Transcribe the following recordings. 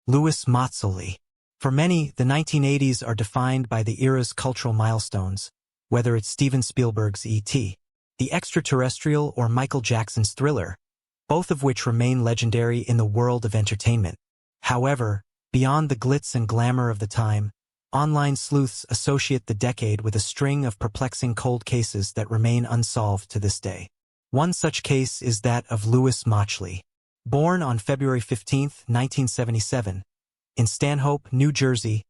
Louis Matseli. For many, the 1980s are defined by the era's cultural milestones, whether it's Steven Spielberg's E.T., The Extraterrestrial, or Michael Jackson's Thriller, both of which remain legendary in the world of entertainment. However, beyond the glitz and glamour of the time, online sleuths associate the decade with a string of perplexing cold cases that remain unsolved to this day. One such case is that of Louis Matseli. Born on February 15, 1977, in Stanhope, New Jersey,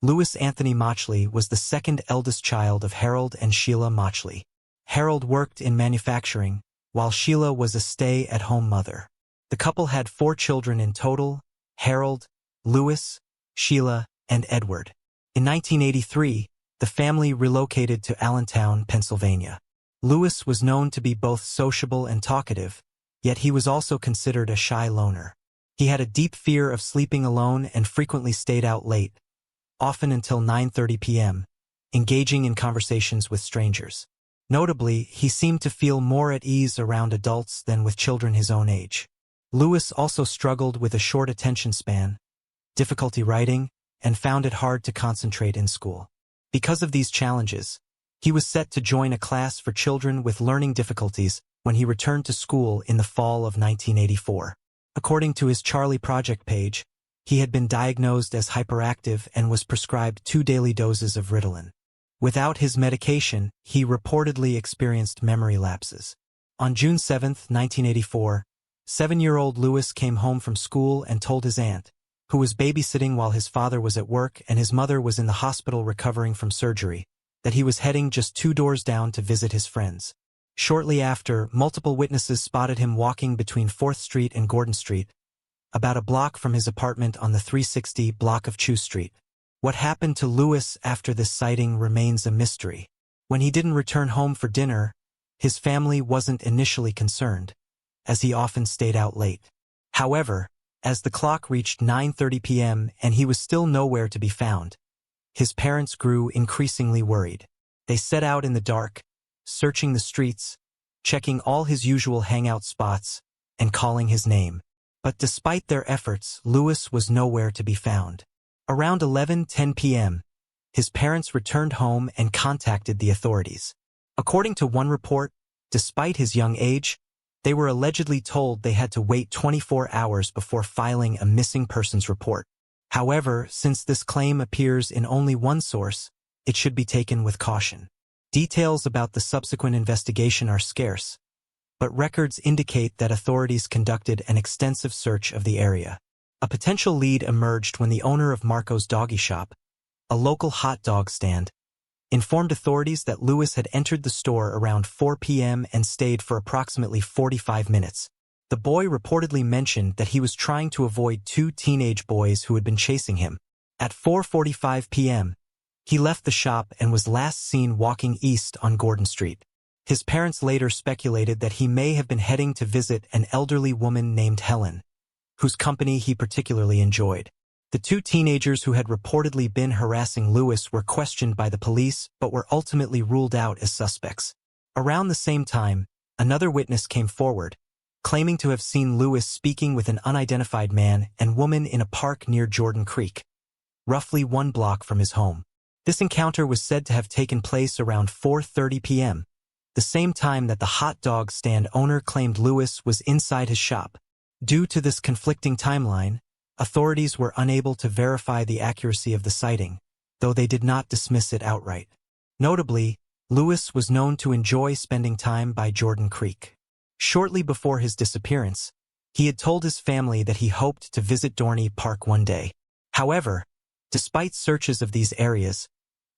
Louis Anthony Matseli was the second eldest child of Harold and Sheila Matseli. Harold worked in manufacturing, while Sheila was a stay-at-home mother. The couple had 4 children in total: Harold, Louis, Sheila, and Edward. In 1983, the family relocated to Allentown, Pennsylvania. Louis was known to be both sociable and talkative, yet he was also considered a shy loner. He had a deep fear of sleeping alone and frequently stayed out late, often until 9:30 p.m., engaging in conversations with strangers. Notably, he seemed to feel more at ease around adults than with children his own age. Louis also struggled with a short attention span, difficulty writing, and found it hard to concentrate in school. Because of these challenges, he was set to join a class for children with learning difficulties when he returned to school in the fall of 1984. According to his Charlie Project page, he had been diagnosed as hyperactive and was prescribed 2 daily doses of Ritalin. Without his medication, he reportedly experienced memory lapses. On June 7, 1984, 7-year-old Louis came home from school and told his aunt, who was babysitting while his father was at work and his mother was in the hospital recovering from surgery, that he was heading just 2 doors down to visit his friends. Shortly after, multiple witnesses spotted him walking between 4th Street and Gordon Street, about a block from his apartment on the 360 block of Chew Street. What happened to Louis after this sighting remains a mystery. When he didn't return home for dinner, his family wasn't initially concerned, as he often stayed out late. However, as the clock reached 9:30 p.m. and he was still nowhere to be found, his parents grew increasingly worried. They set out in the dark, searching the streets, checking all his usual hangout spots, and calling his name. But despite their efforts, Louis was nowhere to be found. Around 11:10 p.m., his parents returned home and contacted the authorities. According to one report, despite his young age, they were allegedly told they had to wait 24 hours before filing a missing persons report. However, since this claim appears in only one source, it should be taken with caution. Details about the subsequent investigation are scarce, but records indicate that authorities conducted an extensive search of the area. A potential lead emerged when the owner of Marco's Doggy Shop, a local hot dog stand, informed authorities that Louis had entered the store around 4 p.m. and stayed for approximately 45 minutes. The boy reportedly mentioned that he was trying to avoid 2 teenage boys who had been chasing him. At 4:45 p.m., he left the shop and was last seen walking east on Gordon Street. His parents later speculated that he may have been heading to visit an elderly woman named Helen, whose company he particularly enjoyed. The 2 teenagers who had reportedly been harassing Louis were questioned by the police but were ultimately ruled out as suspects. Around the same time, another witness came forward, claiming to have seen Louis speaking with an unidentified man and woman in a park near Jordan Creek, roughly 1 block from his home. This encounter was said to have taken place around 4:30 p.m., the same time that the hot dog stand owner claimed Louis was inside his shop. Due to this conflicting timeline, authorities were unable to verify the accuracy of the sighting, though they did not dismiss it outright. Notably, Louis was known to enjoy spending time by Jordan Creek. Shortly before his disappearance, he had told his family that he hoped to visit Dorney Park one day. However, despite searches of these areas,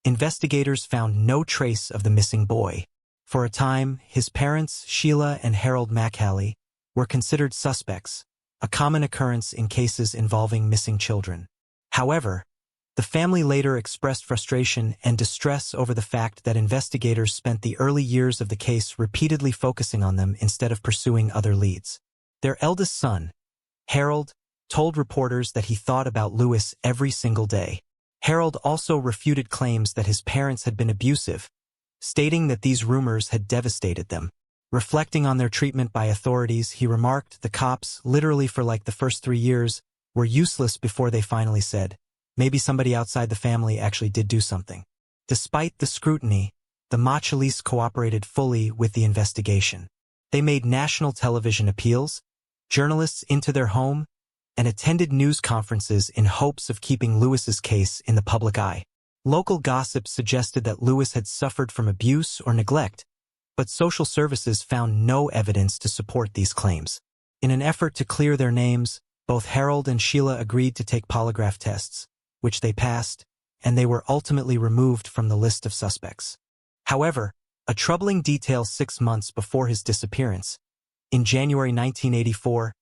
investigators found no trace of the missing boy. For a time, his parents, Sheila and Harold Macaulay, were considered suspects, a common occurrence in cases involving missing children. However, the family later expressed frustration and distress over the fact that investigators spent the early years of the case repeatedly focusing on them instead of pursuing other leads. Their eldest son, Harold, told reporters that he thought about Louis every single day. Harold also refuted claims that his parents had been abusive, stating that these rumors had devastated them. Reflecting on their treatment by authorities, he remarked, "The cops, literally for like the first 3 years, were useless before they finally said, maybe somebody outside the family actually did do something. Despite the scrutiny, the Machalis cooperated fully with the investigation. They made national television appeals, journalists into their home, and attended news conferences in hopes of keeping Lewis's case in the public eye. Local gossip suggested that Lewis had suffered from abuse or neglect, but social services found no evidence to support these claims. In an effort to clear their names, both Harold and Sheila agreed to take polygraph tests, which they passed, and they were ultimately removed from the list of suspects. However, a troubling detail 6 months before his disappearance, in January 1984,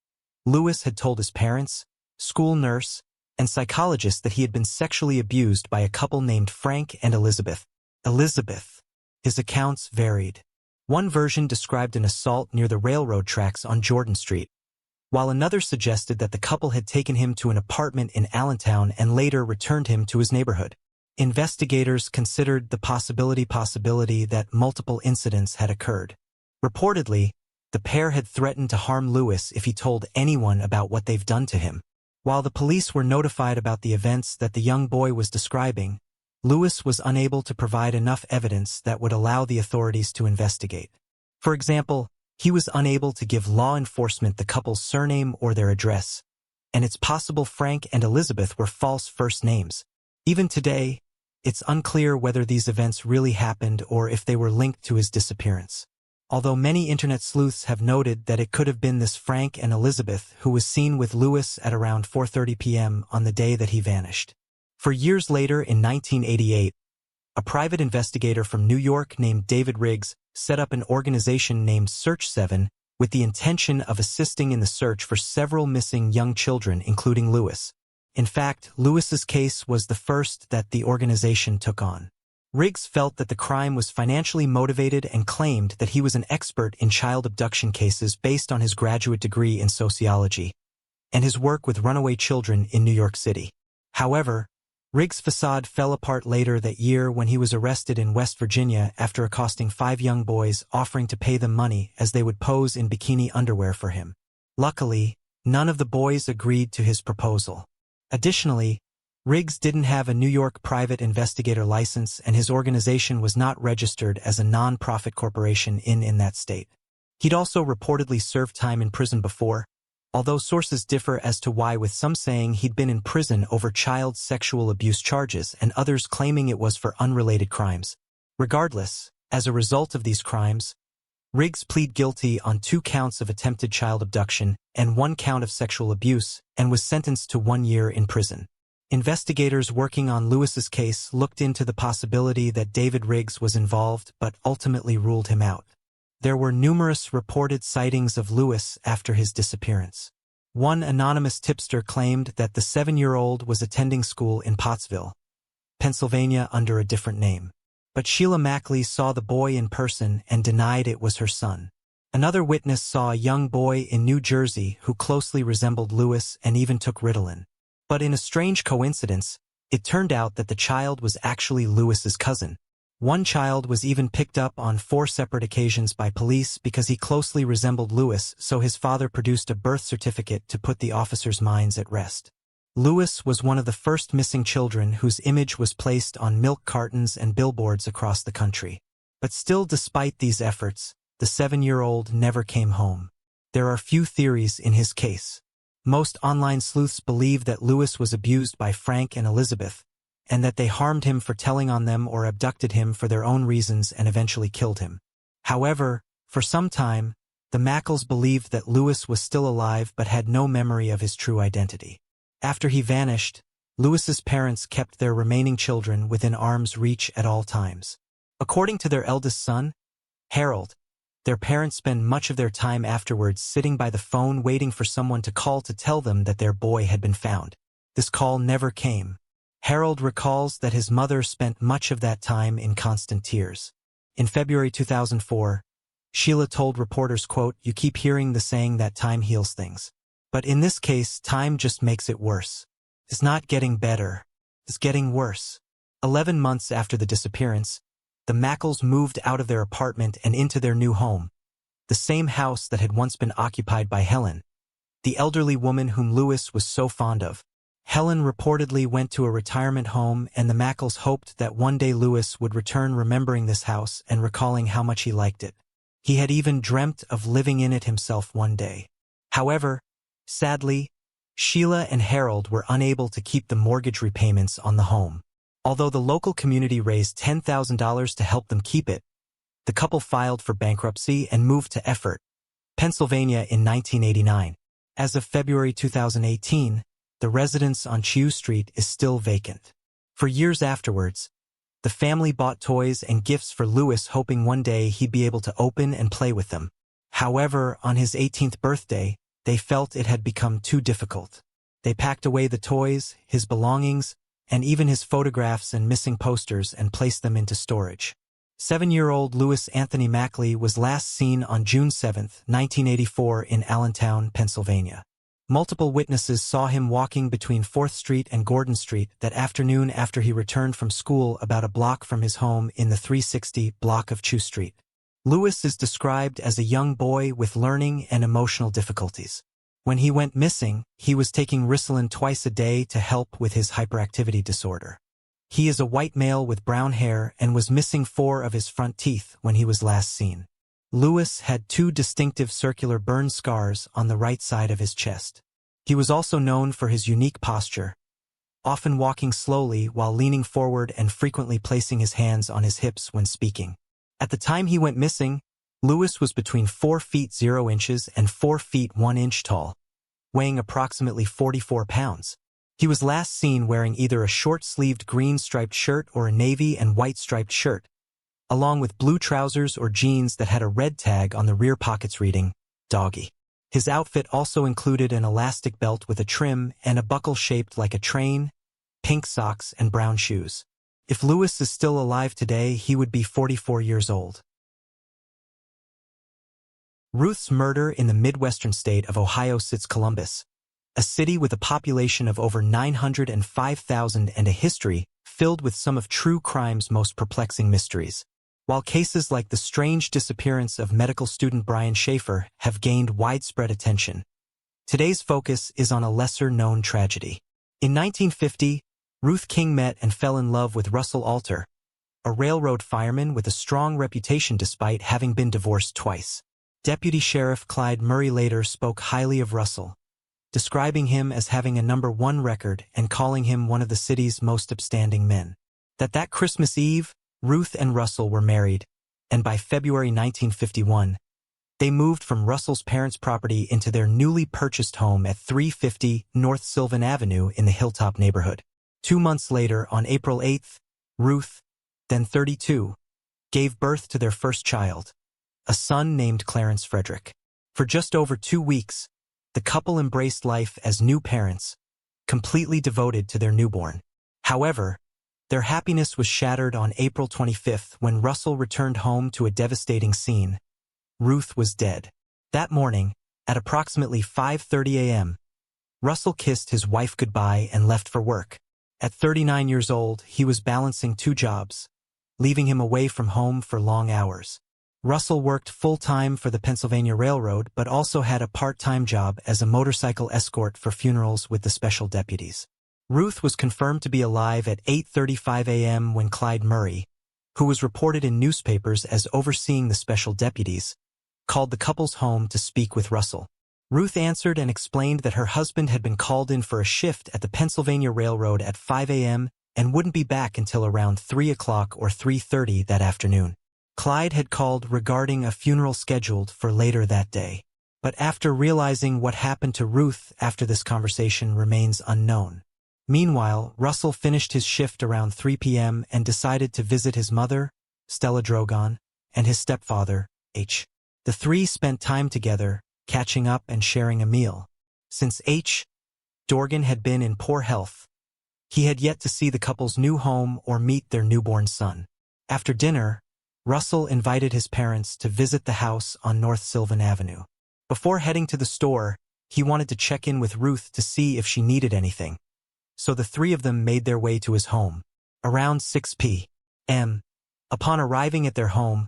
Lewis had told his parents, school nurse, and psychologist that he had been sexually abused by a couple named Frank and Elizabeth. His accounts varied. One version described an assault near the railroad tracks on Jordan Street, while another suggested that the couple had taken him to an apartment in Allentown and later returned him to his neighborhood. Investigators considered the possibility that multiple incidents had occurred. Reportedly, the pair had threatened to harm Lewis if he told anyone about what they've done to him. While the police were notified about the events that the young boy was describing, Lewis was unable to provide enough evidence that would allow the authorities to investigate. For example, he was unable to give law enforcement the couple's surname or their address, and it's possible Frank and Elizabeth were false first names. Even today, it's unclear whether these events really happened or if they were linked to his disappearance. Although many internet sleuths have noted that it could have been this Frank and Elizabeth who was seen with Lewis at around 4:30 p.m. on the day that he vanished. For years later, in 1988, a private investigator from New York named David Riggs set up an organization named Search 7 with the intention of assisting in the search for several missing young children, including Lewis. In fact, Lewis's case was the first that the organization took on. Riggs felt that the crime was financially motivated and claimed that he was an expert in child abduction cases based on his graduate degree in sociology and his work with runaway children in New York City. However, Riggs' facade fell apart later that year when he was arrested in West Virginia after accosting 5 young boys offering to pay them money as they would pose in bikini underwear for him. Luckily, none of the boys agreed to his proposal. Additionally, Riggs didn't have a New York private investigator license and his organization was not registered as a non-profit corporation in that state. He'd also reportedly served time in prison before, although sources differ as to why, with some saying he'd been in prison over child sexual abuse charges and others claiming it was for unrelated crimes. Regardless, as a result of these crimes, Riggs pleaded guilty on 2 counts of attempted child abduction and 1 count of sexual abuse and was sentenced to 1 year in prison. Investigators working on Lewis's case looked into the possibility that David Riggs was involved but ultimately ruled him out. There were numerous reported sightings of Lewis after his disappearance. One anonymous tipster claimed that the 7-year-old was attending school in Pottsville, Pennsylvania under a different name. But Sheila Mackley saw the boy in person and denied it was her son. Another witness saw a young boy in New Jersey who closely resembled Lewis and even took Ritalin. But in a strange coincidence, it turned out that the child was actually Lewis's cousin. One child was even picked up on 4 separate occasions by police because he closely resembled Lewis, so his father produced a birth certificate to put the officers' minds at rest. Lewis was one of the first missing children whose image was placed on milk cartons and billboards across the country. But still, despite these efforts, the 7-year-old never came home. There are few theories in his case. Most online sleuths believe that Lewis was abused by Frank and Elizabeth, and that they harmed him for telling on them or abducted him for their own reasons and eventually killed him. However, for some time, the Mackles believed that Lewis was still alive but had no memory of his true identity. After he vanished, Lewis's parents kept their remaining children within arm's reach at all times. According to their eldest son, Harold, their parents spent much of their time afterwards sitting by the phone waiting for someone to call to tell them that their boy had been found. This call never came. Harold recalls that his mother spent much of that time in constant tears. In February 2004, Sheila told reporters, quote, "You keep hearing the saying that time heals things. But in this case, time just makes it worse. It's not getting better. It's getting worse." 11 months after the disappearance, the Mackles moved out of their apartment and into their new home, the same house that had once been occupied by Helen, the elderly woman whom Lewis was so fond of. Helen reportedly went to a retirement home, and the Mackals hoped that one day Lewis would return remembering this house and recalling how much he liked it. He had even dreamt of living in it himself one day. However, sadly, Sheila and Harold were unable to keep the mortgage repayments on the home. Although the local community raised $10,000 to help them keep it, the couple filed for bankruptcy and moved to Effort, Pennsylvania in 1989. As of February 2018, the residence on Chew Street is still vacant. For years afterwards, the family bought toys and gifts for Lewis, hoping one day he'd be able to open and play with them. However, on his 18th birthday, they felt it had become too difficult. They packed away the toys, his belongings, and even his photographs and missing posters and placed them into storage. 7-year-old Lewis Anthony Mackley was last seen on June 7, 1984 in Allentown, Pennsylvania. Multiple witnesses saw him walking between 4th Street and Gordon Street that afternoon after he returned from school about a block from his home in the 360 block of Chew Street. Lewis is described as a young boy with learning and emotional difficulties. When he went missing, he was taking Ritalin twice a day to help with his hyperactivity disorder. He is a white male with brown hair and was missing 4 of his front teeth when he was last seen. Lewis had 2 distinctive circular burn scars on the right side of his chest. He was also known for his unique posture, often walking slowly while leaning forward and frequently placing his hands on his hips when speaking. At the time he went missing, Lewis was between 4 feet 0 inches and 4 feet 1 inch tall, weighing approximately 44 pounds. He was last seen wearing either a short-sleeved green striped shirt or a navy and white striped shirt, along with blue trousers or jeans that had a red tag on the rear pockets reading, "Doggy." His outfit also included an elastic belt with a trim and a buckle shaped like a train, pink socks, and brown shoes. If Lewis is still alive today, he would be 44 years old. Ruth's murder in the Midwestern state of Ohio sits Columbus, a city with a population of over 905,000 and a history filled with some of true crime's most perplexing mysteries. While cases like the strange disappearance of medical student Brian Schaefer have gained widespread attention, today's focus is on a lesser-known tragedy. In 1950, Ruth King met and fell in love with Russell Alter, a railroad fireman with a strong reputation despite having been divorced twice. Deputy Sheriff Clyde Murray later spoke highly of Russell, describing him as having a #1 record and calling him one of the city's most upstanding men. That Christmas Eve, Ruth and Russell were married, and by February 1951, they moved from Russell's parents' property into their newly purchased home at 350 North Sylvan Avenue in the Hilltop neighborhood. 2 months later, on April 8, Ruth, then 32, gave birth to their first child, a son named Clarence Frederick. For just over 2 weeks, the couple embraced life as new parents, completely devoted to their newborn. However, their happiness was shattered on April 25 when Russell returned home to a devastating scene. Ruth was dead. That morning, at approximately 5:30 a.m., Russell kissed his wife goodbye and left for work. At 39 years old, he was balancing 2 jobs, leaving him away from home for long hours. Russell worked full-time for the Pennsylvania Railroad but also had a part-time job as a motorcycle escort for funerals with the special deputies. Ruth was confirmed to be alive at 8:35 a.m. when Clyde Murray, who was reported in newspapers as overseeing the special deputies, called the couple's home to speak with Russell. Ruth answered and explained that her husband had been called in for a shift at the Pennsylvania Railroad at 5 a.m. and wouldn't be back until around 3 o'clock or 3:30 that afternoon. Clyde had called regarding a funeral scheduled for later that day, but after realizing what happened to Ruth after this conversation remains unknown. Meanwhile, Russell finished his shift around 3 p.m. and decided to visit his mother, Stella Drogon, and his stepfather, H. The 3 spent time together, catching up and sharing a meal. Since H. Dorgan had been in poor health, he had yet to see the couple's new home or meet their newborn son. After dinner, Russell invited his parents to visit the house on North Sylvan Avenue. Before heading to the store, he wanted to check in with Ruth to see if she needed anything, so the 3 of them made their way to his home. Around 6 p.m., upon arriving at their home,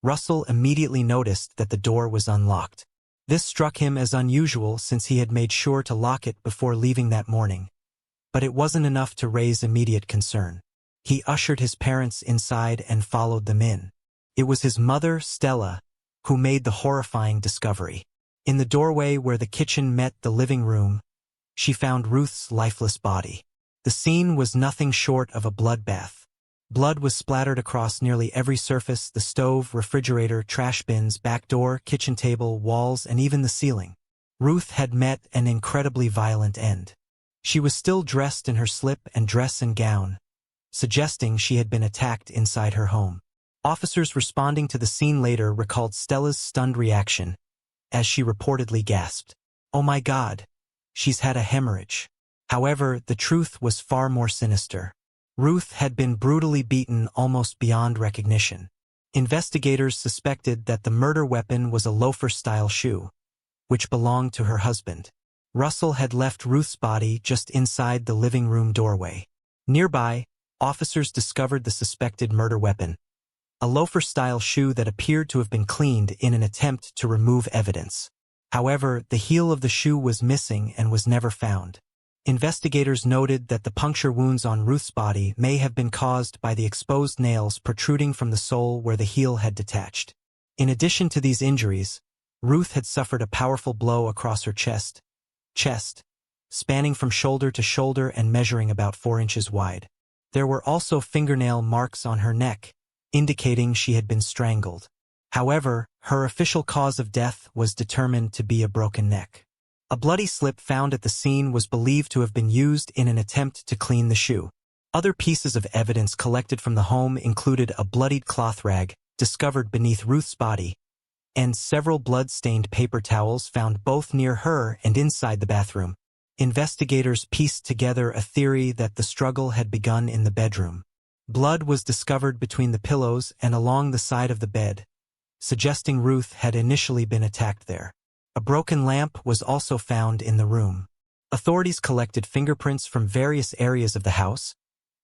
Russell immediately noticed that the door was unlocked. This struck him as unusual since he had made sure to lock it before leaving that morning. But it wasn't enough to raise immediate concern. He ushered his parents inside and followed them in. It was his mother, Stella, who made the horrifying discovery. In the doorway where the kitchen met the living room, she found Ruth's lifeless body. The scene was nothing short of a bloodbath. Blood was splattered across nearly every surface: the stove, refrigerator, trash bins, back door, kitchen table, walls, and even the ceiling. Ruth had met an incredibly violent end. She was still dressed in her slip and dress and gown, suggesting she had been attacked inside her home. Officers responding to the scene later recalled Stella's stunned reaction, as she reportedly gasped, "Oh my God, she's had a hemorrhage." However, the truth was far more sinister. Ruth had been brutally beaten almost beyond recognition. Investigators suspected that the murder weapon was a loafer-style shoe, which belonged to her husband. Russell had left Ruth's body just inside the living room doorway. Nearby, officers discovered the suspected murder weapon, a loafer-style shoe that appeared to have been cleaned in an attempt to remove evidence. However, the heel of the shoe was missing and was never found. Investigators noted that the puncture wounds on Ruth's body may have been caused by the exposed nails protruding from the sole where the heel had detached. In addition to these injuries, Ruth had suffered a powerful blow across her chest, spanning from shoulder to shoulder and measuring about 4 inches wide. There were also fingernail marks on her neck, indicating she had been strangled. However, her official cause of death was determined to be a broken neck. A bloody slip found at the scene was believed to have been used in an attempt to clean the shoe. Other pieces of evidence collected from the home included a bloodied cloth rag discovered beneath Ruth's body, and several blood-stained paper towels found both near her and inside the bathroom. Investigators pieced together a theory that the struggle had begun in the bedroom. Blood was discovered between the pillows and along the side of the bed, suggesting Ruth had initially been attacked there. A broken lamp was also found in the room. Authorities collected fingerprints from various areas of the house,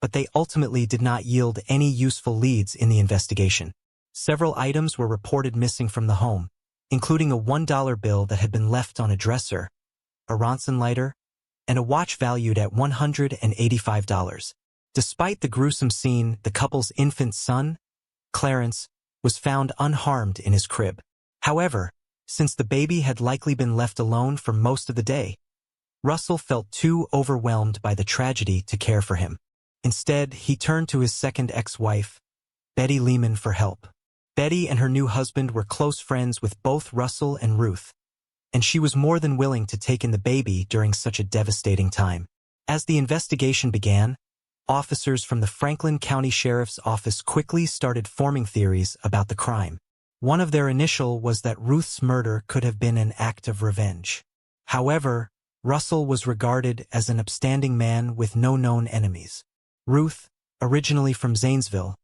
but they ultimately did not yield any useful leads in the investigation. Several items were reported missing from the home, including a $1 bill that had been left on a dresser, a Ronson lighter, and a watch valued at $185. Despite the gruesome scene, the couple's infant son, Clarence, was found unharmed in his crib. However, since the baby had likely been left alone for most of the day, Russell felt too overwhelmed by the tragedy to care for him. Instead, he turned to his second ex-wife, Betty Lehman, for help. Betty and her new husband were close friends with both Russell and Ruth, and she was more than willing to take in the baby during such a devastating time. As the investigation began, officers from the Franklin County Sheriff's Office quickly started forming theories about the crime. One of their initial was that Ruth's murder could have been an act of revenge. However, Russell was regarded as an upstanding man with no known enemies. Ruth, originally from Zanesville,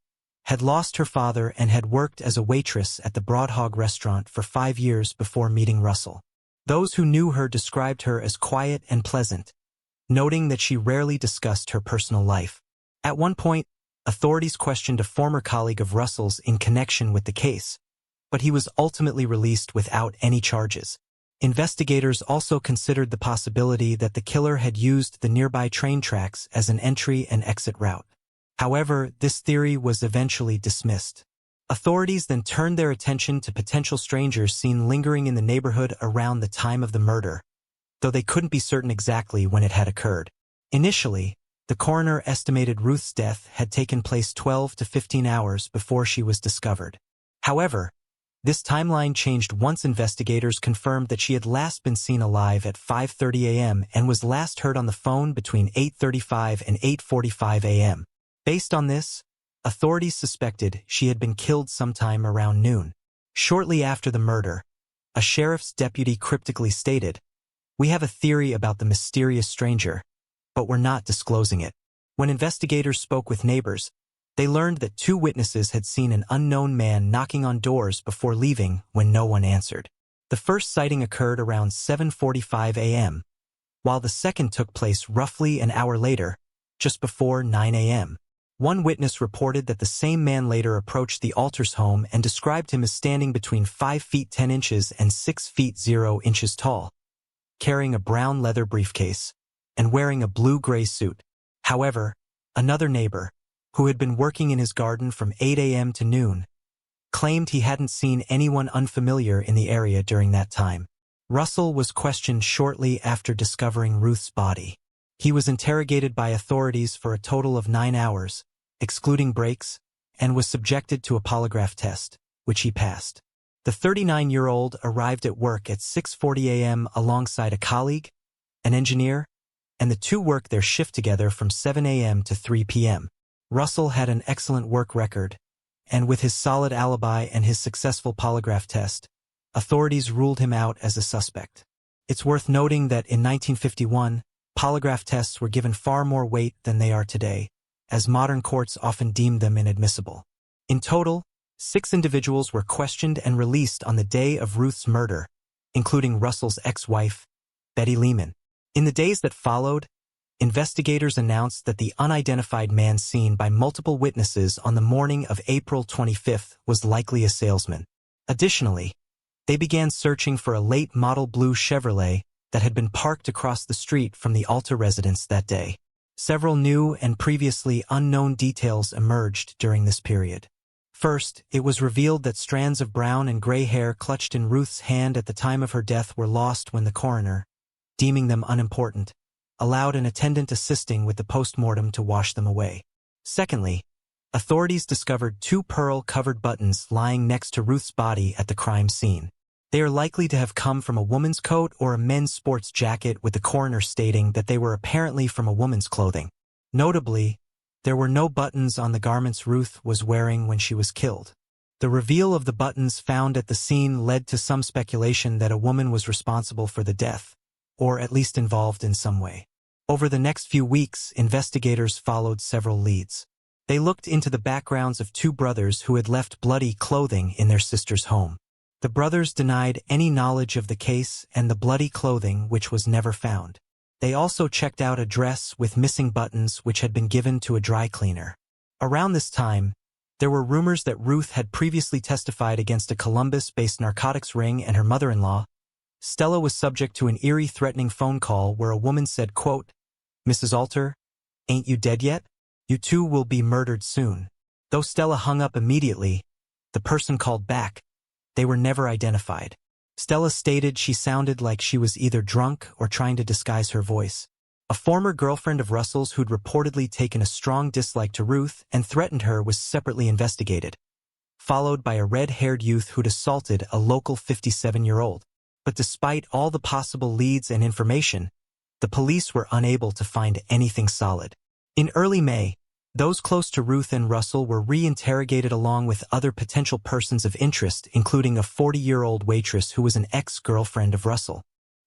had lost her father and had worked as a waitress at the Broad Hog restaurant for 5 years before meeting Russell. Those who knew her described her as quiet and pleasant, noting that she rarely discussed her personal life. At one point, authorities questioned a former colleague of Russell's in connection with the case, but he was ultimately released without any charges. Investigators also considered the possibility that the killer had used the nearby train tracks as an entry and exit route. However, this theory was eventually dismissed. Authorities then turned their attention to potential strangers seen lingering in the neighborhood around the time of the murder, though they couldn't be certain exactly when it had occurred. Initially, the coroner estimated Ruth's death had taken place 12 to 15 hours before she was discovered. However, this timeline changed once investigators confirmed that she had last been seen alive at 5:30 a.m. and was last heard on the phone between 8:35 and 8:45 a.m. Based on this, authorities suspected she had been killed sometime around noon. Shortly after the murder, a sheriff's deputy cryptically stated, "We have a theory about the mysterious stranger, but we're not disclosing it." When investigators spoke with neighbors, they learned that 2 witnesses had seen an unknown man knocking on doors before leaving when no one answered. The first sighting occurred around 7:45 a.m., while the second took place roughly an hour later, just before 9 a.m. One witness reported that the same man later approached the Alter's home and described him as standing between 5 feet 10 inches and 6 feet 0 inches tall, carrying a brown leather briefcase, and wearing a blue-gray suit. However, another neighbor, who had been working in his garden from 8 a.m. to noon, claimed he hadn't seen anyone unfamiliar in the area during that time. Russell was questioned shortly after discovering Ruth's body. He was interrogated by authorities for a total of 9 hours, excluding breaks, and was subjected to a polygraph test, which he passed. The 39-year-old arrived at work at 6:40 a.m. alongside a colleague, an engineer, and the two worked their shift together from 7 a.m. to 3 p.m. Russell had an excellent work record, and with his solid alibi and his successful polygraph test, authorities ruled him out as a suspect. It's worth noting that in 1951, polygraph tests were given far more weight than they are today, as modern courts often deemed them inadmissible. In total, 6 individuals were questioned and released on the day of Ruth's murder, including Russell's ex-wife, Betty Lehman. In the days that followed, investigators announced that the unidentified man seen by multiple witnesses on the morning of April 25th was likely a salesman. Additionally, they began searching for a late model blue Chevrolet that had been parked across the street from the Alter residence that day. Several new and previously unknown details emerged during this period. First, it was revealed that strands of brown and gray hair clutched in Ruth's hand at the time of her death were lost when the coroner, deeming them unimportant, allowed an attendant assisting with the postmortem to wash them away. Secondly, authorities discovered 2 pearl-covered buttons lying next to Ruth's body at the crime scene. They are likely to have come from a woman's coat or a men's sports jacket, with the coroner stating that they were apparently from a woman's clothing. Notably, there were no buttons on the garments Ruth was wearing when she was killed. The reveal of the buttons found at the scene led to some speculation that a woman was responsible for the death, or at least involved in some way. Over the next few weeks, investigators followed several leads. They looked into the backgrounds of 2 brothers who had left bloody clothing in their sister's home. The brothers denied any knowledge of the case and the bloody clothing, which was never found. They also checked out a dress with missing buttons which had been given to a dry cleaner. Around this time, there were rumors that Ruth had previously testified against a Columbus-based narcotics ring, and her mother-in-law, Stella, was subject to an eerie, threatening phone call where a woman said, quote, "Mrs. Alter, ain't you dead yet? You two will be murdered soon." Though Stella hung up immediately, the person called back. They were never identified. Stella stated she sounded like she was either drunk or trying to disguise her voice. A former girlfriend of Russell's who'd reportedly taken a strong dislike to Ruth and threatened her was separately investigated, followed by a red-haired youth who'd assaulted a local 57-year-old. But despite all the possible leads and information, the police were unable to find anything solid. In early May, those close to Ruth and Russell were re-interrogated along with other potential persons of interest, including a 40-year-old waitress who was an ex-girlfriend of Russell.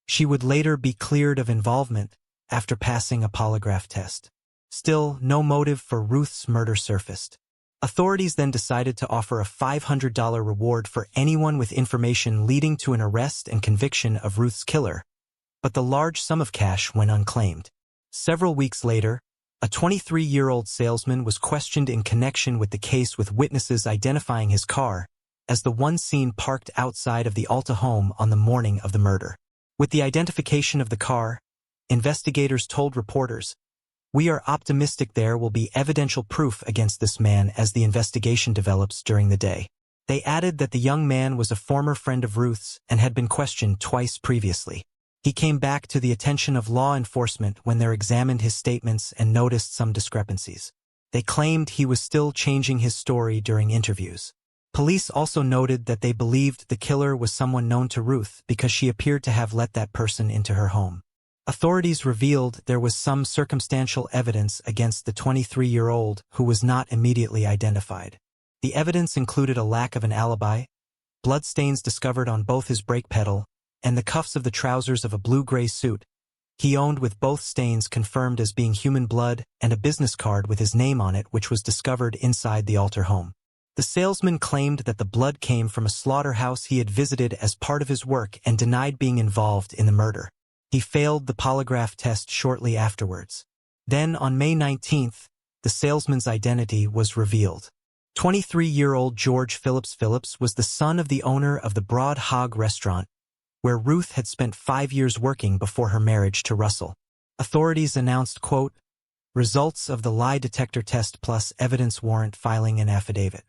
She would later be cleared of involvement after passing a polygraph test. Still, no motive for Ruth's murder surfaced. Authorities then decided to offer a $500 reward for anyone with information leading to an arrest and conviction of Ruth's killer, but the large sum of cash went unclaimed. Several weeks later, a 23-year-old salesman was questioned in connection with the case, with witnesses identifying his car as the one seen parked outside of the Alta home on the morning of the murder. With the identification of the car, investigators told reporters, "We are optimistic there will be evidential proof against this man as the investigation develops during the day." They added that the young man was a former friend of Ruth's and had been questioned twice previously. He came back to the attention of law enforcement when they examined his statements and noticed some discrepancies. They claimed he was still changing his story during interviews. Police also noted that they believed the killer was someone known to Ruth because she appeared to have let that person into her home. Authorities revealed there was some circumstantial evidence against the 23-year-old who was not immediately identified. The evidence included a lack of an alibi, bloodstains discovered on both his brake pedal, and the cuffs of the trousers of a blue-gray suit he owned, with both stains confirmed as being human blood, and a business card with his name on it which was discovered inside the Alter home. The salesman claimed that the blood came from a slaughterhouse he had visited as part of his work and denied being involved in the murder. He failed the polygraph test shortly afterwards. Then, on May 19th, the salesman's identity was revealed. 23-year-old George Phillips was the son of the owner of the Broad Hog restaurant, where Ruth had spent 5 years working before her marriage to Russell. Authorities announced, quote, results of the lie detector test plus evidence warrant filing an affidavit.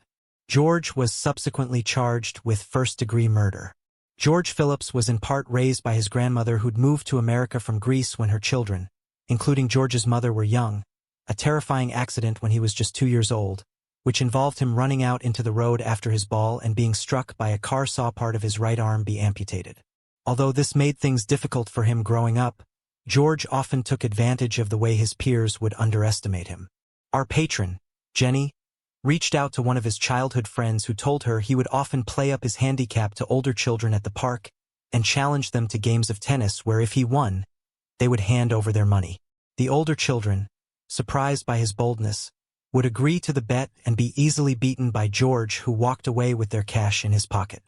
George was subsequently charged with first-degree murder. George Phillips was in part raised by his grandmother who'd moved to America from Greece when her children, including George's mother, were young, a terrifying accident when he was just 2 years old, which involved him running out into the road after his ball and being struck by a car saw part of his right arm be amputated. Although this made things difficult for him growing up, George often took advantage of the way his peers would underestimate him. Our patron, Jenny, reached out to one of his childhood friends who told her he would often play up his handicap to older children at the park and challenge them to games of tennis where if he won, they would hand over their money. The older children, surprised by his boldness, would agree to the bet and be easily beaten by George, who walked away with their cash in his pocket.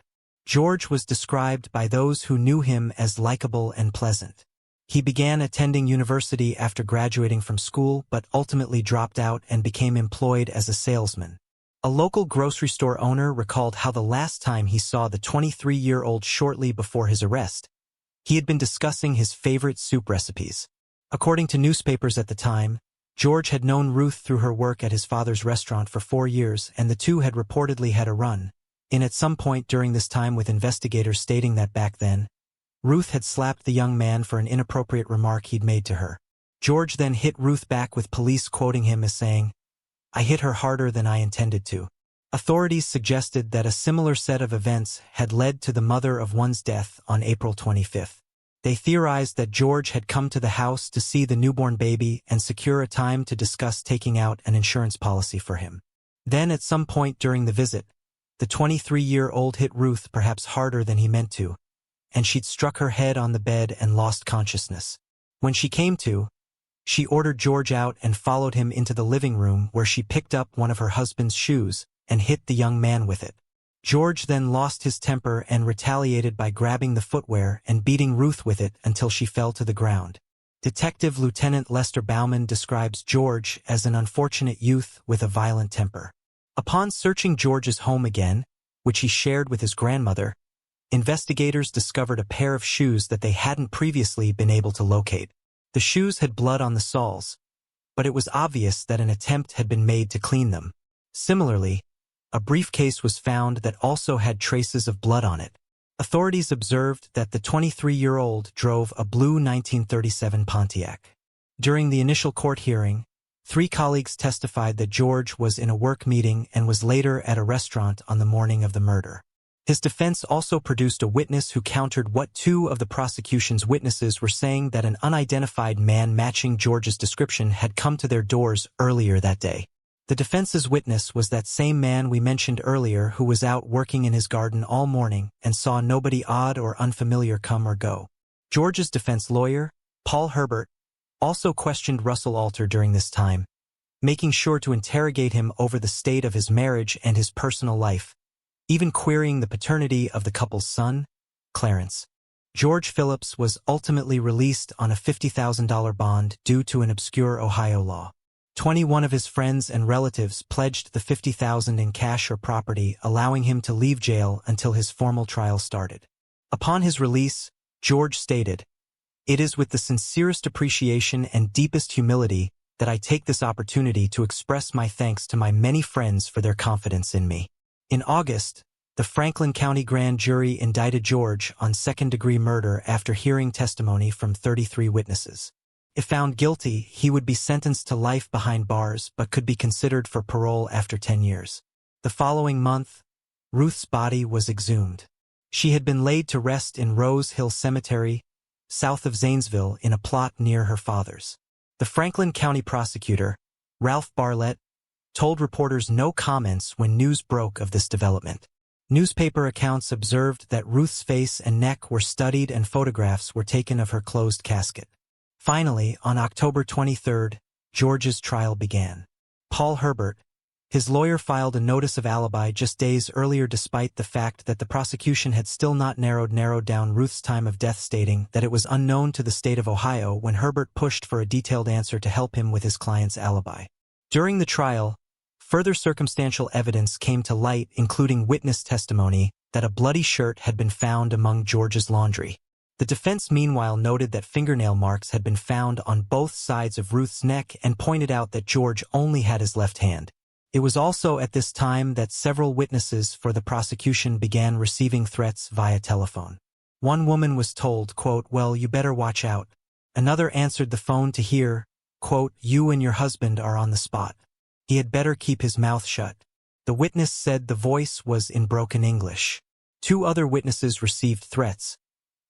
George was described by those who knew him as likable and pleasant. He began attending university after graduating from school but ultimately dropped out and became employed as a salesman. A local grocery store owner recalled how the last time he saw the 23-year-old shortly before his arrest, he had been discussing his favorite soup recipes. According to newspapers at the time, George had known Ruth through her work at his father's restaurant for 4 years, and the two had reportedly had a run-in at some point during this time, with investigators stating that back then, Ruth had slapped the young man for an inappropriate remark he'd made to her. George then hit Ruth back, with police quoting him as saying, "I hit her harder than I intended to." Authorities suggested that a similar set of events had led to the mother of one's death on April 25th. They theorized that George had come to the house to see the newborn baby and secure a time to discuss taking out an insurance policy for him. Then at some point during the visit, the 23-year-old hit Ruth perhaps harder than he meant to, and she'd struck her head on the bed and lost consciousness. When she came to, she ordered George out and followed him into the living room, where she picked up one of her husband's shoes and hit the young man with it. George then lost his temper and retaliated by grabbing the footwear and beating Ruth with it until she fell to the ground. Detective Lieutenant Lester Bauman describes George as an unfortunate youth with a violent temper. Upon searching George's home again, which he shared with his grandmother, investigators discovered a pair of shoes that they hadn't previously been able to locate. The shoes had blood on the soles, but it was obvious that an attempt had been made to clean them. Similarly, a briefcase was found that also had traces of blood on it. Authorities observed that the 23-year-old drove a blue 1937 Pontiac. During the initial court hearing, 3 colleagues testified that George was in a work meeting and was later at a restaurant on the morning of the murder. His defense also produced a witness who countered what 2 of the prosecution's witnesses were saying, that an unidentified man matching George's description had come to their doors earlier that day. The defense's witness was that same man we mentioned earlier, who was out working in his garden all morning and saw nobody odd or unfamiliar come or go. George's defense lawyer, Paul Herbert, also questioned Russell Alter during this time, making sure to interrogate him over the state of his marriage and his personal life, even querying the paternity of the couple's son, Clarence. George Phillips was ultimately released on a $50,000 bond due to an obscure Ohio law. 21 of his friends and relatives pledged the $50,000 in cash or property, allowing him to leave jail until his formal trial started. Upon his release, George stated, "It is with the sincerest appreciation and deepest humility that I take this opportunity to express my thanks to my many friends for their confidence in me." In August, the Franklin County grand jury indicted George on second-degree murder after hearing testimony from 33 witnesses. If found guilty, he would be sentenced to life behind bars but could be considered for parole after 10 years. The following month, Ruth's body was exhumed. She had been laid to rest in Rose Hill Cemetery, south of Zanesville, in a plot near her father's. The Franklin County prosecutor, Ralph Barlett, told reporters no comments when news broke of this development. Newspaper accounts observed that Ruth's face and neck were studied and photographs were taken of her closed casket. Finally, on October 23rd, George's trial began. Paul Herbert, his lawyer, filed a notice of alibi just days earlier, despite the fact that the prosecution had still not narrowed down Ruth's time of death, stating that it was unknown to the state of Ohio when Herbert pushed for a detailed answer to help him with his client's alibi. During the trial, further circumstantial evidence came to light, including witness testimony that a bloody shirt had been found among George's laundry. The defense meanwhile noted that fingernail marks had been found on both sides of Ruth's neck and pointed out that George only had his left hand. It was also at this time that several witnesses for the prosecution began receiving threats via telephone. One woman was told, quote, "Well, you better watch out." Another answered the phone to hear, quote, "You and your husband are on the spot. He had better keep his mouth shut." The witness said the voice was in broken English. Two other witnesses received threats,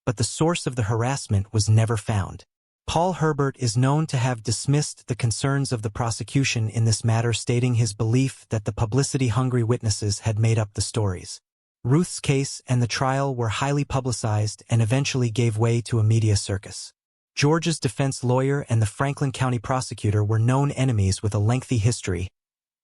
but the source of the harassment was never found. Paul Herbert is known to have dismissed the concerns of the prosecution in this matter, stating his belief that the publicity-hungry witnesses had made up the stories. Ruth's case and the trial were highly publicized and eventually gave way to a media circus. George's defense lawyer and the Franklin County prosecutor were known enemies with a lengthy history,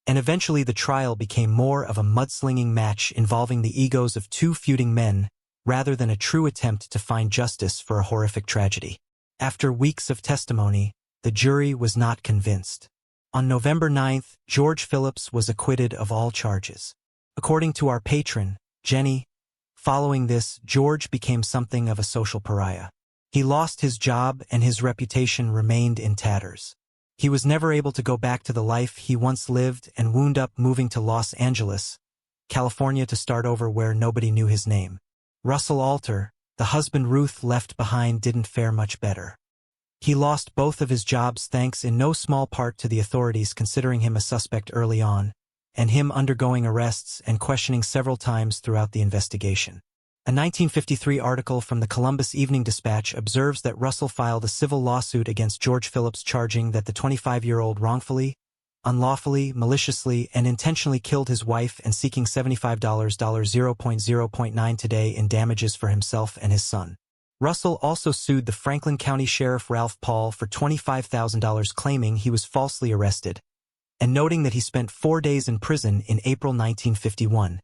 and eventually the trial became more of a mudslinging match involving the egos of two feuding men rather than a true attempt to find justice for a horrific tragedy. After weeks of testimony, the jury was not convinced. On November 9th, George Phillips was acquitted of all charges. According to our patron, Jenny, following this, George became something of a social pariah. He lost his job and his reputation remained in tatters. He was never able to go back to the life he once lived and wound up moving to Los Angeles, California to start over where nobody knew his name. Russell Alter, the husband Ruth left behind, didn't fare much better. He lost both of his jobs thanks in no small part to the authorities considering him a suspect early on, and him undergoing arrests and questioning several times throughout the investigation. A 1953 article from the Columbus Evening Dispatch observes that Russell filed a civil lawsuit against George Phillips charging that the 25-year-old wrongfully, unlawfully, maliciously, and intentionally killed his wife and seeking $75.0.9 today in damages for himself and his son. Russell also sued the Franklin County Sheriff Ralph Paul for $25,000, claiming he was falsely arrested, and noting that he spent 4 days in prison in April 1951,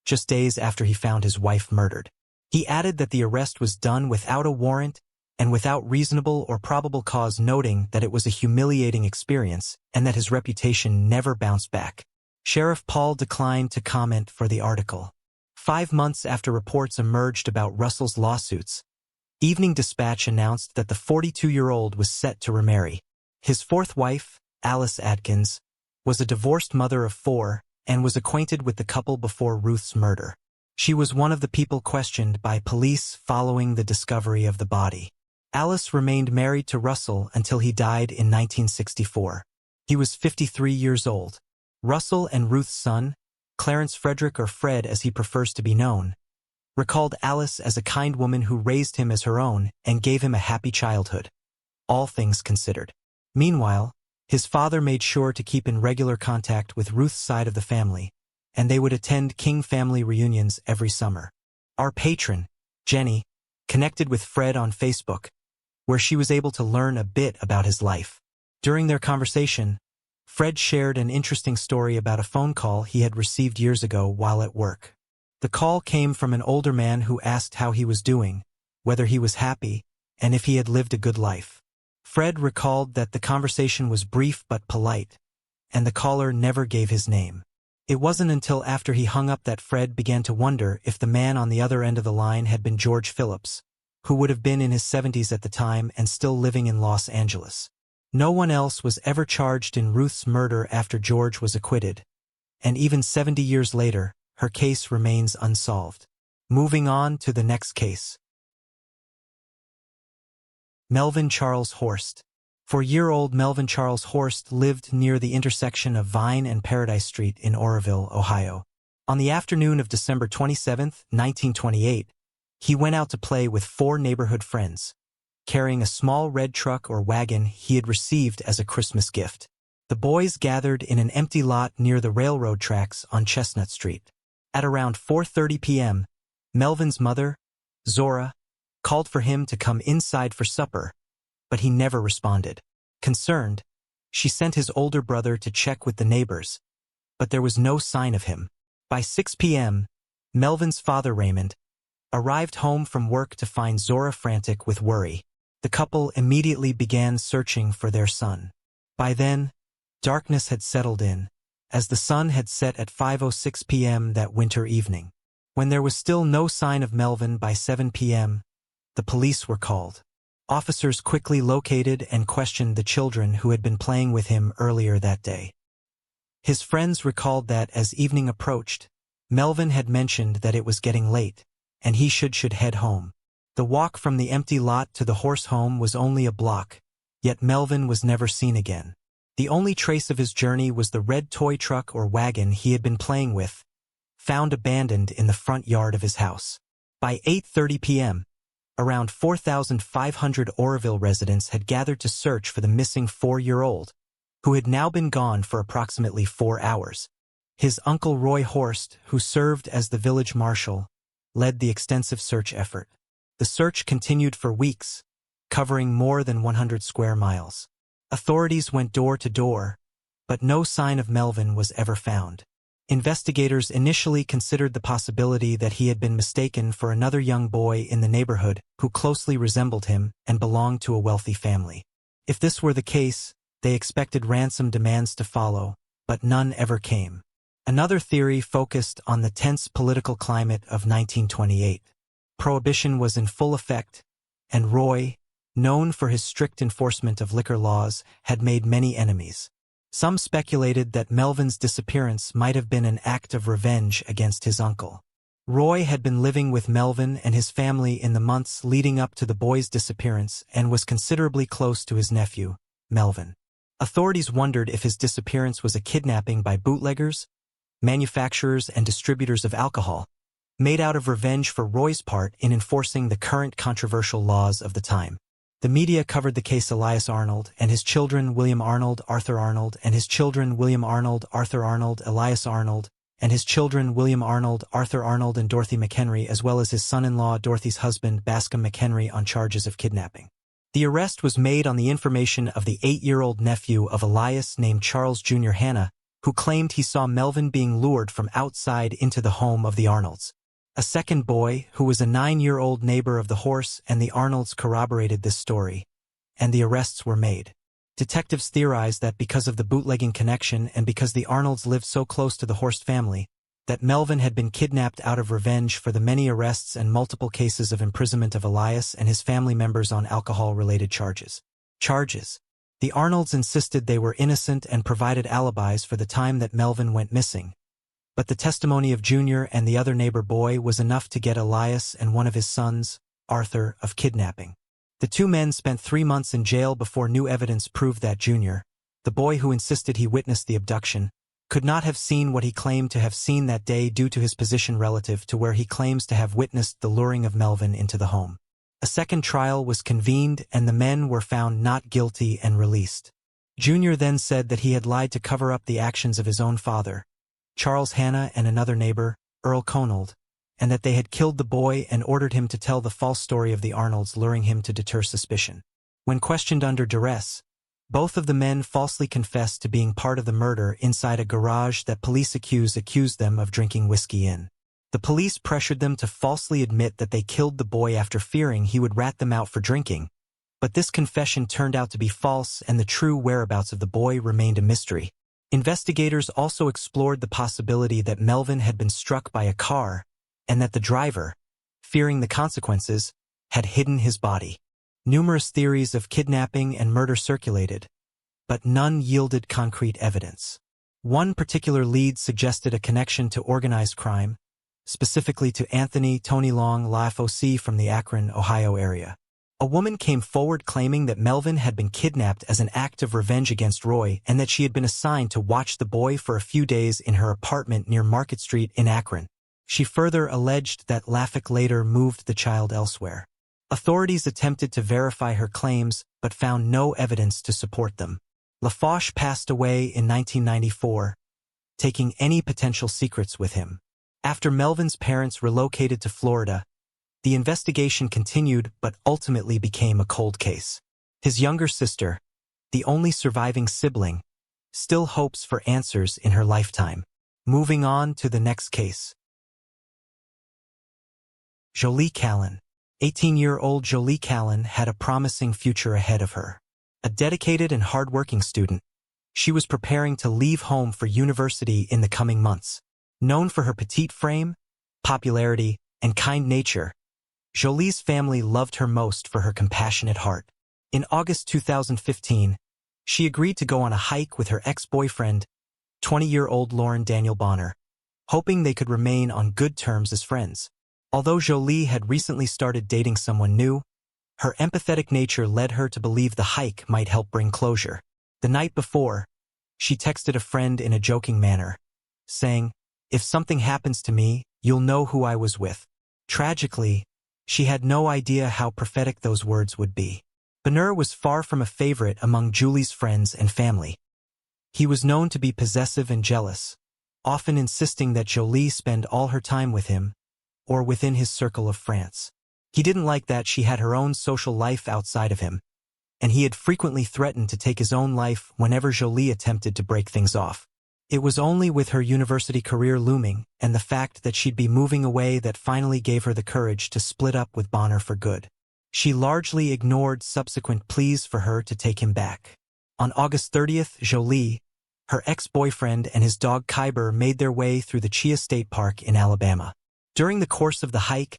just days after he found his wife murdered. He added that the arrest was done without a warrant and without reasonable or probable cause, noting that it was a humiliating experience and that his reputation never bounced back. Sheriff Paul declined to comment for the article. 5 months after reports emerged about Russell's lawsuits, Evening Dispatch announced that the 42-year-old was set to remarry. His fourth wife, Alice Adkins, was a divorced mother of 4 and was acquainted with the couple before Ruth's murder. She was one of the people questioned by police following the discovery of the body. Alice remained married to Russell until he died in 1964. He was 53 years old. Russell and Ruth's son, Clarence Frederick, or Fred as he prefers to be known, recalled Alice as a kind woman who raised him as her own and gave him a happy childhood, all things considered. Meanwhile, his father made sure to keep in regular contact with Ruth's side of the family, and they would attend King family reunions every summer. Our patron, Jenny, connected with Fred on Facebook, where she was able to learn a bit about his life. During their conversation, Fred shared an interesting story about a phone call he had received years ago while at work. The call came from an older man who asked how he was doing, whether he was happy, and if he had lived a good life. Fred recalled that the conversation was brief but polite, and the caller never gave his name. It wasn't until after he hung up that Fred began to wonder if the man on the other end of the line had been George Phillips, who would have been in his 70s at the time and still living in Los Angeles. No one else was ever charged in Ruth's murder after George was acquitted, and even 70 years later, her case remains unsolved. Moving on to the next case. Melvin Charles Horst. 4-year-old Melvin Charles Horst lived near the intersection of Vine and Paradise Street in Oroville, Ohio. On the afternoon of December 27, 1928, he went out to play with 4 neighborhood friends, carrying a small red truck or wagon he had received as a Christmas gift. The boys gathered in an empty lot near the railroad tracks on Chestnut Street. At around 4:30 p.m., Melvin's mother, Zora, called for him to come inside for supper, but he never responded. Concerned, she sent his older brother to check with the neighbors, but there was no sign of him. By 6 p.m., Melvin's father, Raymond, arrived home from work to find Zora frantic with worry. The couple immediately began searching for their son. By then, Darkness had settled in, as the sun had set at 5:06 p.m. that winter evening. When there was still no sign of Melvin by 7 p.m., the police were called. Officers quickly located and questioned the children who had been playing with him earlier that day. His friends recalled that as evening approached, Melvin had mentioned that it was getting late, and he should head home. The walk from the empty lot to the horse home was only a block, yet Melvin was never seen again. The only trace of his journey was the red toy truck or wagon he had been playing with, found abandoned in the front yard of his house. By 8:30 p.m., around 4,500 Oroville residents had gathered to search for the missing 4-year-old, who had now been gone for approximately 4 hours. His uncle Roy Horst, who served as the village marshal, led the extensive search effort. The search continued for weeks, covering more than 100 square miles. Authorities went door to door, but no sign of Melvin was ever found. Investigators initially considered the possibility that he had been mistaken for another young boy in the neighborhood who closely resembled him and belonged to a wealthy family. If this were the case, they expected ransom demands to follow, but none ever came. Another theory focused on the tense political climate of 1928. Prohibition was in full effect, and Roy, known for his strict enforcement of liquor laws, had made many enemies. Some speculated that Melvin's disappearance might have been an act of revenge against his uncle. Roy had been living with Melvin and his family in the months leading up to the boy's disappearance and was considerably close to his nephew, Melvin. Authorities wondered if his disappearance was a kidnapping by bootleggers, manufacturers and distributors of alcohol, made out of revenge for Roy's part in enforcing the current controversial laws of the time. The media covered the case Elias Arnold and his children William Arnold, Arthur Arnold, and his children William Arnold, Arthur Arnold, Elias Arnold, and his children William Arnold, Arthur Arnold, and Dorothy McHenry, as well as his son-in-law Dorothy's husband Bascom McHenry, on charges of kidnapping. The arrest was made on the information of the 8-year-old nephew of Elias named Charles Jr. Hanna, who claimed he saw Melvin being lured from outside into the home of the Arnolds. A second boy, who was a 9-year-old neighbor of the horse and the Arnolds, corroborated this story, and the arrests were made. Detectives theorized that because of the bootlegging connection and because the Arnolds lived so close to the Horst family, that Melvin had been kidnapped out of revenge for the many arrests and multiple cases of imprisonment of Elias and his family members on alcohol-related charges. The Arnolds insisted they were innocent and provided alibis for the time that Melvin went missing, but the testimony of Junior and the other neighbor boy was enough to get Elias and one of his sons, Arthur, of kidnapping. The two men spent 3 months in jail before new evidence proved that Junior, the boy who insisted he witnessed the abduction, could not have seen what he claimed to have seen that day due to his position relative to where he claims to have witnessed the luring of Melvin into the home. A second trial was convened and the men were found not guilty and released. Junior then said that he had lied to cover up the actions of his own father, Charles Hanna, and another neighbor, Earl Conold, and that they had killed the boy and ordered him to tell the false story of the Arnolds, luring him to deter suspicion. When questioned under duress, both of the men falsely confessed to being part of the murder inside a garage that police accused them of drinking whiskey in. The police pressured them to falsely admit that they killed the boy after fearing he would rat them out for drinking, but this confession turned out to be false and the true whereabouts of the boy remained a mystery. Investigators also explored the possibility that Melvin had been struck by a car and that the driver, fearing the consequences, had hidden his body. Numerous theories of kidnapping and murder circulated, but none yielded concrete evidence. One particular lead suggested a connection to organized crime, specifically to Anthony Tony Long LaFoC from the Akron, Ohio area. A woman came forward claiming that Melvin had been kidnapped as an act of revenge against Roy and that she had been assigned to watch the boy for a few days in her apartment near Market Street in Akron. She further alleged that LaFoC later moved the child elsewhere. Authorities attempted to verify her claims but found no evidence to support them. LaFoC passed away in 1994, taking any potential secrets with him. After Melvin's parents relocated to Florida, the investigation continued but ultimately became a cold case. His younger sister, the only surviving sibling, still hopes for answers in her lifetime. Moving on to the next case. Jolie Callan. 18-year-old Jolie Callan had a promising future ahead of her. A dedicated and hard-working student, She was preparing to leave home for university in the coming months. Known for her petite frame, popularity, and kind nature, Jolie's family loved her most for her compassionate heart. In August 2015, she agreed to go on a hike with her ex-boyfriend, 20-year-old Lauren Daniel Bonner, hoping they could remain on good terms as friends. Although Jolie had recently started dating someone new, her empathetic nature led her to believe the hike might help bring closure. The night before, she texted a friend in a joking manner, saying, "If something happens to me, you'll know who I was with." Tragically, she had no idea how prophetic those words would be. Bonner was far from a favorite among Julie's friends and family. He was known to be possessive and jealous, often insisting that Jolie spend all her time with him, or within his circle of France. He didn't like that she had her own social life outside of him, and he had frequently threatened to take his own life whenever Jolie attempted to break things off. It was only with her university career looming and the fact that she'd be moving away that finally gave her the courage to split up with Bonner for good. She largely ignored subsequent pleas for her to take him back. On August 30th, Jolie, her ex-boyfriend, and his dog Kyber made their way through the Chia State Park in Alabama. During the course of the hike,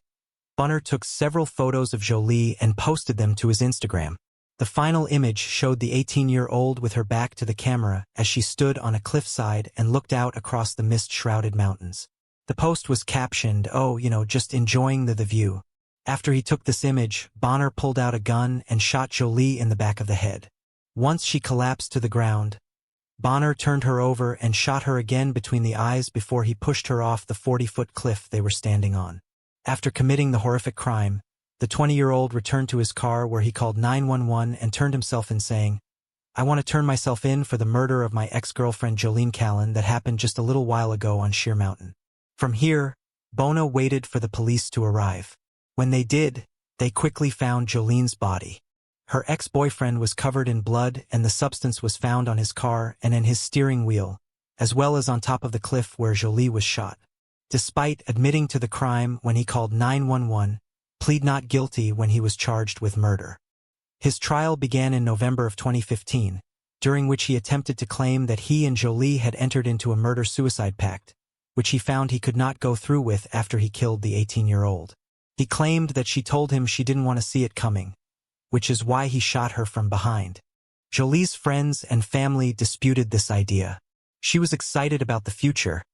Bonner took several photos of Jolie and posted them to his Instagram. The final image showed the 18-year-old with her back to the camera as she stood on a cliffside and looked out across the mist-shrouded mountains. The post was captioned, "Oh, just enjoying the view." After he took this image, Bonner pulled out a gun and shot Jolie in the back of the head. Once she collapsed to the ground, Bonner turned her over and shot her again between the eyes before he pushed her off the 40-foot cliff they were standing on. After committing the horrific crime, the 20-year-old returned to his car where he called 911 and turned himself in saying, "I want to turn myself in for the murder of my ex-girlfriend Jolie Callan that happened just a little while ago on Sheer Mountain." From here, Bonner waited for the police to arrive. When they did, they quickly found Jolie's body. Her ex-boyfriend was covered in blood and the substance was found on his car and in his steering wheel, as well as on top of the cliff where Jolie was shot. Despite admitting to the crime when he called 911, plead not guilty when he was charged with murder. His trial began in November of 2015, during which he attempted to claim that he and Jolie had entered into a murder-suicide pact, which he found he could not go through with after he killed the 18-year-old. He claimed that she told him she didn't want to see it coming, which is why he shot her from behind. Jolie's friends and family disputed this idea. She was excited about the future,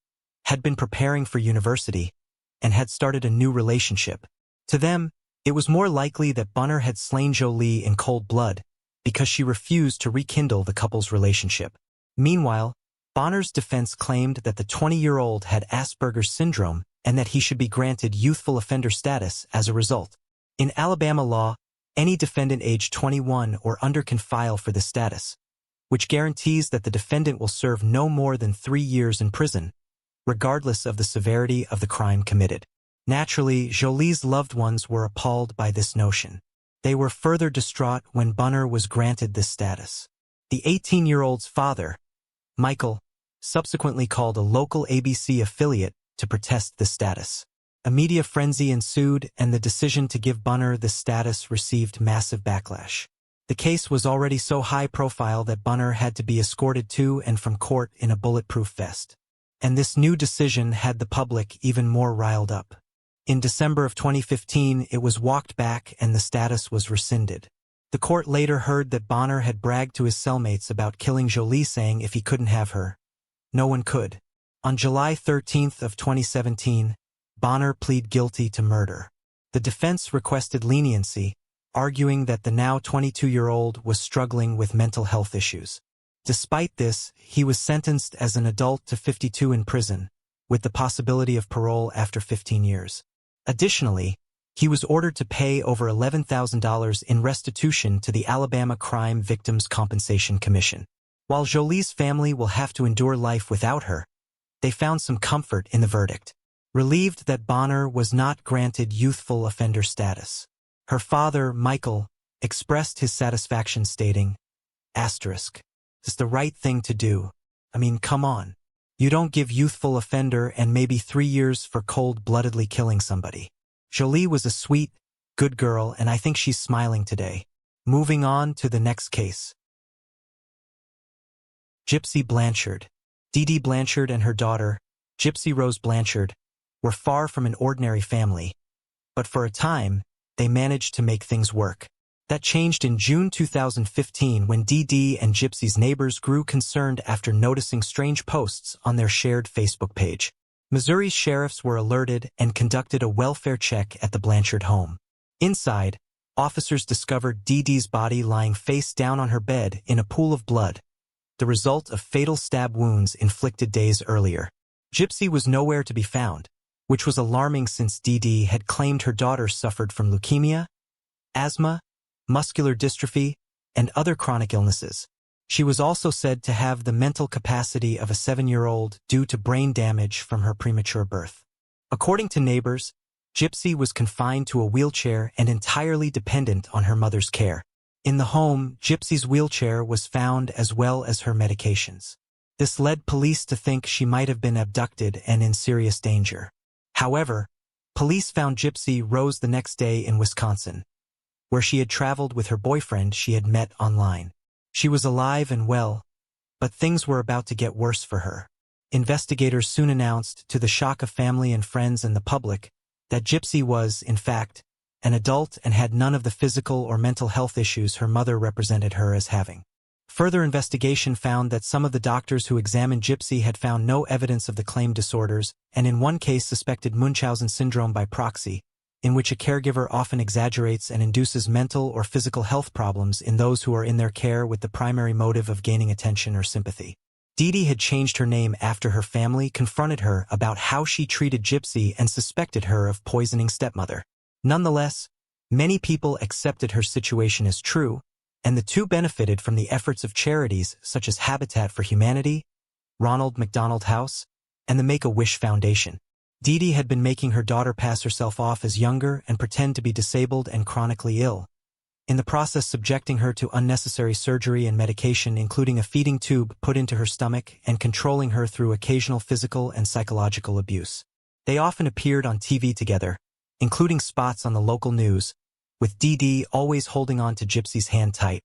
had been preparing for university, and had started a new relationship. To them, it was more likely that Bonner had slain Jolie in cold blood because she refused to rekindle the couple's relationship. Meanwhile, Bonner's defense claimed that the 20-year-old had Asperger's syndrome and that he should be granted youthful offender status as a result. In Alabama law, any defendant aged 21 or under can file for this status, which guarantees that the defendant will serve no more than 3 years in prison, regardless of the severity of the crime committed. Naturally, Jolie's loved ones were appalled by this notion. They were further distraught when Bonner was granted this status. The 18-year-old's father, Mikail, subsequently called a local ABC affiliate to protest the status. A media frenzy ensued, and the decision to give Bonner this status received massive backlash. The case was already so high profile that Bonner had to be escorted to and from court in a bulletproof vest. And this new decision had the public even more riled up. In December of 2015, it was walked back and the status was rescinded. The court later heard that Bonner had bragged to his cellmates about killing Jolie, saying if he couldn't have her, no one could. On July 13th of 2017, Bonner pleaded guilty to murder. The defense requested leniency, arguing that the now 22-year-old was struggling with mental health issues. Despite this, he was sentenced as an adult to 52 in prison, with the possibility of parole after 15 years. Additionally, he was ordered to pay over $11,000 in restitution to the Alabama Crime Victims' Compensation Commission. While Jolie's family will have to endure life without her, they found some comfort in the verdict. Relieved that Bonner was not granted youthful offender status. Her father, Mikail, expressed his satisfaction stating, "It's the right thing to do. I mean, come on. You don't give youthful offender and maybe 3 years for cold-bloodedly killing somebody." Jolie was a sweet, good girl, and I think she's smiling today. Moving on to the next case. Gypsy Blanchard. Dee Blanchard and her daughter, Gypsy Rose Blanchard, were far from an ordinary family, but for a time, they managed to make things work. That changed in June 2015 when Dee and Gypsy's neighbors grew concerned after noticing strange posts on their shared Facebook page. Missouri's sheriffs were alerted and conducted a welfare check at the Blanchard home. Inside, officers discovered Dee's body lying face down on her bed in a pool of blood, the result of fatal stab wounds inflicted days earlier. Gypsy was nowhere to be found, which was alarming since Dee had claimed her daughter suffered from leukemia, asthma, muscular dystrophy, and other chronic illnesses. She was also said to have the mental capacity of a 7-year-old due to brain damage from her premature birth. According to neighbors, Gypsy was confined to a wheelchair and entirely dependent on her mother's care. In the home, Gypsy's wheelchair was found as well as her medications. This led police to think she might have been abducted and in serious danger. However, police found Gypsy Rose the next day in Wisconsin, where she had traveled with her boyfriend she had met online. She was alive and well, but things were about to get worse for her. Investigators soon announced, to the shock of family and friends and the public, that Gypsy was, in fact, an adult and had none of the physical or mental health issues her mother represented her as having. Further investigation found that some of the doctors who examined Gypsy had found no evidence of the claimed disorders, and in one case suspected Munchausen syndrome by proxy, in which a caregiver often exaggerates and induces mental or physical health problems in those who are in their care with the primary motive of gaining attention or sympathy. Dee had changed her name after her family confronted her about how she treated Gypsy and suspected her of poisoning stepmother. Nonetheless, many people accepted her situation as true, and the two benefited from the efforts of charities such as Habitat for Humanity, Ronald McDonald House, and the Make-A-Wish Foundation. Dee had been making her daughter pass herself off as younger and pretend to be disabled and chronically ill, in the process subjecting her to unnecessary surgery and medication, including a feeding tube put into her stomach and controlling her through occasional physical and psychological abuse. They often appeared on TV together, including spots on the local news, with Dee always holding on to Gypsy's hand tight,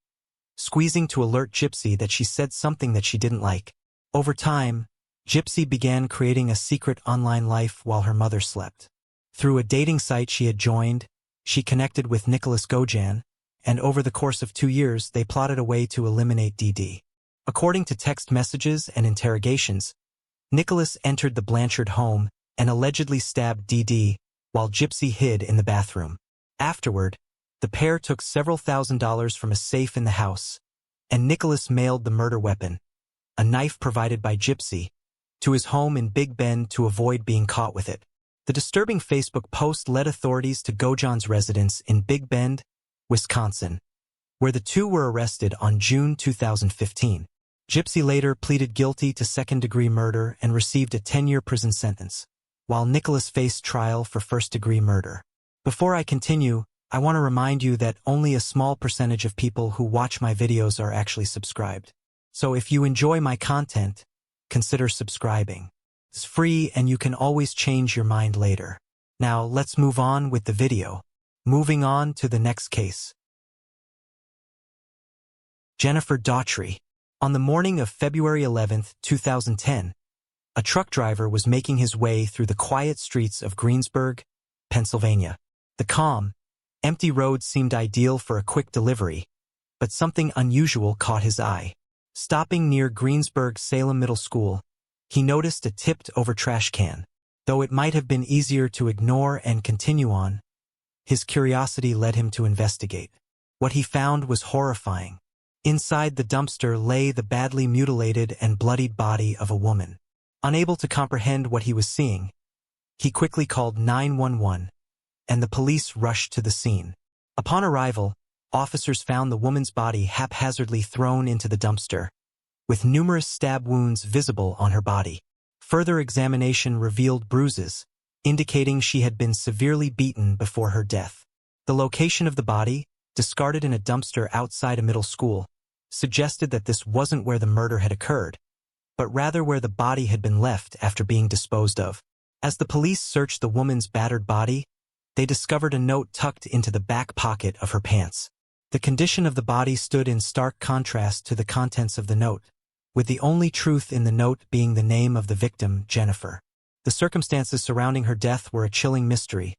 squeezing to alert Gypsy that she said something that she didn't like. Over time, Gypsy began creating a secret online life while her mother slept. Through a dating site she had joined, she connected with Nicholas Gojan, and over the course of 2 years they plotted a way to eliminate Dee. According to text messages and interrogations, Nicholas entered the Blanchard home and allegedly stabbed Dee while Gypsy hid in the bathroom. Afterward, the pair took several $1,000s from a safe in the house, and Nicholas mailed the murder weapon, a knife provided by Gypsy, to his home in Big Bend to avoid being caught with it. The disturbing Facebook post led authorities to Gojan's residence in Big Bend, Wisconsin, where the two were arrested on June 2015. Gypsy later pleaded guilty to second-degree murder and received a 10-year prison sentence, while Nicholas faced trial for first-degree murder. Before I continue, I want to remind you that only a small percentage of people who watch my videos are actually subscribed. So if you enjoy my content, consider subscribing. It's free and you can always change your mind later. Now let's move on with the video. Moving on to the next case. Jennifer Daugherty. On the morning of February 11, 2010, a truck driver was making his way through the quiet streets of Greensburg, Pennsylvania. The calm, empty road seemed ideal for a quick delivery, but something unusual caught his eye. Stopping near Greensburg Salem Middle School, he noticed a tipped-over trash can. Though it might have been easier to ignore and continue on, his curiosity led him to investigate. What he found was horrifying. Inside the dumpster lay the badly mutilated and bloodied body of a woman. Unable to comprehend what he was seeing, he quickly called 911, and the police rushed to the scene. Upon arrival, officers found the woman's body haphazardly thrown into the dumpster, with numerous stab wounds visible on her body. Further examination revealed bruises, indicating she had been severely beaten before her death. The location of the body, discarded in a dumpster outside a middle school, suggested that this wasn't where the murder had occurred, but rather where the body had been left after being disposed of. As the police searched the woman's battered body, they discovered a note tucked into the back pocket of her pants. The condition of the body stood in stark contrast to the contents of the note, with the only truth in the note being the name of the victim, Jennifer. The circumstances surrounding her death were a chilling mystery,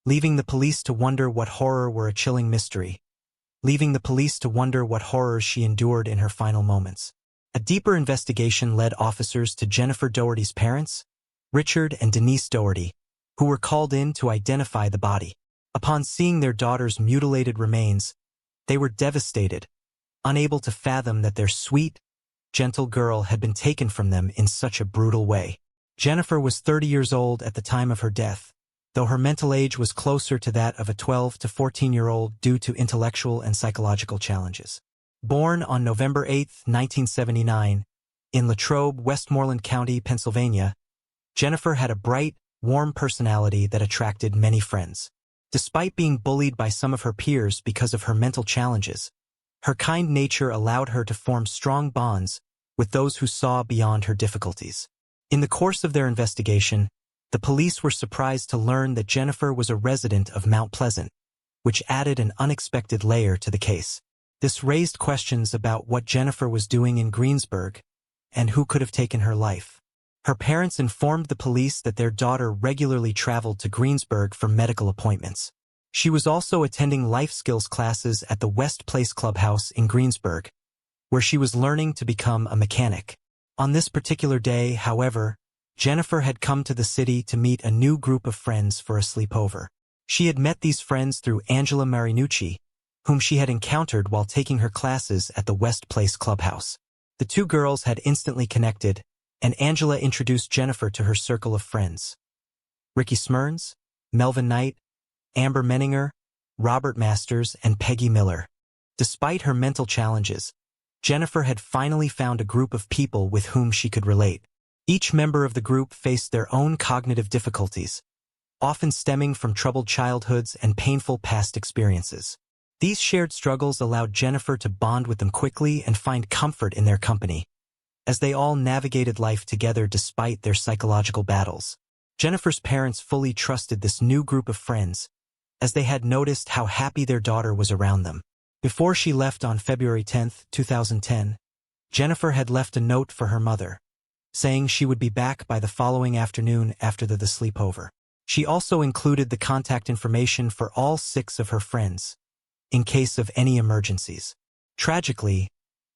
leaving the police to wonder what horrors she endured in her final moments. A deeper investigation led officers to Jennifer Daugherty's parents, Richard and Denise Daugherty, who were called in to identify the body. Upon seeing their daughter's mutilated remains, they were devastated, unable to fathom that their sweet, gentle girl had been taken from them in such a brutal way. Jennifer was 30 years old at the time of her death, though her mental age was closer to that of a 12 to 14-year-old due to intellectual and psychological challenges. Born on November 8, 1979, in Latrobe, Westmoreland County, Pennsylvania, Jennifer had a bright, warm personality that attracted many friends. Despite being bullied by some of her peers because of her mental challenges, her kind nature allowed her to form strong bonds with those who saw beyond her difficulties. In the course of their investigation, the police were surprised to learn that Jennifer was a resident of Mount Pleasant, which added an unexpected layer to the case. This raised questions about what Jennifer was doing in Greensburg and who could have taken her life. Her parents informed the police that their daughter regularly traveled to Greensburg for medical appointments. She was also attending life skills classes at the West Place Clubhouse in Greensburg, where she was learning to become a mechanic. On this particular day, however, Jennifer had come to the city to meet a new group of friends for a sleepover. She had met these friends through Angela Marinucci, whom she had encountered while taking her classes at the West Place Clubhouse. The two girls had instantly connected, and Angela introduced Jennifer to her circle of friends: Ricky Smyrns, Melvin Knight, Amber Menninger, Robert Masters, and Peggy Miller. Despite her mental challenges, Jennifer had finally found a group of people with whom she could relate. Each member of the group faced their own cognitive difficulties, often stemming from troubled childhoods and painful past experiences. These shared struggles allowed Jennifer to bond with them quickly and find comfort in their company, as they all navigated life together despite their psychological battles. Jennifer's parents fully trusted this new group of friends, as they had noticed how happy their daughter was around them. Before she left on February 10, 2010, Jennifer had left a note for her mother, saying she would be back by the following afternoon after the sleepover. She also included the contact information for all 6 of her friends, in case of any emergencies. Tragically,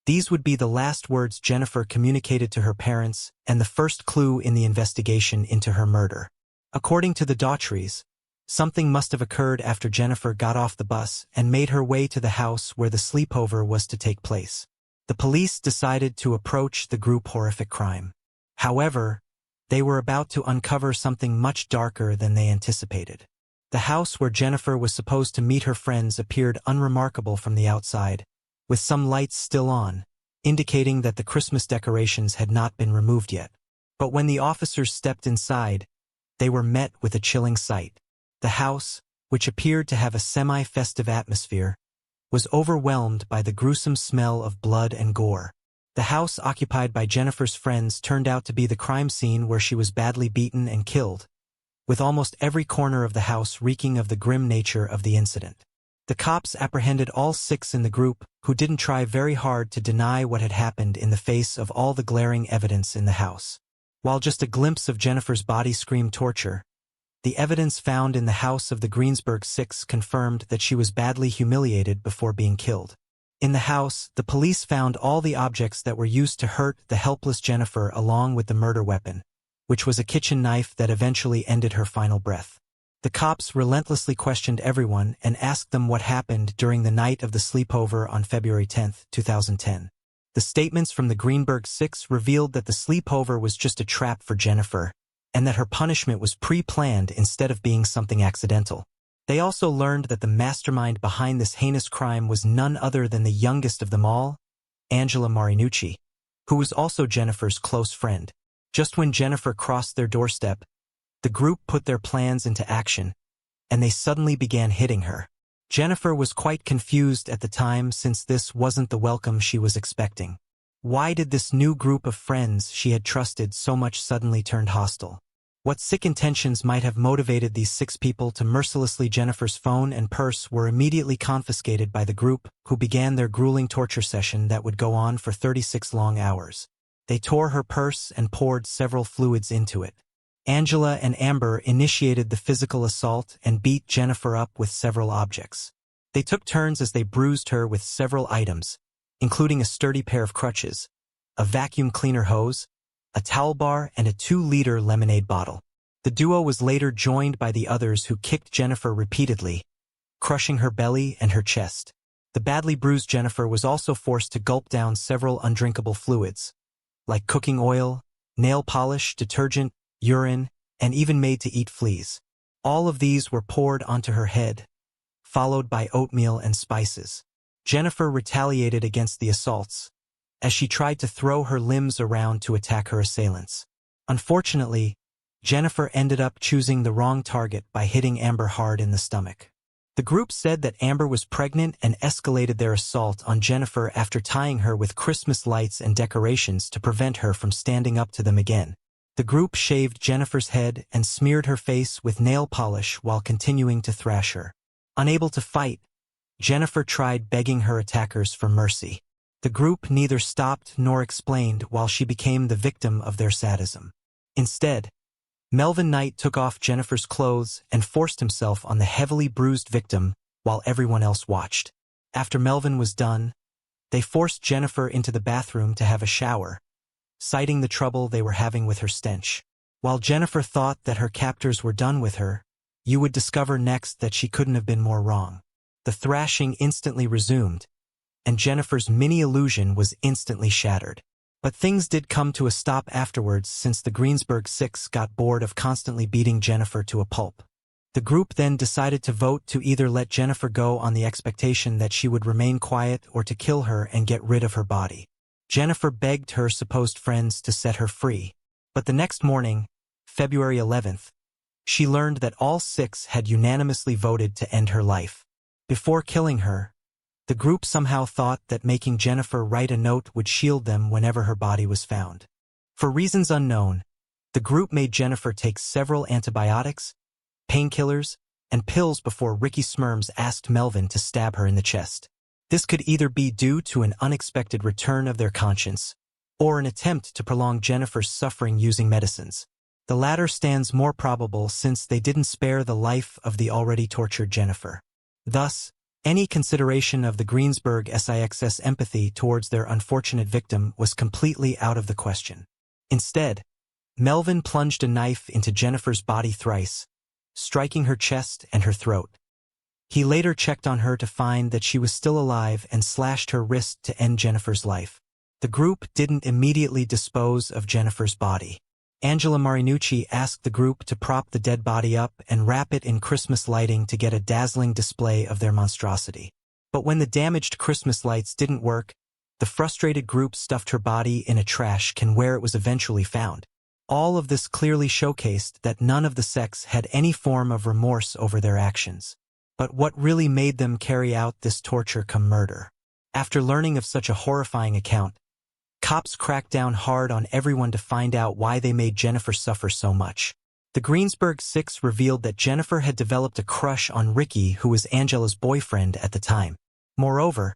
these would be the last words Jennifer communicated to her parents and the first clue in the investigation into her murder. According to the Daughtries, something must have occurred after Jennifer got off the bus and made her way to the house where the sleepover was to take place. The police decided to approach the group horrific crime. However, they were about to uncover something much darker than they anticipated. The house where Jennifer was supposed to meet her friends appeared unremarkable from the outside, with some lights still on, indicating that the Christmas decorations had not been removed yet. But when the officers stepped inside, they were met with a chilling sight. The house, which appeared to have a semi-festive atmosphere, was overwhelmed by the gruesome smell of blood and gore. The house occupied by Jennifer's friends turned out to be the crime scene where she was badly beaten and killed, with almost every corner of the house reeking of the grim nature of the incident. The cops apprehended all 6 in the group, who didn't try very hard to deny what had happened in the face of all the glaring evidence in the house. While just a glimpse of Jennifer's body screamed torture, the evidence found in the house of the Greensburg 6 confirmed that she was badly humiliated before being killed. In the house, the police found all the objects that were used to hurt the helpless Jennifer along with the murder weapon, which was a kitchen knife that eventually ended her final breath. The cops relentlessly questioned everyone and asked them what happened during the night of the sleepover on February 10, 2010. The statements from the Greenberg 6 revealed that the sleepover was just a trap for Jennifer, and that her punishment was pre-planned instead of being something accidental. They also learned that the mastermind behind this heinous crime was none other than the youngest of them all, Angela Marinucci, who was also Jennifer's close friend. Just when Jennifer crossed their doorstep, the group put their plans into action, and they suddenly began hitting her. Jennifer was quite confused at the time since this wasn't the welcome she was expecting. Why did this new group of friends she had trusted so much suddenly turn hostile? What sick intentions might have motivated these 6 people to mercilessly? Jennifer's phone and purse were immediately confiscated by the group, who began their grueling torture session that would go on for 36 long hours. They tore her purse and poured several fluids into it. Angela and Amber initiated the physical assault and beat Jennifer up with several objects. They took turns as they bruised her with several items, including a sturdy pair of crutches, a vacuum cleaner hose, a towel bar, and a 2-liter lemonade bottle. The duo was later joined by the others who kicked Jennifer repeatedly, crushing her belly and her chest. The badly bruised Jennifer was also forced to gulp down several undrinkable fluids, like cooking oil, nail polish, detergent, urine, and even made to eat fleas. All of these were poured onto her head, followed by oatmeal and spices. Jennifer retaliated against the assaults, as she tried to throw her limbs around to attack her assailants. Unfortunately, Jennifer ended up choosing the wrong target by hitting Amber hard in the stomach. The group said that Amber was pregnant and escalated their assault on Jennifer after tying her with Christmas lights and decorations to prevent her from standing up to them again. The group shaved Jennifer's head and smeared her face with nail polish while continuing to thrash her. Unable to fight, Jennifer tried begging her attackers for mercy. The group neither stopped nor explained while she became the victim of their sadism. Instead, Melvin Knight took off Jennifer's clothes and forced himself on the heavily bruised victim while everyone else watched. After Melvin was done, they forced Jennifer into the bathroom to have a shower, citing the trouble they were having with her stench. While Jennifer thought that her captors were done with her, you would discover next that she couldn't have been more wrong. The thrashing instantly resumed, and Jennifer's mini-illusion was instantly shattered. But things did come to a stop afterwards since the Greensburg Six got bored of constantly beating Jennifer to a pulp. The group then decided to vote to either let Jennifer go on the expectation that she would remain quiet or to kill her and get rid of her body. Jennifer begged her supposed friends to set her free. But the next morning, February 11th, she learned that all 6 had unanimously voted to end her life. Before killing her, the group somehow thought that making Jennifer write a note would shield them whenever her body was found. For reasons unknown, the group made Jennifer take several antibiotics, painkillers, and pills before Ricky Smirms asked Melvin to stab her in the chest. This could either be due to an unexpected return of their conscience, or an attempt to prolong Jennifer's suffering using medicines. The latter stands more probable since they didn't spare the life of the already tortured Jennifer. Thus, any consideration of the Greensburg Six's empathy towards their unfortunate victim was completely out of the question. Instead, Melvin plunged a knife into Jennifer's body thrice, striking her chest and her throat. He later checked on her to find that she was still alive and slashed her wrist to end Jennifer's life. The group didn't immediately dispose of Jennifer's body. Angela Marinucci asked the group to prop the dead body up and wrap it in Christmas lighting to get a dazzling display of their monstrosity. But when the damaged Christmas lights didn't work, the frustrated group stuffed her body in a trash can where it was eventually found. All of this clearly showcased that none of the sex had any form of remorse over their actions. But what really made them carry out this torture come murder? After learning of such a horrifying account, cops cracked down hard on everyone to find out why they made Jennifer suffer so much. The Greensburg Six revealed that Jennifer had developed a crush on Ricky, who was Angela's boyfriend at the time. Moreover,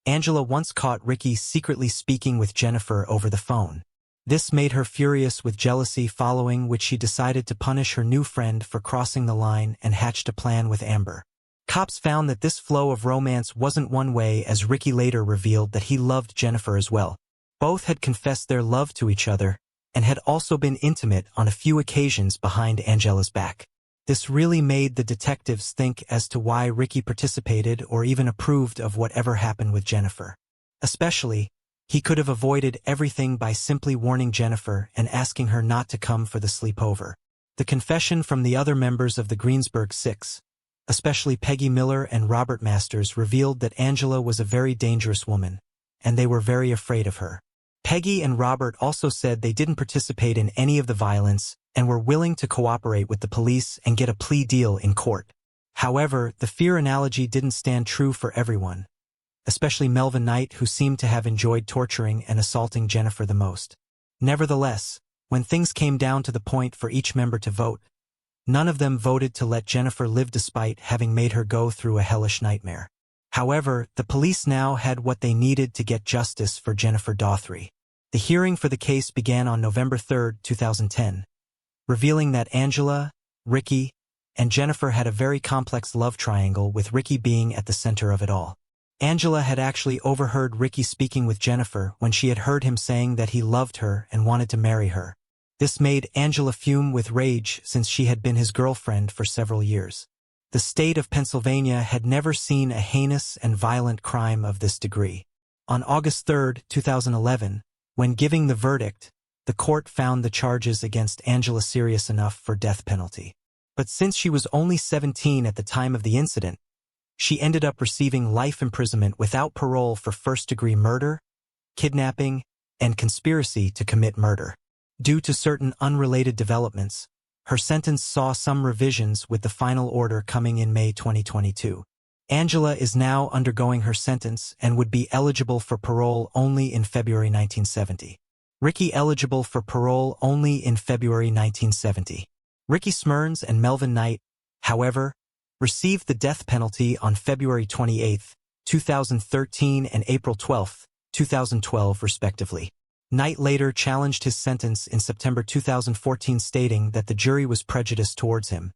Angela once caught Ricky secretly speaking with Jennifer over the phone. This made her furious with jealousy, following which she decided to punish her new friend for crossing the line and hatched a plan with Amber. Cops found that this flow of romance wasn't one way, as Ricky later revealed that he loved Jennifer as well. Both had confessed their love to each other and had also been intimate on a few occasions behind Angela's back. This really made the detectives think as to why Ricky participated or even approved of whatever happened with Jennifer. Especially, he could have avoided everything by simply warning Jennifer and asking her not to come for the sleepover. The confession from the other members of the Greensburg Six, especially Peggy Miller and Robert Masters, revealed that Angela was a very dangerous woman, and they were very afraid of her. Peggy and Robert also said they didn't participate in any of the violence and were willing to cooperate with the police and get a plea deal in court. However, the fear analogy didn't stand true for everyone, especially Melvin Knight, who seemed to have enjoyed torturing and assaulting Jennifer the most. Nevertheless, when things came down to the point for each member to vote, none of them voted to let Jennifer live despite having made her go through a hellish nightmare. However, the police now had what they needed to get justice for Jennifer Daugherty. The hearing for the case began on November 3, 2010, revealing that Angela, Ricky, and Jennifer had a very complex love triangle, with Ricky being at the center of it all. Angela had actually overheard Ricky speaking with Jennifer when she had heard him saying that he loved her and wanted to marry her. This made Angela fume with rage, since she had been his girlfriend for several years. The state of Pennsylvania had never seen a heinous and violent crime of this degree. On August 3, 2011, when giving the verdict, the court found the charges against Angela serious enough for death penalty. But since she was only 17 at the time of the incident, she ended up receiving life imprisonment without parole for first-degree murder, kidnapping, and conspiracy to commit murder. Due to certain unrelated developments, her sentence saw some revisions, with the final order coming in May 2022. Angela is now undergoing her sentence and would be eligible for parole only in February 1970. Ricky eligible for parole only in February 1970. Ricky Smyrns and Melvin Knight, however, received the death penalty on February 28, 2013 and April 12, 2012 respectively. Knight later challenged his sentence in September 2014, stating that the jury was prejudiced towards him,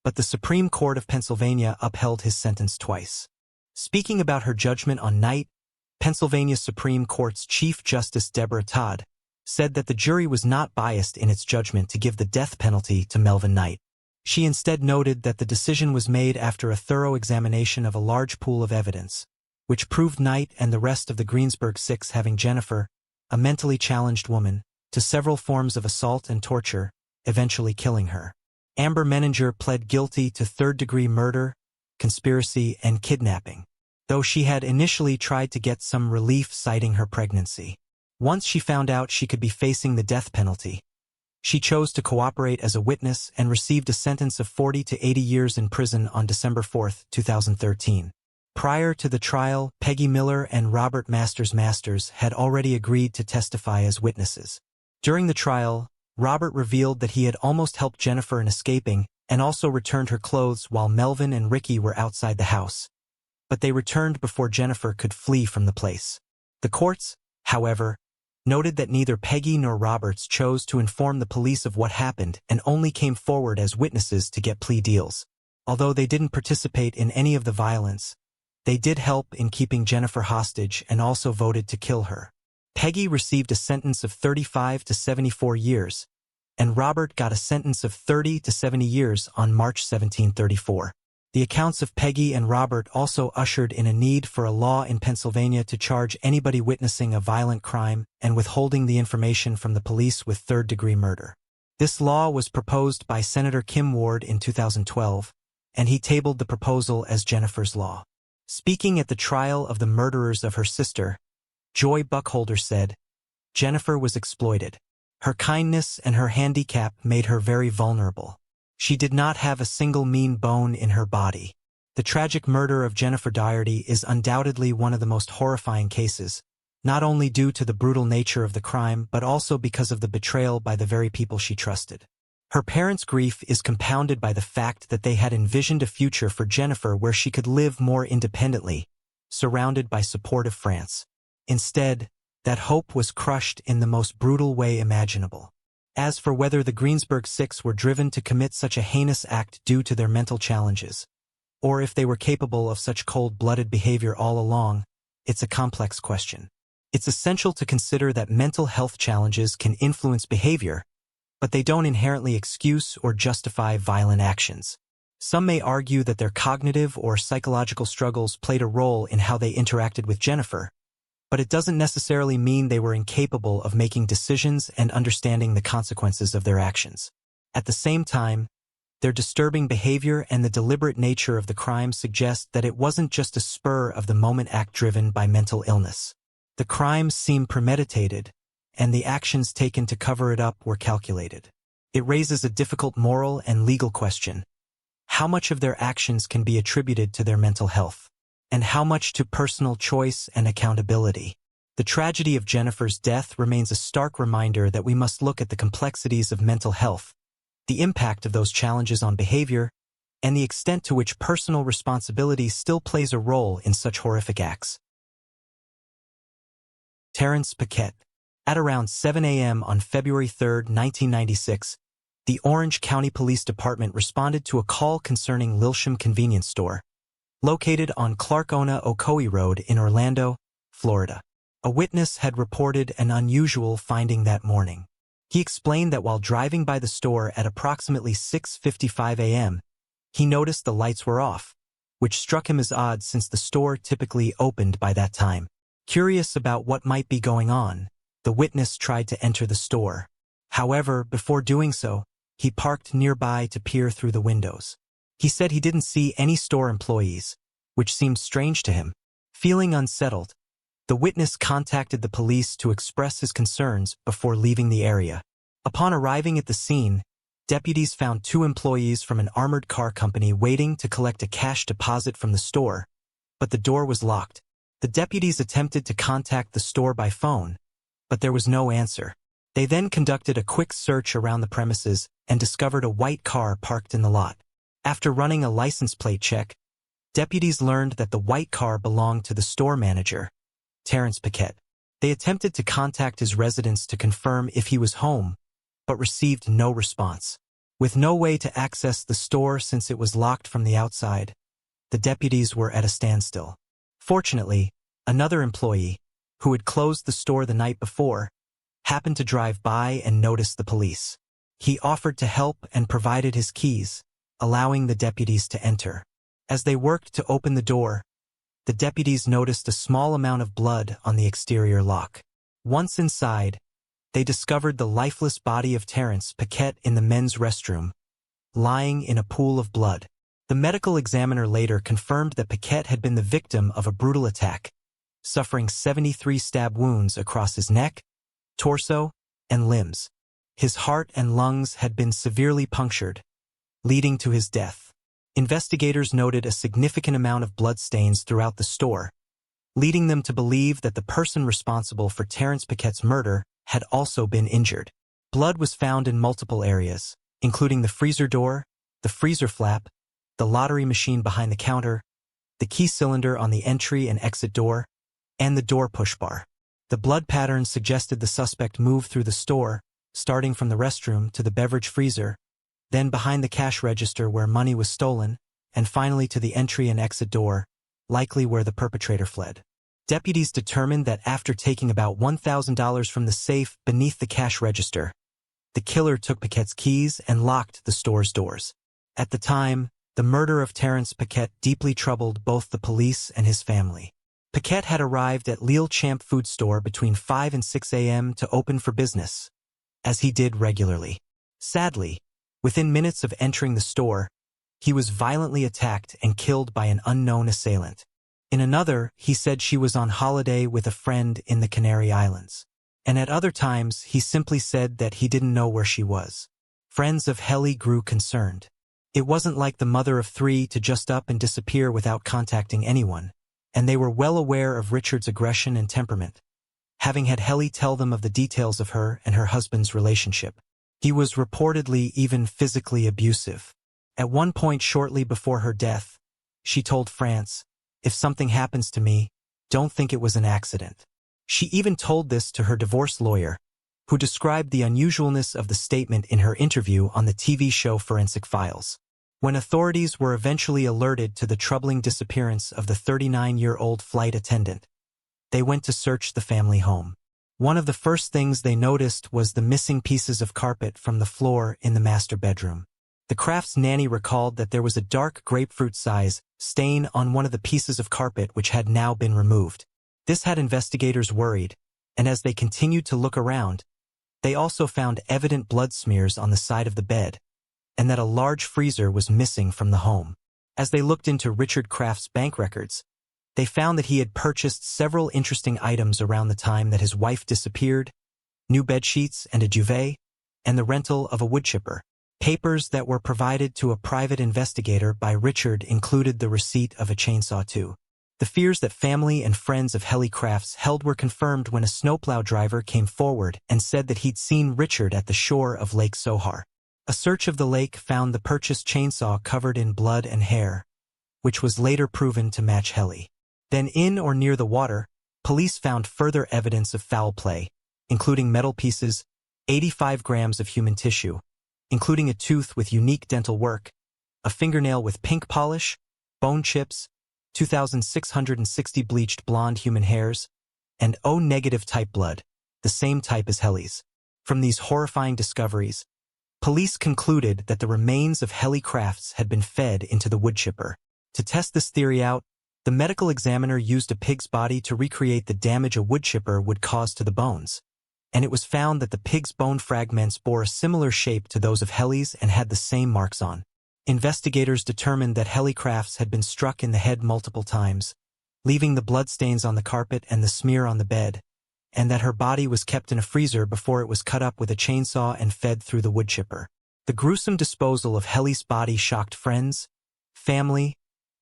but the Supreme Court of Pennsylvania upheld his sentence twice. Speaking about her judgment on Knight, Pennsylvania Supreme Court's Chief Justice Deborah Todd said that the jury was not biased in its judgment to give the death penalty to Melvin Knight. She instead noted that the decision was made after a thorough examination of a large pool of evidence, which proved Knight and the rest of the Greensburg Six having Jennifer, a mentally challenged woman, to several forms of assault and torture, eventually killing her. Amber Menninger pled guilty to third-degree murder, conspiracy, and kidnapping, though she had initially tried to get some relief citing her pregnancy. Once she found out she could be facing the death penalty, she chose to cooperate as a witness and received a sentence of 40 to 80 years in prison on December 4, 2013. Prior to the trial, Peggy Miller and Robert Masters had already agreed to testify as witnesses. During the trial, Robert revealed that he had almost helped Jennifer in escaping and also returned her clothes while Melvin and Ricky were outside the house, but they returned before Jennifer could flee from the place. The courts, however, noted that neither Peggy nor Roberts chose to inform the police of what happened and only came forward as witnesses to get plea deals. Although they didn't participate in any of the violence, they did help in keeping Jennifer hostage and also voted to kill her. Peggy received a sentence of 35 to 74 years, and Robert got a sentence of 30 to 70 years on March 1734. The accounts of Peggy and Robert also ushered in a need for a law in Pennsylvania to charge anybody witnessing a violent crime and withholding the information from the police with third-degree murder. This law was proposed by Senator Kim Ward in 2012, and he tabled the proposal as Jennifer's Law. Speaking at the trial of the murderers of her sister, Joy Buckholder said, "Jennifer was exploited. Her kindness and her handicap made her very vulnerable. She did not have a single mean bone in her body." The tragic murder of Jennifer Daugherty is undoubtedly one of the most horrifying cases, not only due to the brutal nature of the crime but also because of the betrayal by the very people she trusted. Her parents' grief is compounded by the fact that they had envisioned a future for Jennifer where she could live more independently, surrounded by supportive France. Instead, that hope was crushed in the most brutal way imaginable. As for whether the Greensburg Six were driven to commit such a heinous act due to their mental challenges, or if they were capable of such cold-blooded behavior all along, it's a complex question. It's essential to consider that mental health challenges can influence behavior, but they don't inherently excuse or justify violent actions. Some may argue that their cognitive or psychological struggles played a role in how they interacted with Jennifer, but it doesn't necessarily mean they were incapable of making decisions and understanding the consequences of their actions. At the same time, their disturbing behavior and the deliberate nature of the crime suggest that it wasn't just a spur-of-the-moment act driven by mental illness. The crimes seem premeditated, and the actions taken to cover it up were calculated. It raises a difficult moral and legal question. How much of their actions can be attributed to their mental health? And how much to personal choice and accountability? The tragedy of Jennifer's death remains a stark reminder that we must look at the complexities of mental health, the impact of those challenges on behavior, and the extent to which personal responsibility still plays a role in such horrific acts. Terrence Paquette. At around 7 a.m. on February 3, 1996, the Orange County Police Department responded to a call concerning Lilsham Convenience Store, located on Clark-Ona-Ocoee Road in Orlando, Florida. A witness had reported an unusual finding that morning. He explained that while driving by the store at approximately 6:55 a.m., he noticed the lights were off, which struck him as odd since the store typically opened by that time. Curious about what might be going on, the witness tried to enter the store. However, before doing so, he parked nearby to peer through the windows. He said he didn't see any store employees, which seemed strange to him. Feeling unsettled, the witness contacted the police to express his concerns before leaving the area. Upon arriving at the scene, deputies found 2 employees from an armored car company waiting to collect a cash deposit from the store, but the door was locked. The deputies attempted to contact the store by phone, but there was no answer. They then conducted a quick search around the premises and discovered a white car parked in the lot. After running a license plate check, deputies learned that the white car belonged to the store manager, Terrence Paquette. They attempted to contact his residence to confirm if he was home, but received no response. With no way to access the store since it was locked from the outside, the deputies were at a standstill. Fortunately, another employee, who had closed the store the night before, happened to drive by and noticed the police. He offered to help and provided his keys, allowing the deputies to enter. As they worked to open the door, the deputies noticed a small amount of blood on the exterior lock. Once inside, they discovered the lifeless body of Terrence Paquette in the men's restroom, lying in a pool of blood. The medical examiner later confirmed that Paquette had been the victim of a brutal attack, suffering 73 stab wounds across his neck, torso, and limbs. His heart and lungs had been severely punctured, leading to his death. Investigators noted a significant amount of bloodstains throughout the store, leading them to believe that the person responsible for Terrence Paquette's murder had also been injured. Blood was found in multiple areas, including the freezer door, the freezer flap, the lottery machine behind the counter, the key cylinder on the entry and exit door, and the door push bar. The blood pattern suggested the suspect moved through the store, starting from the restroom to the beverage freezer, then behind the cash register where money was stolen, and finally to the entry and exit door, likely where the perpetrator fled. Deputies determined that after taking about $1,000 from the safe beneath the cash register, the killer took Paquette's keys and locked the store's doors. At the time, the murder of Terrence Paquette deeply troubled both the police and his family. Paquette had arrived at Lille Champ Food Store between 5 and 6 a.m. to open for business, as he did regularly. Sadly, within minutes of entering the store, he was violently attacked and killed by an unknown assailant. In another, he said she was on holiday with a friend in the Canary Islands. And at other times, he simply said that he didn't know where she was. Friends of Helly grew concerned. It wasn't like the mother of 3 to just up and disappear without contacting anyone, and they were well aware of Richard's aggression and temperament, having had Helly tell them of the details of her and her husband's relationship. He was reportedly even physically abusive. At one point shortly before her death, she told France, "If something happens to me, don't think it was an accident." She even told this to her divorce lawyer, who described the unusualness of the statement in her interview on the TV show Forensic Files. When authorities were eventually alerted to the troubling disappearance of the 39-year-old flight attendant, they went to search the family home. One of the first things they noticed was the missing pieces of carpet from the floor in the master bedroom. The Crafts nanny recalled that there was a dark grapefruit-size stain on one of the pieces of carpet which had now been removed. This had investigators worried, and as they continued to look around, they also found evident blood smears on the side of the bed, and that a large freezer was missing from the home. As they looked into Richard Craft's bank records, they found that he had purchased several interesting items around the time that his wife disappeared: new bedsheets and a duvet, and the rental of a wood chipper. Papers that were provided to a private investigator by Richard included the receipt of a chainsaw too. The fears that family and friends of Helly Crafts held were confirmed when a snowplow driver came forward and said that he'd seen Richard at the shore of Lake Sohar. A search of the lake found the purchased chainsaw covered in blood and hair, which was later proven to match Helly. Then in or near the water, police found further evidence of foul play. including metal pieces, 85 grams of human tissue, including a tooth with unique dental work, a fingernail with pink polish, bone chips, 2,660 bleached blonde human hairs, and O-negative type blood, the same type as Helly's. From these horrifying discoveries, police concluded that the remains of Helly Crafts had been fed into the wood chipper. To test this theory out, the medical examiner used a pig's body to recreate the damage a wood chipper would cause to the bones, and it was found that the pig's bone fragments bore a similar shape to those of Helly's and had the same marks on. Investigators determined that Helly Crafts had been struck in the head multiple times, leaving the bloodstains on the carpet and the smear on the bed, and that her body was kept in a freezer before it was cut up with a chainsaw and fed through the wood chipper. The gruesome disposal of Helly's body shocked friends, family,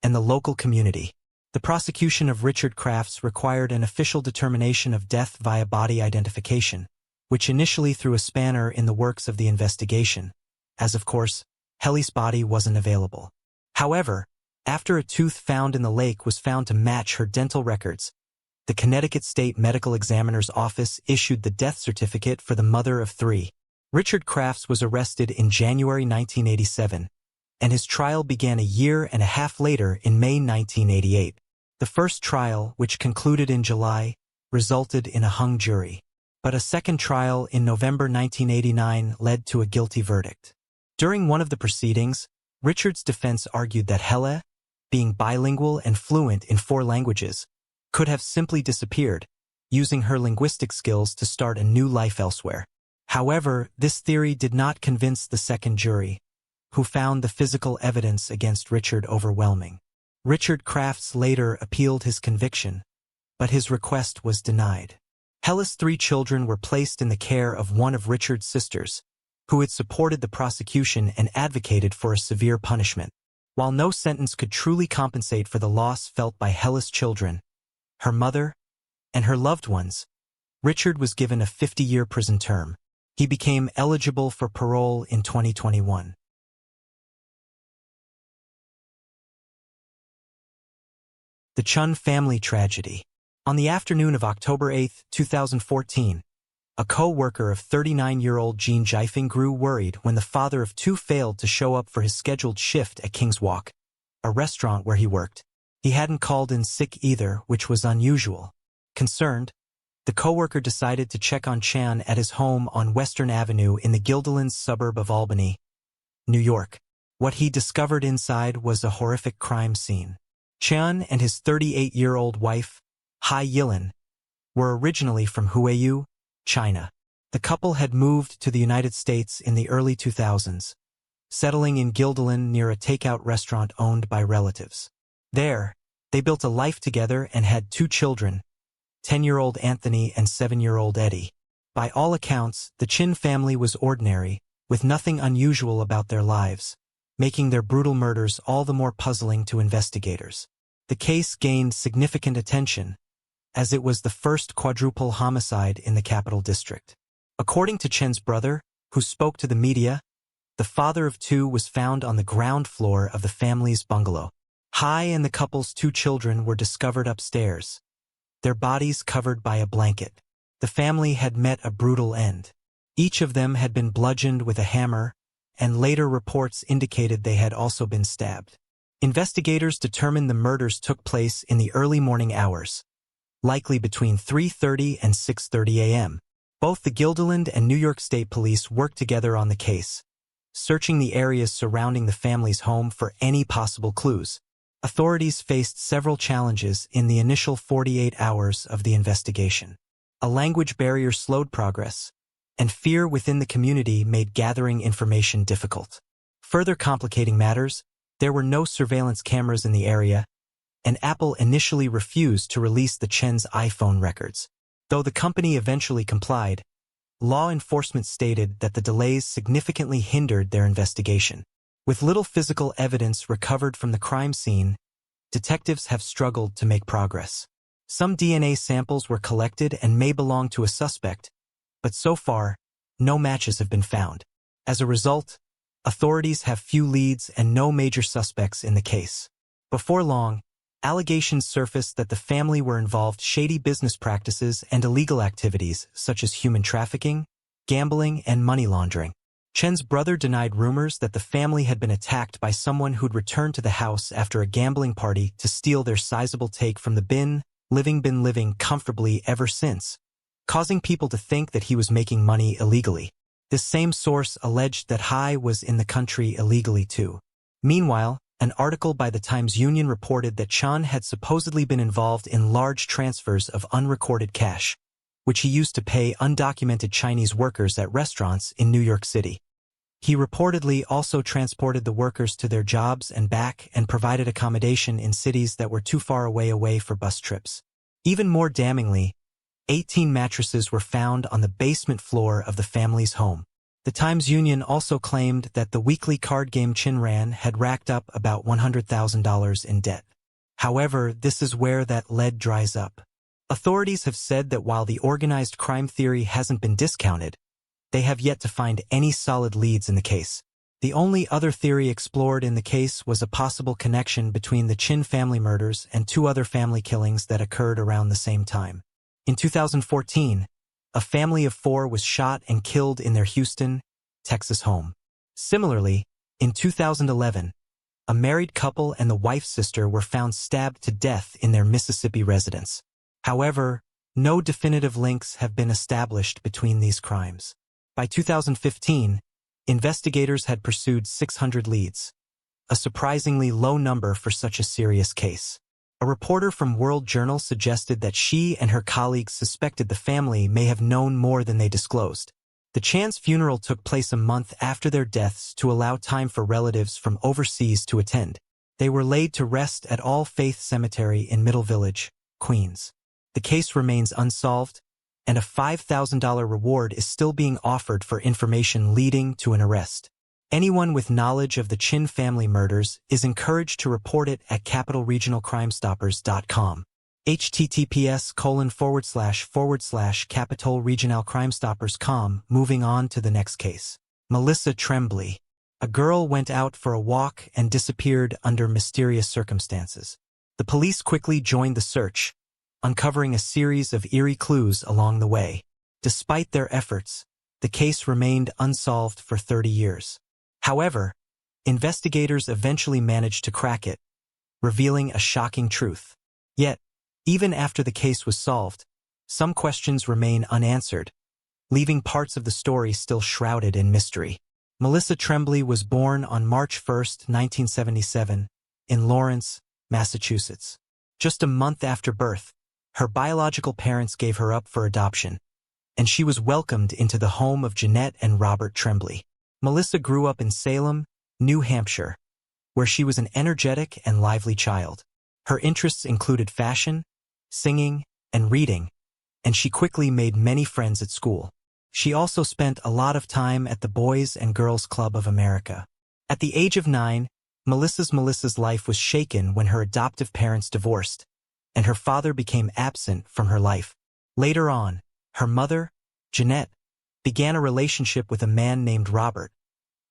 and the local community. The prosecution of Richard Crafts required an official determination of death via body identification, which initially threw a spanner in the works of the investigation, as of course, Helly's body wasn't available. However, after a tooth found in the lake was found to match her dental records, the Connecticut State Medical Examiner's Office issued the death certificate for the mother of three. Richard Crafts was arrested in January 1987, and his trial began a year and a half later in May 1988. The first trial, which concluded in July, resulted in a hung jury. But a second trial in November 1989 led to a guilty verdict. During one of the proceedings, Richard's defense argued that Helle, being bilingual and fluent in 4 languages, could have simply disappeared, using her linguistic skills to start a new life elsewhere. However, this theory did not convince the second jury, who found the physical evidence against Richard overwhelming. Richard Crafts later appealed his conviction, but his request was denied. Helle's 3 children were placed in the care of one of Richard's sisters, who had supported the prosecution and advocated for a severe punishment. While no sentence could truly compensate for the loss felt by Helle's children, her mother, and her loved ones, Richard was given a 50-year prison term. He became eligible for parole in 2021. The Chun family tragedy. On the afternoon of October 8, 2014, a co-worker of 39-year-old Jean Jifeng grew worried when the father of 2 failed to show up for his scheduled shift at King's Walk, a restaurant where he worked. He hadn't called in sick either, which was unusual. Concerned, the co-worker decided to check on Chan at his home on Western Avenue in the Guilderlands suburb of Albany, New York. What he discovered inside was a horrific crime scene. Chan and his 38-year-old wife, Hai Yilin, were originally from Huaiyu, China. The couple had moved to the United States in the early 2000s, settling in Guilderland near a takeout restaurant owned by relatives. There, they built a life together and had 2 children, 10-year-old Anthony and 7-year-old Eddie. By all accounts, the Chin family was ordinary, with nothing unusual about their lives, making their brutal murders all the more puzzling to investigators. The case gained significant attention, as it was the first quadruple homicide in the Capital District. According to Chen's brother, who spoke to the media, the father of 2 was found on the ground floor of the family's bungalow. Hai and the couple's 2 children were discovered upstairs, their bodies covered by a blanket. The family had met a brutal end. Each of them had been bludgeoned with a hammer, and later reports indicated they had also been stabbed. Investigators determined the murders took place in the early morning hours, likely between 3:30 and 6:30 a.m. Both the Guilderland and New York State Police worked together on the case, searching the areas surrounding the family's home for any possible clues. Authorities faced several challenges in the initial 48 hours of the investigation. A language barrier slowed progress, and fear within the community made gathering information difficult. Further complicating matters, there were no surveillance cameras in the area, and Apple initially refused to release the Chen's iPhone records. Though the company eventually complied, law enforcement stated that the delays significantly hindered their investigation. With little physical evidence recovered from the crime scene, detectives have struggled to make progress. Some DNA samples were collected and may belong to a suspect, but so far, no matches have been found. As a result, authorities have few leads and no major suspects in the case. Before long, Allegations surfaced that the family were involved in shady business practices and illegal activities such as human trafficking, gambling, and money laundering. Chen's brother denied rumors that the family had been attacked by someone who'd returned to the house after a gambling party to steal their sizable take from the been living comfortably ever since, causing people to think that he was making money illegally. This same source alleged that Hai was in the country illegally too. Meanwhile, an article by the Times-Union reported that Chen had supposedly been involved in large transfers of unrecorded cash, which he used to pay undocumented Chinese workers at restaurants in New York City. He reportedly also transported the workers to their jobs and back and provided accommodation in cities that were too far away for bus trips. Even more damningly, 18 mattresses were found on the basement floor of the family's home. The Times-Union also claimed that the weekly card game Chen ran had racked up about $100,000 in debt. However, this is where that lead dries up. Authorities have said that while the organized crime theory hasn't been discounted, they have yet to find any solid leads in the case. The only other theory explored in the case was a possible connection between the Chen family murders and 2 other family killings that occurred around the same time. In 2014, a family of 4 was shot and killed in their Houston, Texas home. Similarly, in 2011, a married couple and the wife's sister were found stabbed to death in their Mississippi residence. However, no definitive links have been established between these crimes. By 2015, investigators had pursued 600 leads, a surprisingly low number for such a serious case. A reporter from World Journal suggested that she and her colleagues suspected the family may have known more than they disclosed. The Chan's funeral took place a month after their deaths to allow time for relatives from overseas to attend. They were laid to rest at All Faith Cemetery in Middle Village, Queens. The case remains unsolved, and a $5,000 reward is still being offered for information leading to an arrest. Anyone with knowledge of the Chen family murders is encouraged to report it at capitalregionalcrimestoppers.com. https://capitalregionalcrimestoppers.com. Moving on to the next case. Melissa Tremblay. A girl went out for a walk and disappeared under mysterious circumstances. The police quickly joined the search, uncovering a series of eerie clues along the way. Despite their efforts, the case remained unsolved for 30 years. However, investigators eventually managed to crack it, revealing a shocking truth. Yet, even after the case was solved, some questions remain unanswered, leaving parts of the story still shrouded in mystery. Melissa Tremblay was born on March 1, 1977, in Lawrence, Massachusetts. Just a month after birth, her biological parents gave her up for adoption, and she was welcomed into the home of Jeanette and Robert Tremblay. Melissa grew up in Salem, New Hampshire, where she was an energetic and lively child. Her interests included fashion, singing, and reading, and she quickly made many friends at school. She also spent a lot of time at the Boys and Girls Club of America. At the age of 9, Melissa's life was shaken when her adoptive parents divorced, and her father became absent from her life. Later on, her mother, Jeanette, began a relationship with a man named Robert,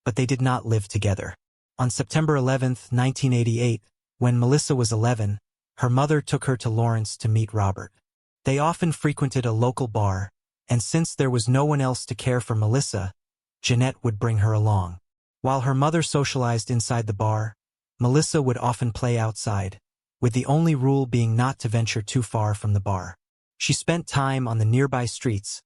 but they did not live together. On September 11, 1988, when Melissa was 11, her mother took her to Lawrence to meet Robert. They often frequented a local bar, and since there was no one else to care for Melissa, Jeanette would bring her along. While her mother socialized inside the bar, Melissa would often play outside, with the only rule being not to venture too far from the bar. She spent time on the nearby streets,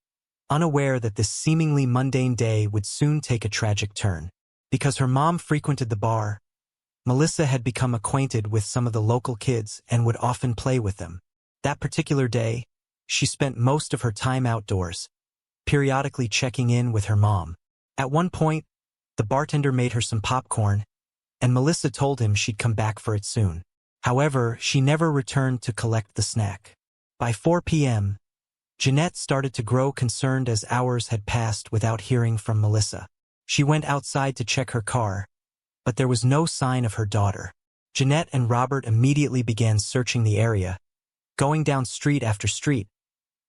unaware that this seemingly mundane day would soon take a tragic turn. Because her mom frequented the bar, Melissa had become acquainted with some of the local kids and would often play with them. That particular day, she spent most of her time outdoors, periodically checking in with her mom. At one point, the bartender made her some popcorn, and Melissa told him she'd come back for it soon. However, she never returned to collect the snack. By 4 p.m., Jeanette started to grow concerned as hours had passed without hearing from Melissa. She went outside to check her car, but there was no sign of her daughter. Jeanette and Robert immediately began searching the area, going down street after street,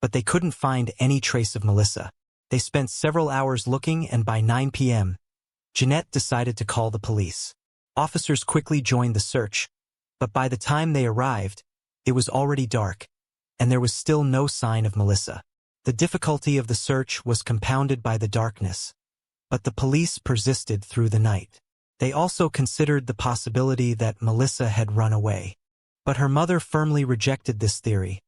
but they couldn't find any trace of Melissa. They spent several hours looking, and by 9 p.m., Jeanette decided to call the police. Officers quickly joined the search, But by the time they arrived, it was already dark, and there was still no sign of Melissa. The difficulty of the search was compounded by the darkness, but the police persisted through the night. They also considered the possibility that Melissa had run away. But her mother firmly rejected this theory,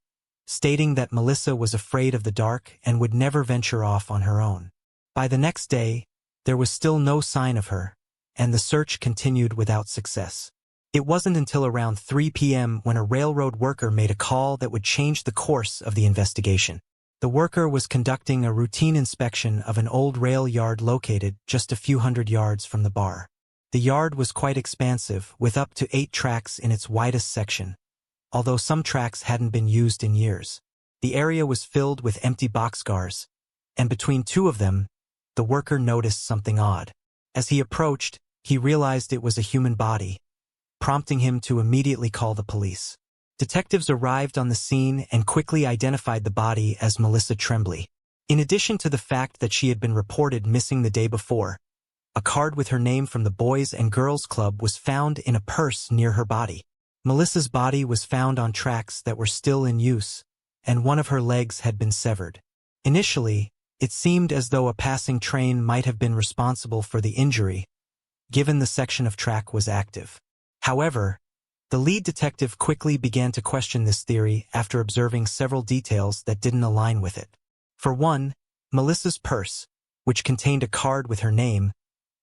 stating that Melissa was afraid of the dark and would never venture off on her own. By the next day, there was still no sign of her, and the search continued without success. It wasn't until around 3 p.m. when a railroad worker made a call that would change the course of the investigation. The worker was conducting a routine inspection of an old rail yard located just a few hundred yards from the bar. The yard was quite expansive, with up to 8 tracks in its widest section, although some tracks hadn't been used in years. The area was filled with empty boxcars, and between 2 of them, the worker noticed something odd. As he approached, he realized it was a human body, prompting him to immediately call the police. Detectives arrived on the scene and quickly identified the body as Melissa Tremblay. In addition to the fact that she had been reported missing the day before, a card with her name from the Boys and Girls Club was found in a purse near her body. Melissa's body was found on tracks that were still in use, and one of her legs had been severed. Initially, it seemed as though a passing train might have been responsible for the injury, given the section of track was active. However, the lead detective quickly began to question this theory after observing several details that didn't align with it. For one, Melissa's purse, which contained a card with her name,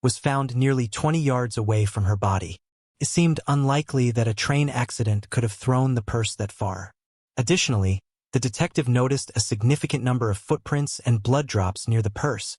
was found nearly 20 yards away from her body. It seemed unlikely that a train accident could have thrown the purse that far. Additionally, the detective noticed a significant number of footprints and blood drops near the purse,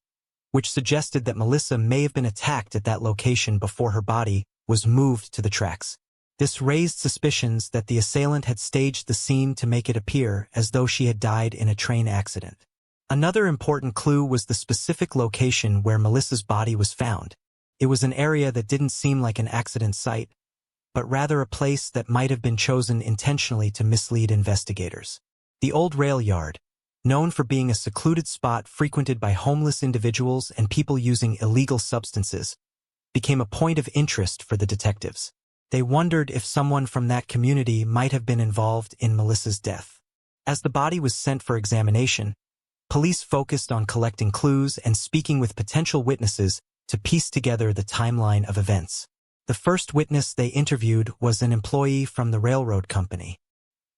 which suggested that Melissa may have been attacked at that location before her body was moved to the tracks. This raised suspicions that the assailant had staged the scene to make it appear as though she had died in a train accident. Another important clue was the specific location where Melissa's body was found. It was an area that didn't seem like an accident site, but rather a place that might have been chosen intentionally to mislead investigators. The old rail yard, known for being a secluded spot frequented by homeless individuals and people using illegal substances, became a point of interest for the detectives. They wondered if someone from that community might have been involved in Melissa's death. As the body was sent for examination, police focused on collecting clues and speaking with potential witnesses to piece together the timeline of events. The first witness they interviewed was an employee from the railroad company.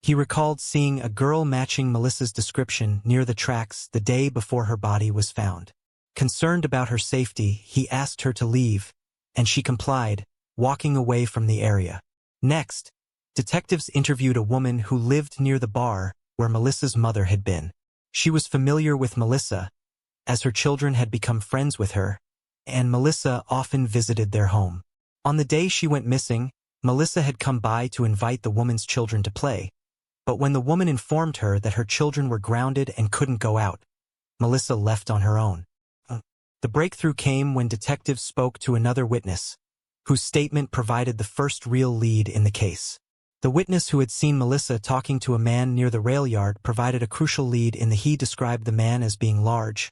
He recalled seeing a girl matching Melissa's description near the tracks the day before her body was found. Concerned about her safety, he asked her to leave, and she complied, walking away from the area. Next, detectives interviewed a woman who lived near the bar where Melissa's mother had been. She was familiar with Melissa, as her children had become friends with her, and Melissa often visited their home. On the day she went missing, Melissa had come by to invite the woman's children to play, but when the woman informed her that her children were grounded and couldn't go out, Melissa left on her own. The breakthrough came when detectives spoke to another witness, whose statement provided the first real lead in the case. The witness who had seen Melissa talking to a man near the rail yard provided a crucial lead in that he described the man as being large,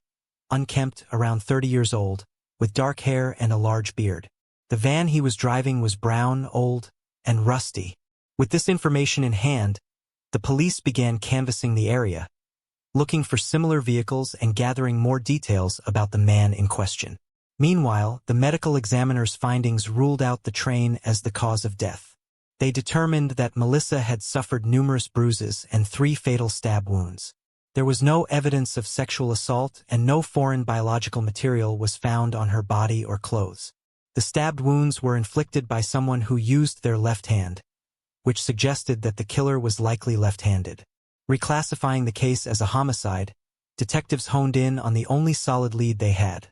unkempt, around 30 years old, with dark hair and a large beard. The van he was driving was brown, old, and rusty. With this information in hand, the police began canvassing the area, looking for similar vehicles and gathering more details about the man in question. Meanwhile, the medical examiner's findings ruled out the train as the cause of death. They determined that Melissa had suffered numerous bruises and 3 fatal stab wounds. There was no evidence of sexual assault and no foreign biological material was found on her body or clothes. The stabbed wounds were inflicted by someone who used their left hand, which suggested that the killer was likely left-handed. Reclassifying the case as a homicide, detectives honed in on the only solid lead they had: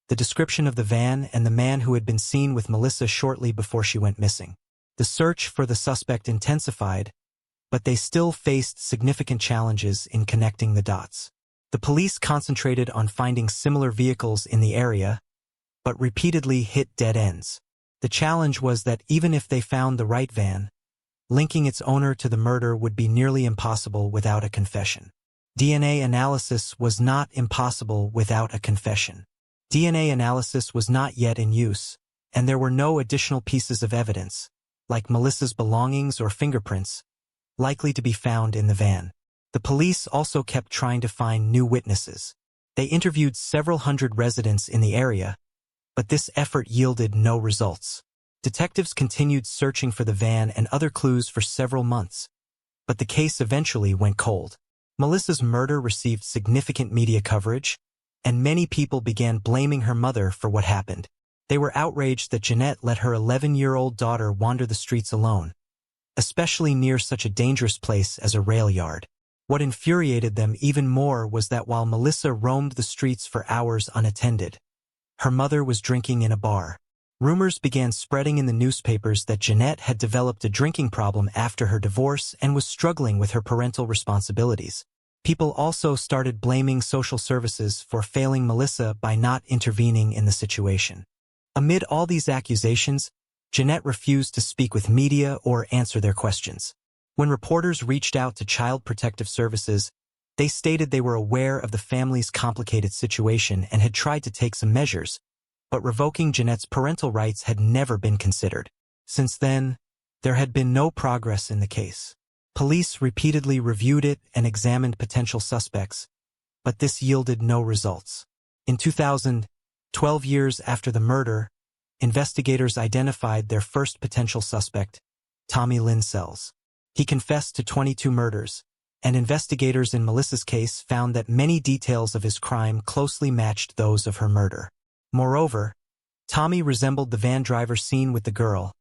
the description of the van and the man who had been seen with Melissa shortly before she went missing. The search for the suspect intensified, but they still faced significant challenges in connecting the dots. The police concentrated on finding similar vehicles in the area, but repeatedly hit dead ends. The challenge was that even if they found the right van, linking its owner to the murder would be nearly impossible without a confession. DNA analysis was not impossible without a confession. DNA analysis was not yet in use, and there were no additional pieces of evidence, like Melissa's belongings or fingerprints, likely to be found in the van. The police also kept trying to find new witnesses. They interviewed several hundred residents in the area, but this effort yielded no results. Detectives continued searching for the van and other clues for several months, but the case eventually went cold. Melissa's murder received significant media coverage, and many people began blaming her mother for what happened. They were outraged that Jeanette let her 11-year-old daughter wander the streets alone, especially near such a dangerous place as a rail yard. What infuriated them even more was that while Melissa roamed the streets for hours unattended, her mother was drinking in a bar. Rumors began spreading in the newspapers that Jeanette had developed a drinking problem after her divorce and was struggling with her parental responsibilities. People also started blaming social services for failing Melissa by not intervening in the situation. Amid all these accusations, Jeanette refused to speak with media or answer their questions. When reporters reached out to Child Protective Services, they stated they were aware of the family's complicated situation and had tried to take some measures, but revoking Jeanette's parental rights had never been considered. Since then, there had been no progress in the case. Police repeatedly reviewed it and examined potential suspects, but this yielded no results. In 2000, 12 years after the murder, investigators identified their first potential suspect, Tommy Lynn Sells. He confessed to 22 murders, and investigators in Melissa's case found that many details of his crime closely matched those of her murder. Moreover, Tommy resembled the van driver seen with the girl,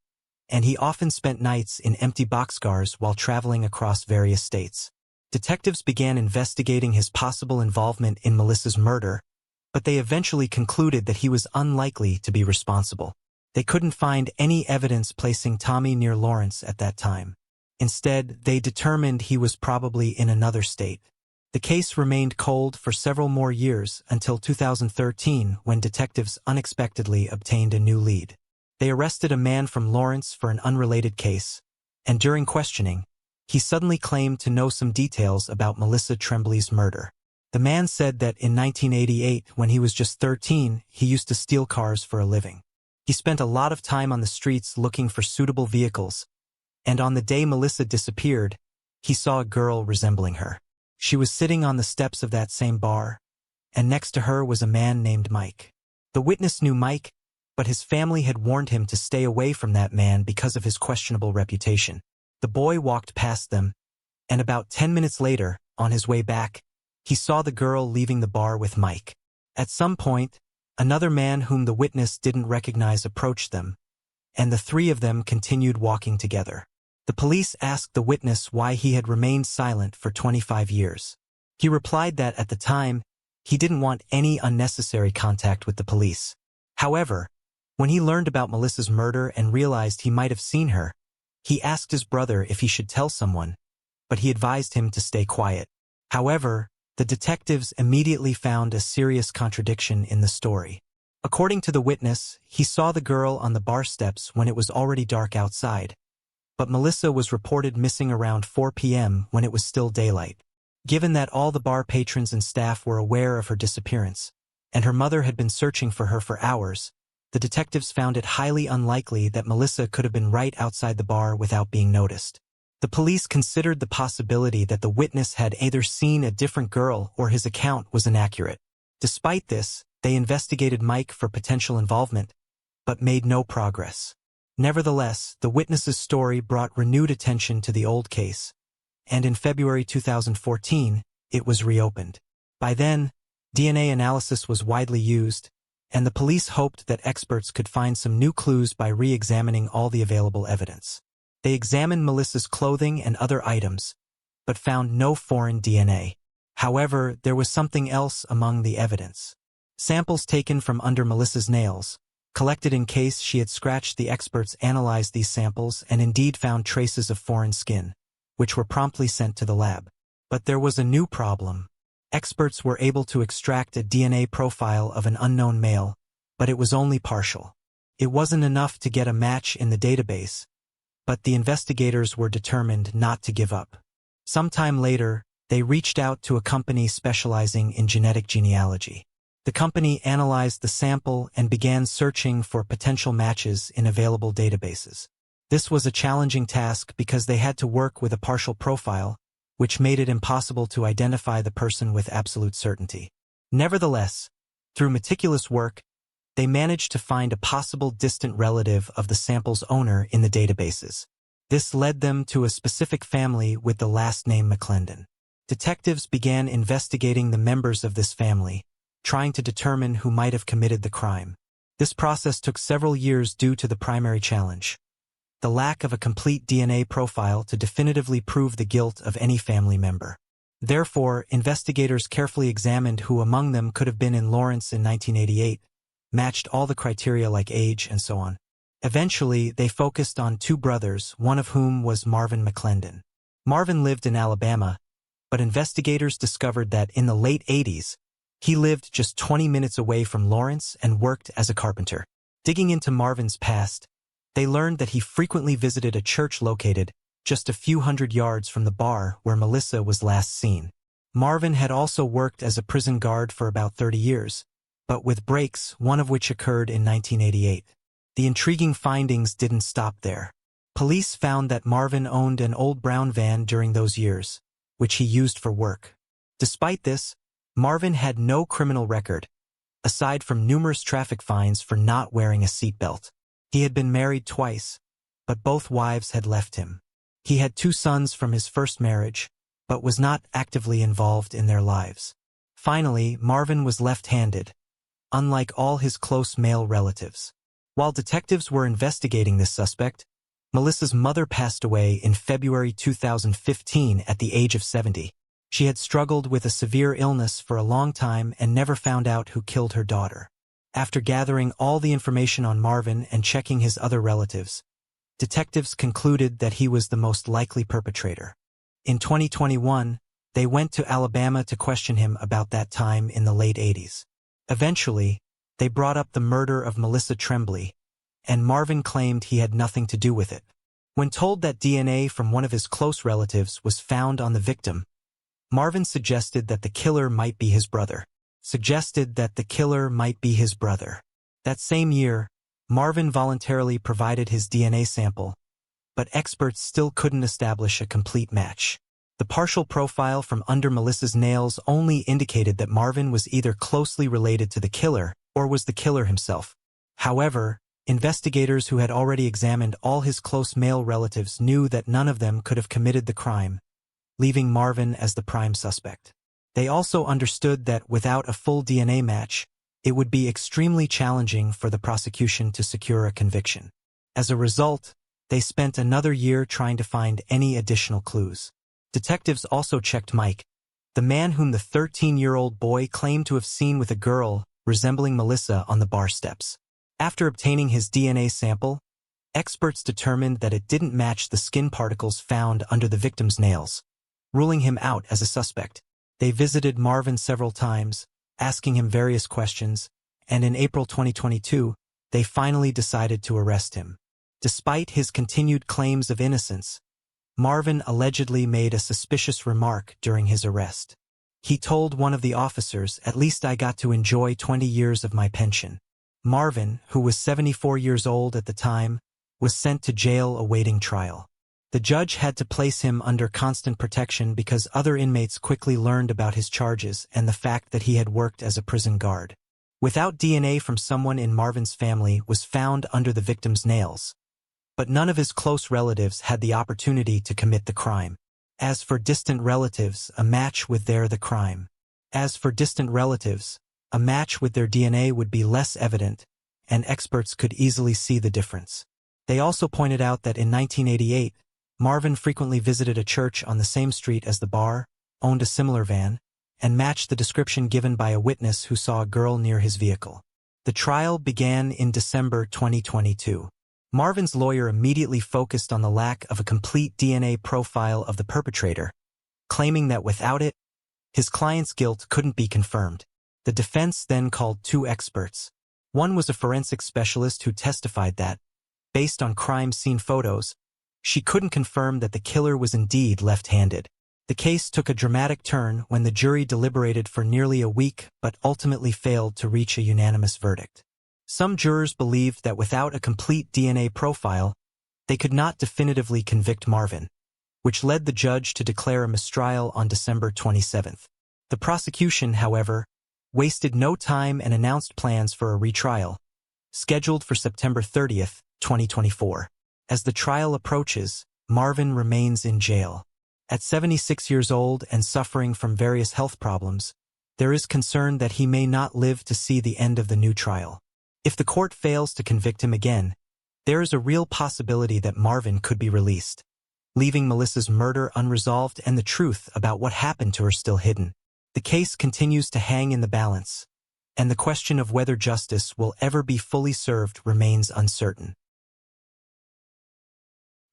and he often spent nights in empty boxcars while traveling across various states. Detectives began investigating his possible involvement in Melissa's murder, but they eventually concluded that he was unlikely to be responsible. They couldn't find any evidence placing Tommy near Lawrence at that time. Instead, they determined he was probably in another state. The case remained cold for several more years until 2013, when detectives unexpectedly obtained a new lead. They arrested a man from Lawrence for an unrelated case, and during questioning, he suddenly claimed to know some details about Melissa Tremblay's murder. The man said that in 1988, when he was just 13, he used to steal cars for a living. He spent a lot of time on the streets looking for suitable vehicles, and on the day Melissa disappeared, he saw a girl resembling her. She was sitting on the steps of that same bar, and next to her was a man named Mike. The witness knew Mike, but his family had warned him to stay away from that man because of his questionable reputation. The boy walked past them, and about 10 minutes later, on his way back, he saw the girl leaving the bar with Mike. At some point, another man whom the witness didn't recognize approached them, and the three of them continued walking together. The police asked the witness why he had remained silent for 25 years. He replied that at the time, he didn't want any unnecessary contact with the police. However, when he learned about Melissa's murder and realized he might have seen her, he asked his brother if he should tell someone, but he advised him to stay quiet. However, the detectives immediately found a serious contradiction in the story. According to the witness, he saw the girl on the bar steps when it was already dark outside, but Melissa was reported missing around 4 p.m. when it was still daylight. Given that all the bar patrons and staff were aware of her disappearance, and her mother had been searching for her for hours, the detectives found it highly unlikely that Melissa could have been right outside the bar without being noticed. The police considered the possibility that the witness had either seen a different girl or his account was inaccurate. Despite this, they investigated Mike for potential involvement, but made no progress. Nevertheless, the witness's story brought renewed attention to the old case, and in February 2014, it was reopened. By then, DNA analysis was widely used, and the police hoped that experts could find some new clues by re-examining all the available evidence. They examined Melissa's clothing and other items, but found no foreign DNA. However, there was something else among the evidence. Samples taken from under Melissa's nails, collected in case she had scratched. The experts analyzed these samples and indeed found traces of foreign skin, which were promptly sent to the lab. But there was a new problem. Experts were able to extract a DNA profile of an unknown male, but it was only partial. It wasn't enough to get a match in the database, but the investigators were determined not to give up. Sometime later, they reached out to a company specializing in genetic genealogy. The company analyzed the sample and began searching for potential matches in available databases. This was a challenging task because they had to work with a partial profile, which made it impossible to identify the person with absolute certainty. Nevertheless, through meticulous work, they managed to find a possible distant relative of the sample's owner in the databases. This led them to a specific family with the last name McClendon. Detectives began investigating the members of this family, trying to determine who might have committed the crime. This process took several years due to the primary challenge: the lack of a complete DNA profile to definitively prove the guilt of any family member. Therefore, investigators carefully examined who among them could have been in Lawrence in 1988, matched all the criteria like age and so on. Eventually, they focused on two brothers, one of whom was Marvin McClendon. Marvin lived in Alabama, but investigators discovered that in the late 80s, he lived just 20 minutes away from Lawrence and worked as a carpenter. Digging into Marvin's past, they learned that he frequently visited a church located just a few hundred yards from the bar where Melissa was last seen. Marvin had also worked as a prison guard for about 30 years, but with breaks, one of which occurred in 1988. The intriguing findings didn't stop there. Police found that Marvin owned an old brown van during those years, which he used for work. Despite this, Marvin had no criminal record, aside from numerous traffic fines for not wearing a seatbelt. He had been married twice, but both wives had left him. He had two sons from his first marriage, but was not actively involved in their lives. Finally, Marvin was left-handed, unlike all his close male relatives. While detectives were investigating this suspect, Melissa's mother passed away in February 2015 at the age of 70. She had struggled with a severe illness for a long time and never found out who killed her daughter. After gathering all the information on Marvin and checking his other relatives, detectives concluded that he was the most likely perpetrator. In 2021, they went to Alabama to question him about that time in the late 80s. Eventually, they brought up the murder of Melissa Tremblay, and Marvin claimed he had nothing to do with it. When told that DNA from one of his close relatives was found on the victim, Marvin suggested that the killer might be his brother. That same year, Marvin voluntarily provided his DNA sample, but experts still couldn't establish a complete match. The partial profile from under Melissa's nails only indicated that Marvin was either closely related to the killer or was the killer himself. However, investigators who had already examined all his close male relatives knew that none of them could have committed the crime, leaving Marvin as the prime suspect. They also understood that without a full DNA match, it would be extremely challenging for the prosecution to secure a conviction. As a result, they spent another year trying to find any additional clues. Detectives also checked Mike, the man whom the 13-year-old boy claimed to have seen with a girl resembling Melissa on the bar steps. After obtaining his DNA sample, experts determined that it didn't match the skin particles found under the victim's nails, ruling him out as a suspect. They visited Marvin several times, asking him various questions, and in April 2022, they finally decided to arrest him. Despite his continued claims of innocence, Marvin allegedly made a suspicious remark during his arrest. He told one of the officers, "At least I got to enjoy 20 years of my pension." Marvin, who was 74 years old at the time, was sent to jail awaiting trial. The judge had to place him under constant protection because other inmates quickly learned about his charges and the fact that he had worked as a prison guard. Without DNA from someone in Marvin's family was found under the victim's nails, but none of his close relatives had the opportunity to commit the crime. As for distant relatives, a match with their DNA would be less evident, and experts could easily see the difference. They also pointed out that in 1988, Marvin frequently visited a church on the same street as the bar, owned a similar van, and matched the description given by a witness who saw a girl near his vehicle. The trial began in December 2022. Marvin's lawyer immediately focused on the lack of a complete DNA profile of the perpetrator, claiming that without it, his client's guilt couldn't be confirmed. The defense then called two experts. One was a forensic specialist who testified that, based on crime scene photos, she couldn't confirm that the killer was indeed left-handed. The case took a dramatic turn when the jury deliberated for nearly a week but ultimately failed to reach a unanimous verdict. Some jurors believed that without a complete DNA profile, they could not definitively convict Marvin, which led the judge to declare a mistrial on December 27. The prosecution, however, wasted no time and announced plans for a retrial, scheduled for September 30, 2024. As the trial approaches, Marvin remains in jail. At 76 years old and suffering from various health problems, there is concern that he may not live to see the end of the new trial. If the court fails to convict him again, there is a real possibility that Marvin could be released, leaving Melissa's murder unresolved and the truth about what happened to her still hidden. The case continues to hang in the balance, and the question of whether justice will ever be fully served remains uncertain.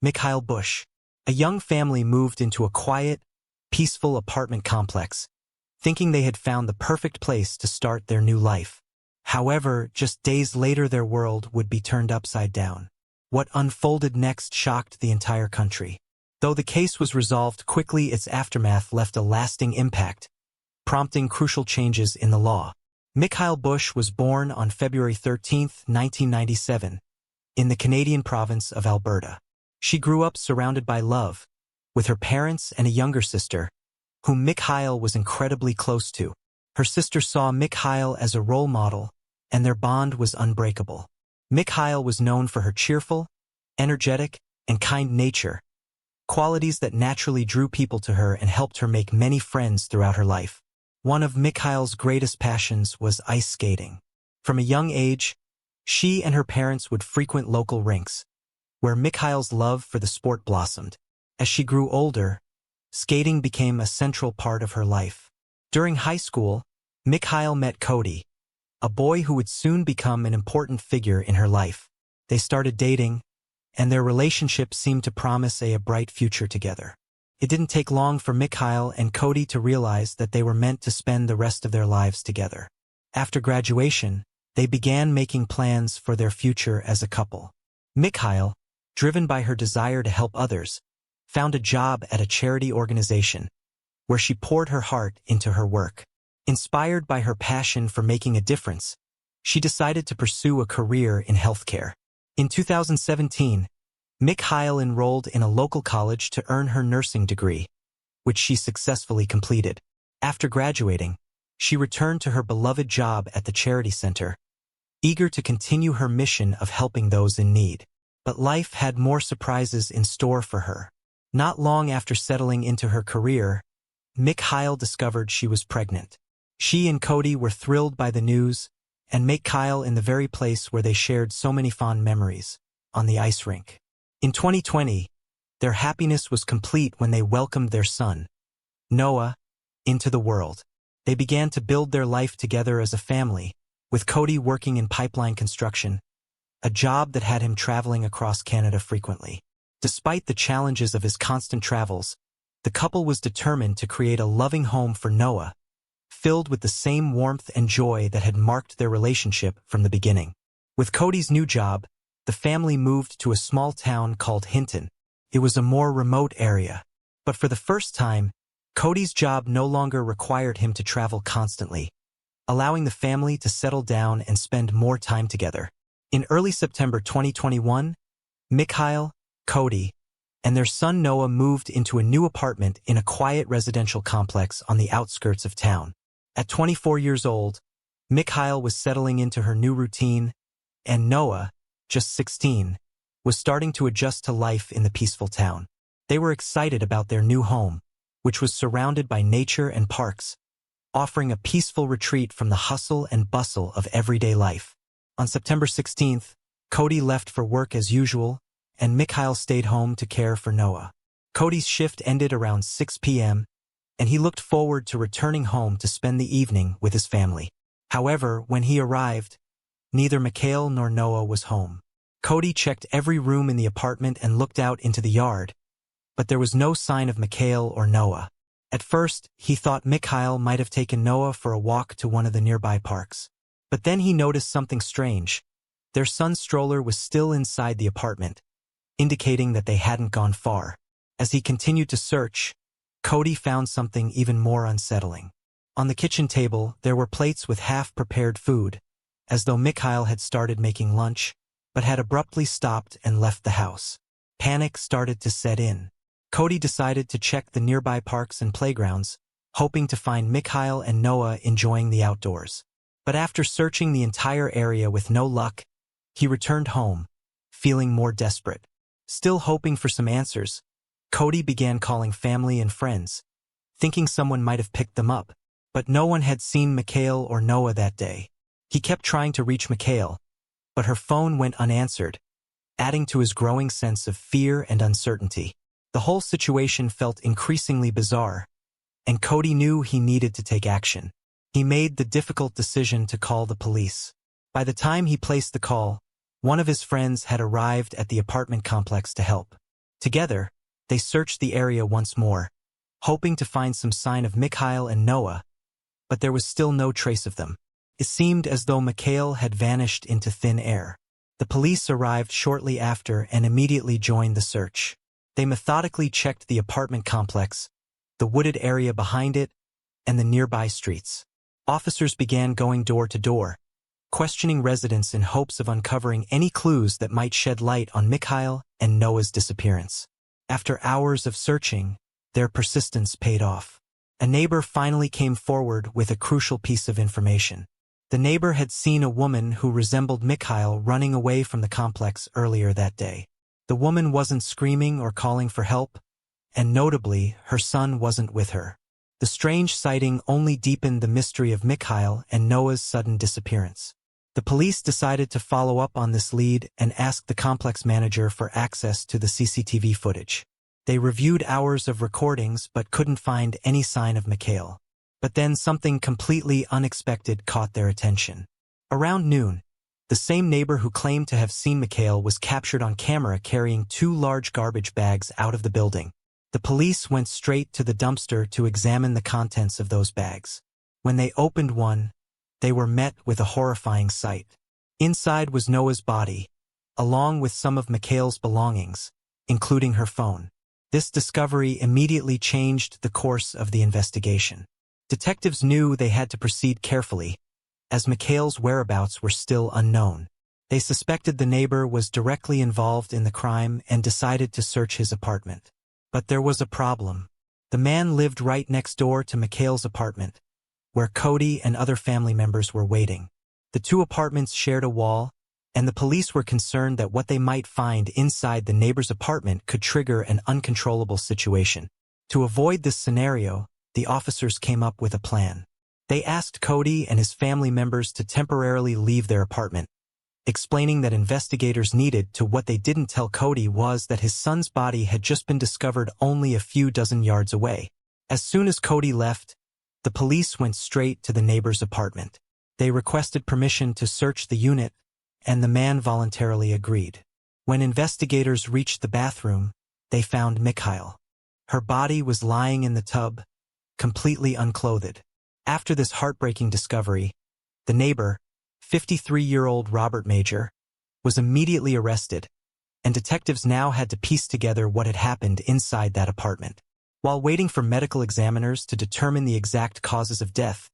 Mikail Bush. A young family moved into a quiet, peaceful apartment complex, thinking they had found the perfect place to start their new life. However, just days later their world would be turned upside down. What unfolded next shocked the entire country. Though the case was resolved quickly, its aftermath left a lasting impact, prompting crucial changes in the law. Mikail Bush was born on February 13, 1997, in the Canadian province of Alberta. She grew up surrounded by love, with her parents and a younger sister, whom Mikail was incredibly close to. Her sister saw Mikail as a role model, and their bond was unbreakable. Mikail was known for her cheerful, energetic, and kind nature, qualities that naturally drew people to her and helped her make many friends throughout her life. One of Mikail's greatest passions was ice skating. From a young age, she and her parents would frequent local rinks, where Mikail's love for the sport blossomed. As she grew older, skating became a central part of her life. During high school, Mikail met Cody, a boy who would soon become an important figure in her life. They started dating, and their relationship seemed to promise a bright future together. It didn't take long for Mikail and Cody to realize that they were meant to spend the rest of their lives together. After graduation, they began making plans for their future as a couple. Mikail, driven by her desire to help others, found a job at a charity organization, where she poured her heart into her work. Inspired by her passion for making a difference, she decided to pursue a career in healthcare. In 2017, Mikail enrolled in a local college to earn her nursing degree, which she successfully completed. After graduating, she returned to her beloved job at the charity center, eager to continue her mission of helping those in need. But life had more surprises in store for her. Not long after settling into her career, Mikail discovered she was pregnant. She and Cody were thrilled by the news, and Mikail in the very place where they shared so many fond memories, on the ice rink. In 2020, their happiness was complete when they welcomed their son, Noah, into the world. They began to build their life together as a family, with Cody working in pipeline construction, a job that had him traveling across Canada frequently. Despite the challenges of his constant travels, the couple was determined to create a loving home for Noah, filled with the same warmth and joy that had marked their relationship from the beginning. With Cody's new job, the family moved to a small town called Hinton. It was a more remote area, but for the first time, Cody's job no longer required him to travel constantly, allowing the family to settle down and spend more time together. In early September 2021, Mikail, Cody, and their son Noah moved into a new apartment in a quiet residential complex on the outskirts of town. At 24 years old, Mikail was settling into her new routine, and Noah, just 16, was starting to adjust to life in the peaceful town. They were excited about their new home, which was surrounded by nature and parks, offering a peaceful retreat from the hustle and bustle of everyday life. On September 16th, Cody left for work as usual, and Mikail stayed home to care for Noah. Cody's shift ended around 6 p.m., and he looked forward to returning home to spend the evening with his family. However, when he arrived, neither Mikail nor Noah was home. Cody checked every room in the apartment and looked out into the yard, but there was no sign of Mikail or Noah. At first, he thought Mikail might have taken Noah for a walk to one of the nearby parks. But then he noticed something strange. Their son's stroller was still inside the apartment, indicating that they hadn't gone far. As he continued to search, Cody found something even more unsettling. On the kitchen table, there were plates with half-prepared food, as though Mikail had started making lunch, but had abruptly stopped and left the house. Panic started to set in. Cody decided to check the nearby parks and playgrounds, hoping to find Mikail and Noah enjoying the outdoors. But after searching the entire area with no luck, he returned home, feeling more desperate. Still hoping for some answers, Cody began calling family and friends, thinking someone might have picked them up. But no one had seen Mikail or Noah that day. He kept trying to reach Mikail, but her phone went unanswered, adding to his growing sense of fear and uncertainty. The whole situation felt increasingly bizarre, and Cody knew he needed to take action. He made the difficult decision to call the police. By the time he placed the call, one of his friends had arrived at the apartment complex to help. Together, they searched the area once more, hoping to find some sign of Mikail and Noah, but there was still no trace of them. It seemed as though Mikail had vanished into thin air. The police arrived shortly after and immediately joined the search. They methodically checked the apartment complex, the wooded area behind it, and the nearby streets. Officers began going door to door, questioning residents in hopes of uncovering any clues that might shed light on Mikail and Noah's disappearance. After hours of searching, their persistence paid off. A neighbor finally came forward with a crucial piece of information. The neighbor had seen a woman who resembled Mikail running away from the complex earlier that day. The woman wasn't screaming or calling for help, and notably, her son wasn't with her. The strange sighting only deepened the mystery of Mikail and Noah's sudden disappearance. The police decided to follow up on this lead and asked the complex manager for access to the CCTV footage. They reviewed hours of recordings but couldn't find any sign of Mikail. But then something completely unexpected caught their attention. Around noon, the same neighbor who claimed to have seen Mikail was captured on camera carrying 2 large garbage bags out of the building. The police went straight to the dumpster to examine the contents of those bags. When they opened one, they were met with a horrifying sight. Inside was Noah's body, along with some of Mikail's belongings, including her phone. This discovery immediately changed the course of the investigation. Detectives knew they had to proceed carefully, as Mikail's whereabouts were still unknown. They suspected the neighbor was directly involved in the crime and decided to search his apartment. But there was a problem. The man lived right next door to Mikail's apartment, where Cody and other family members were waiting. The 2 apartments shared a wall, and the police were concerned that what they might find inside the neighbor's apartment could trigger an uncontrollable situation. To avoid this scenario, the officers came up with a plan. They asked Cody and his family members to temporarily leave their apartment, explaining that investigators needed to. What they didn't tell Cody was that his son's body had just been discovered only a few dozen yards away. As soon as Cody left, the police went straight to the neighbor's apartment. They requested permission to search the unit, and the man voluntarily agreed. When investigators reached the bathroom, they found Mikail. Her body was lying in the tub, completely unclothed. After this heartbreaking discovery, the neighbor, 53-year-old Robert Major, was immediately arrested, and detectives now had to piece together what had happened inside that apartment. While waiting for medical examiners to determine the exact causes of death,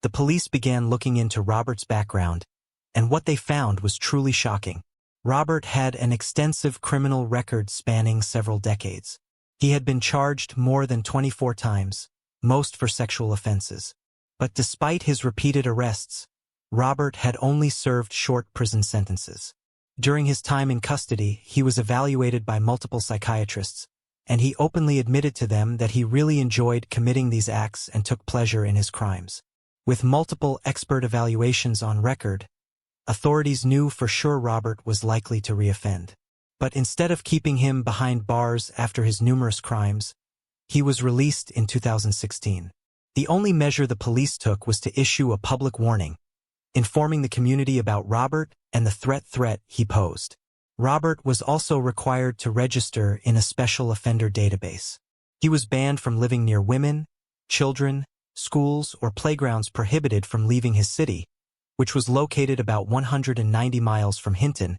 the police began looking into Robert's background, and what they found was truly shocking. Robert had an extensive criminal record spanning several decades. He had been charged more than 24 times, most for sexual offenses. But despite his repeated arrests, Robert had only served short prison sentences. During his time in custody, he was evaluated by multiple psychiatrists, and he openly admitted to them that he really enjoyed committing these acts and took pleasure in his crimes. With multiple expert evaluations on record, authorities knew for sure Robert was likely to reoffend. But instead of keeping him behind bars after his numerous crimes, he was released in 2016. The only measure the police took was to issue a public warning, informing the community about Robert and the threat he posed. Robert was also required to register in a special offender database. He was banned from living near women, children, schools, or playgrounds, prohibited from leaving his city, which was located about 190 miles from Hinton,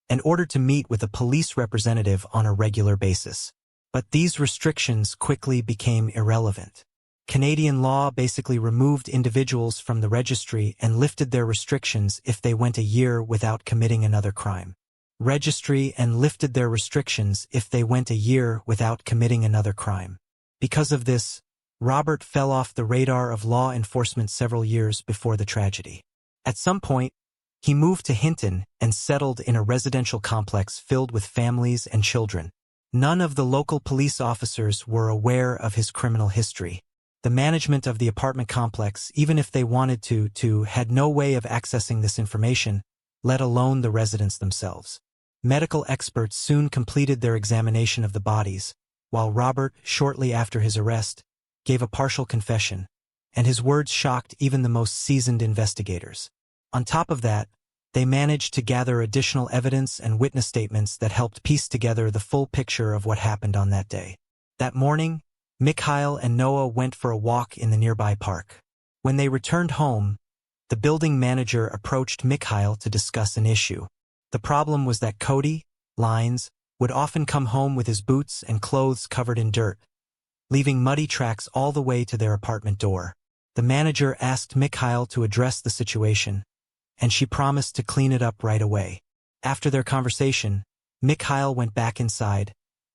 and ordered to meet with a police representative on a regular basis. But these restrictions quickly became irrelevant. Canadian law basically removed individuals from the registry and lifted their restrictions if they went a year without committing another crime. registry and lifted their restrictions if they went a year without committing another crime. Because of this, Robert fell off the radar of law enforcement several years before the tragedy. At some point, he moved to Hinton and settled in a residential complex filled with families and children. None of the local police officers were aware of his criminal history. The management of the apartment complex, even if they wanted to, had no way of accessing this information, let alone the residents themselves. Medical experts soon completed their examination of the bodies, while Robert, shortly after his arrest, gave a partial confession, and his words shocked even the most seasoned investigators. On top of that, they managed to gather additional evidence and witness statements that helped piece together the full picture of what happened on that day. That morning, Mikail and Noah went for a walk in the nearby park. When they returned home, the building manager approached Mikail to discuss an issue. The problem was that Cody, Lines, would often come home with his boots and clothes covered in dirt, leaving muddy tracks all the way to their apartment door. The manager asked Mikail to address the situation, and she promised to clean it up right away. After their conversation, Mikail went back inside,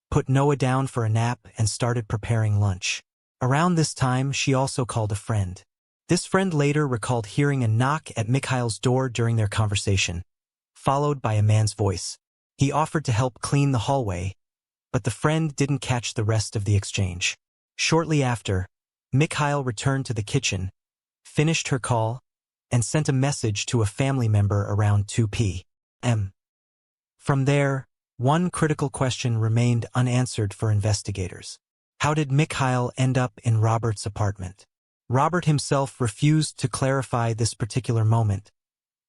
put Noah down for a nap, and started preparing lunch. Around this time, she also called a friend. This friend later recalled hearing a knock at Mikail's door during their conversation, followed by a man's voice. He offered to help clean the hallway, but the friend didn't catch the rest of the exchange. Shortly after, Mikail returned to the kitchen, finished her call, and sent a message to a family member around 2 p.m. From there, one critical question remained unanswered for investigators. How did Mikail end up in Robert's apartment? Robert himself refused to clarify this particular moment,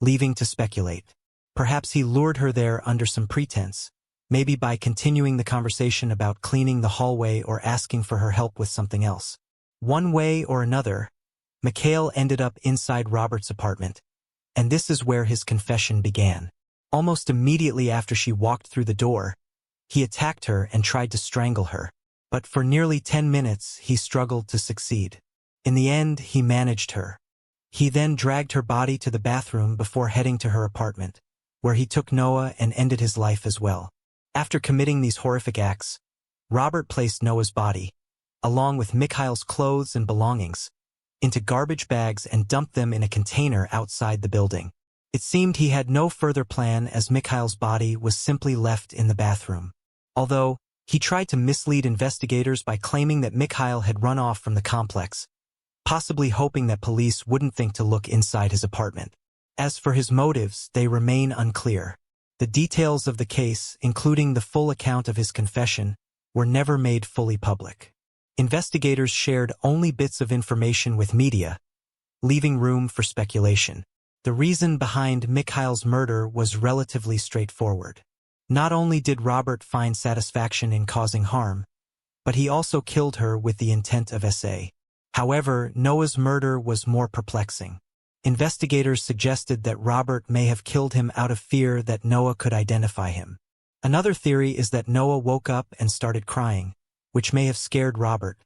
leaving to speculate. Perhaps he lured her there under some pretense, maybe by continuing the conversation about cleaning the hallway or asking for her help with something else. One way or another, Mikail ended up inside Robert's apartment, and this is where his confession began. Almost immediately after she walked through the door, he attacked her and tried to strangle her, but for nearly 10 minutes he struggled to succeed. In the end, he managed her. He then dragged her body to the bathroom before heading to her apartment, where he took Noah and ended his life as well. After committing these horrific acts, Robert placed Noah's body, along with Mikail's clothes and belongings, into garbage bags and dumped them in a container outside the building. It seemed he had no further plan as Mikail's body was simply left in the bathroom. Although, he tried to mislead investigators by claiming that Mikail had run off from the complex, possibly hoping that police wouldn't think to look inside his apartment. As for his motives, they remain unclear. The details of the case, including the full account of his confession, were never made fully public. Investigators shared only bits of information with media, leaving room for speculation. The reason behind Mikail's murder was relatively straightforward. Not only did Robert find satisfaction in causing harm, but he also killed her with the intent of SA. However, Noah's murder was more perplexing. Investigators suggested that Robert may have killed him out of fear that Noah could identify him. Another theory is that Noah woke up and started crying, which may have scared Robert,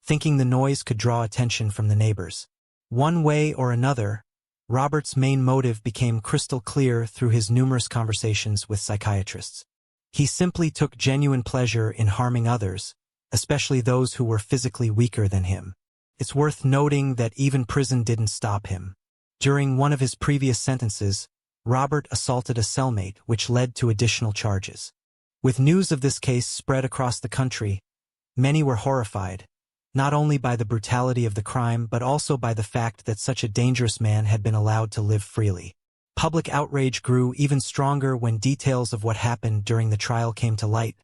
thinking the noise could draw attention from the neighbors. One way or another, Robert's main motive became crystal clear through his numerous conversations with psychiatrists. He simply took genuine pleasure in harming others, especially those who were physically weaker than him. It's worth noting that even prison didn't stop him. During one of his previous sentences, Robert assaulted a cellmate, which led to additional charges. With news of this case spread across the country, many were horrified, not only by the brutality of the crime but also by the fact that such a dangerous man had been allowed to live freely. Public outrage grew even stronger when details of what happened during the trial came to light,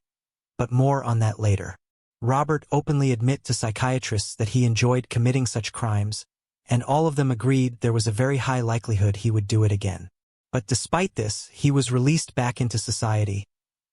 but more on that later. Robert openly admitted to psychiatrists that he enjoyed committing such crimes, and all of them agreed there was a very high likelihood he would do it again. But despite this, he was released back into society,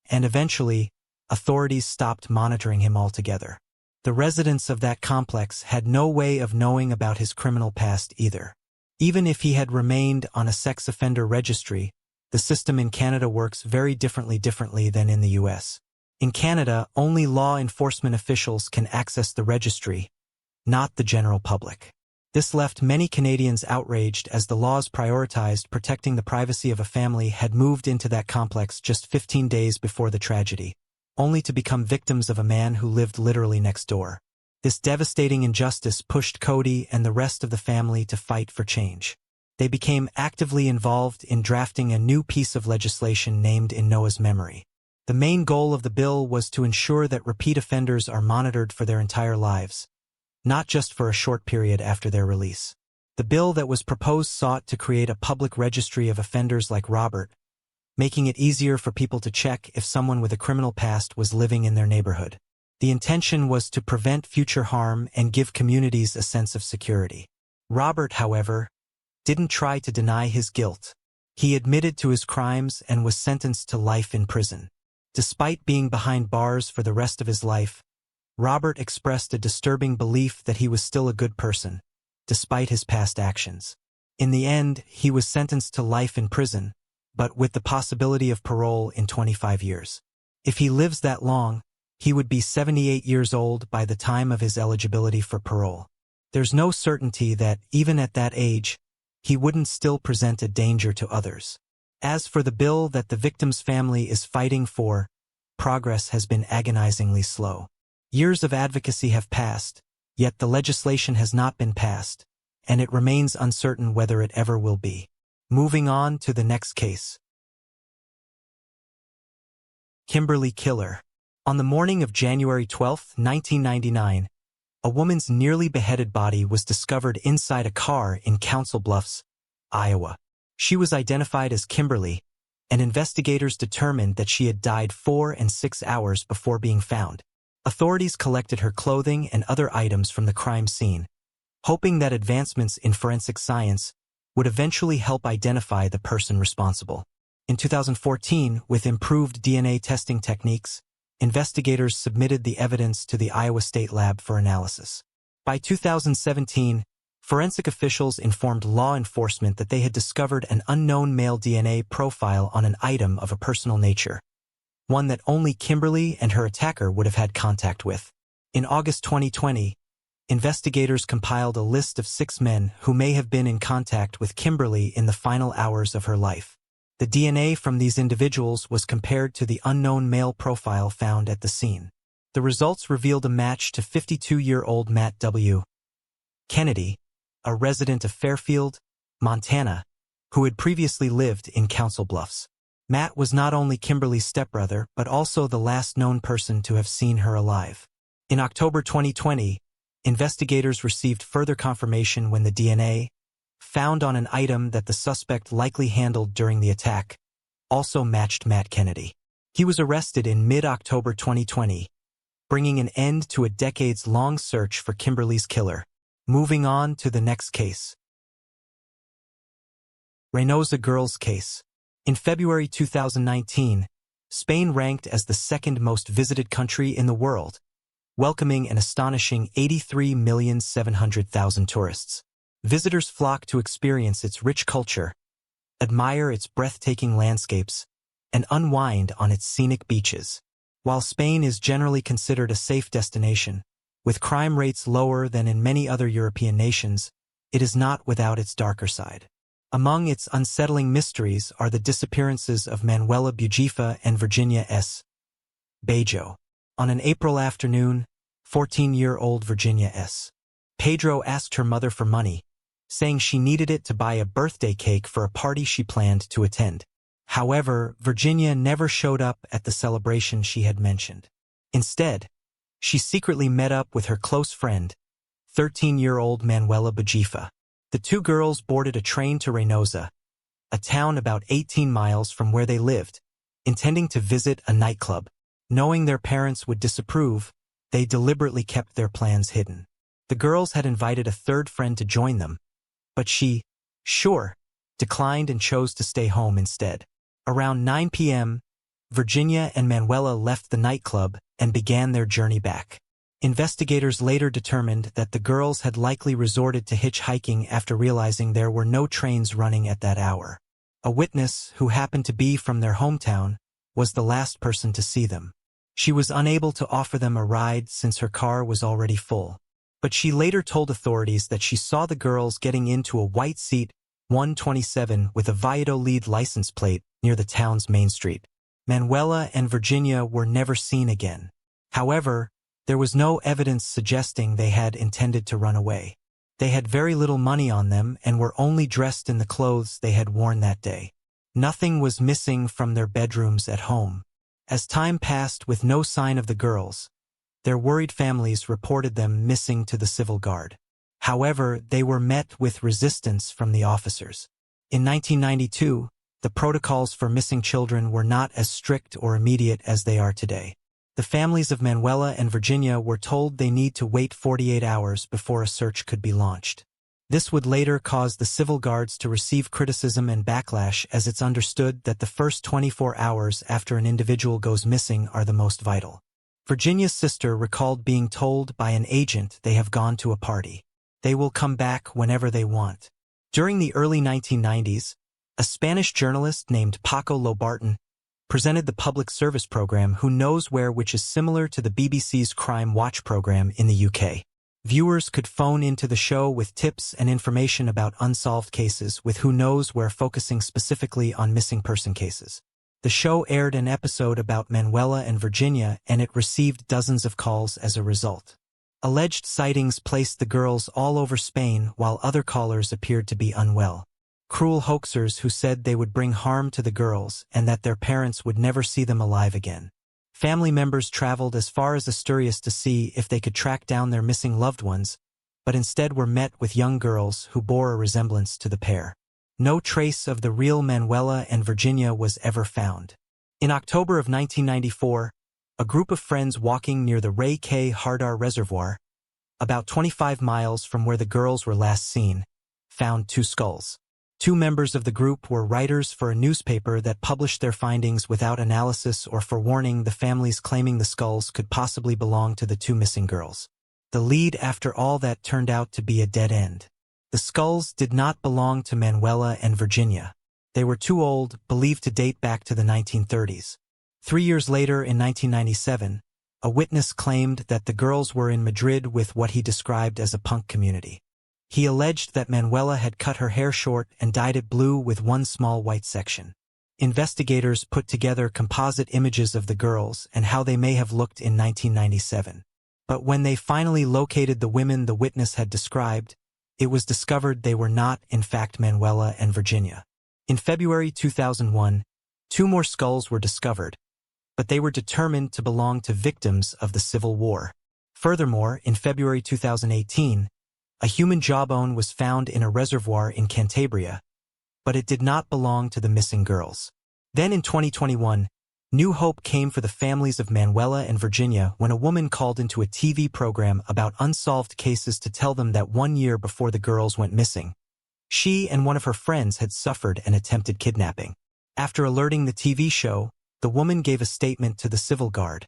and eventually, authorities stopped monitoring him altogether. The residents of that complex had no way of knowing about his criminal past either. Even if he had remained on a sex offender registry, the system in Canada works very differently than in the US. In Canada, only law enforcement officials can access the registry, not the general public. This left many Canadians outraged as the laws prioritized protecting the privacy of a family had moved into that complex just 15 days before the tragedy, only to become victims of a man who lived literally next door. This devastating injustice pushed Cody and the rest of the family to fight for change. They became actively involved in drafting a new piece of legislation named in Noah's memory. The main goal of the bill was to ensure that repeat offenders are monitored for their entire lives, not just for a short period after their release. The bill that was proposed sought to create a public registry of offenders like Robert, making it easier for people to check if someone with a criminal past was living in their neighborhood. The intention was to prevent future harm and give communities a sense of security. Robert, however, didn't try to deny his guilt. He admitted to his crimes and was sentenced to life in prison. Despite being behind bars for the rest of his life, Robert expressed a disturbing belief that he was still a good person, despite his past actions. In the end, he was sentenced to life in prison, but with the possibility of parole in 25 years. If he lives that long, he would be 78 years old by the time of his eligibility for parole. There's no certainty that, even at that age, he wouldn't still present a danger to others. As for the bill that the victim's family is fighting for, progress has been agonizingly slow. Years of advocacy have passed, yet the legislation has not been passed, and it remains uncertain whether it ever will be. Moving on to the next case. Kimberly killer. On the morning of January 12, 1999, a woman's nearly beheaded body was discovered inside a car in Council Bluffs, Iowa. She was identified as Kimberly, and investigators determined that she had died 4 and 6 hours before being found. Authorities collected her clothing and other items from the crime scene, hoping that advancements in forensic science would eventually help identify the person responsible. In 2014, with improved DNA testing techniques, investigators submitted the evidence to the Iowa State Lab for analysis. By 2017, forensic officials informed law enforcement that they had discovered an unknown male DNA profile on an item of a personal nature, one that only Kimberly and her attacker would have had contact with. In August 2020, investigators compiled a list of 6 men who may have been in contact with Kimberly in the final hours of her life. The DNA from these individuals was compared to the unknown male profile found at the scene. The results revealed a match to 52-year-old Matt W. Kennedy, a resident of Fairfield, Montana, who had previously lived in Council Bluffs. Matt was not only Kimberly's stepbrother, but also the last known person to have seen her alive. In October 2020, investigators received further confirmation when the DNA, found on an item that the suspect likely handled during the attack, also matched Matt Kennedy. He was arrested in mid-October 2020, bringing an end to a decades-long search for Kimberly's killer. Moving on to the next case. Reynosa Girls Case. In February 2019, Spain ranked as the second most visited country in the world, welcoming an astonishing 83,700,000 tourists. Visitors flock to experience its rich culture, admire its breathtaking landscapes, and unwind on its scenic beaches. While Spain is generally considered a safe destination, with crime rates lower than in many other European nations, it is not without its darker side. Among its unsettling mysteries are the disappearances of Manuela and Virginia S. Bajo. On an April afternoon, 14-year-old Virginia S. Pedro asked her mother for money, saying she needed it to buy a birthday cake for a party she planned to attend. However, Virginia never showed up at the celebration she had mentioned. Instead, she secretly met up with her close friend, 13-year-old Manuela Bujifa. The two girls boarded a train to Reynosa, a town about 18 miles from where they lived, intending to visit a nightclub. Knowing their parents would disapprove, they deliberately kept their plans hidden. The girls had invited a third friend to join them, but she, declined and chose to stay home instead. Around 9 p.m., Virginia and Manuela left the nightclub and began their journey back. Investigators later determined that the girls had likely resorted to hitchhiking after realizing there were no trains running at that hour. A witness, who happened to be from their hometown, was the last person to see them. She was unable to offer them a ride since her car was already full. But she later told authorities that she saw the girls getting into a white Seat 127 with a Valladolid license plate near the town's main street. Manuela and Virginia were never seen again. However, there was no evidence suggesting they had intended to run away. They had very little money on them and were only dressed in the clothes they had worn that day. Nothing was missing from their bedrooms at home. As time passed with no sign of the girls, their worried families reported them missing to the civil guard. However, they were met with resistance from the officers. In 1992, the protocols for missing children were not as strict or immediate as they are today. The families of Manuela and Virginia were told they need to wait 48 hours before a search could be launched. This would later cause the civil guards to receive criticism and backlash, as it's understood that the first 24 hours after an individual goes missing are the most vital. Virginia's sister recalled being told by an agent they have gone to a party. They will come back whenever they want. During the early 1990s, a Spanish journalist named Paco Lobarton presented the public service program Who Knows Where, which is similar to the BBC's Crime Watch program in the UK. Viewers could phone into the show with tips and information about unsolved cases, with Who Knows Where focusing specifically on missing person cases. The show aired an episode about Manuela and Virginia, and it received dozens of calls as a result. Alleged sightings placed the girls all over Spain, while other callers appeared to be unwell. Cruel hoaxers who said they would bring harm to the girls and that their parents would never see them alive again. Family members traveled as far as Asturias to see if they could track down their missing loved ones, but instead were met with young girls who bore a resemblance to the pair. No trace of the real Manuela and Virginia was ever found. In October of 1994, a group of friends walking near the Rey K. Hardar Reservoir, about 25 miles from where the girls were last seen, found two skulls. Two members of the group were writers for a newspaper that published their findings without analysis or forewarning the families, claiming the skulls could possibly belong to the two missing girls. The lead after all that turned out to be a dead end. The skulls did not belong to Manuela and Virginia. They were too old, believed to date back to the 1930s. 3 years later, in 1997, a witness claimed that the girls were in Madrid with what he described as a punk community. He alleged that Manuela had cut her hair short and dyed it blue with one small white section. Investigators put together composite images of the girls and how they may have looked in 1997. But when they finally located the women the witness had described, it was discovered they were not, in fact, Manuela and Virginia. In February 2001, 2 more skulls were discovered, but they were determined to belong to victims of the Civil War. Furthermore, in February 2018, a human jawbone was found in a reservoir in Cantabria, but it did not belong to the missing girls. Then in 2021, new hope came for the families of Manuela and Virginia when a woman called into a TV program about unsolved cases to tell them that 1 year before the girls went missing, she and one of her friends had suffered an attempted kidnapping. After alerting the TV show, the woman gave a statement to the civil guard,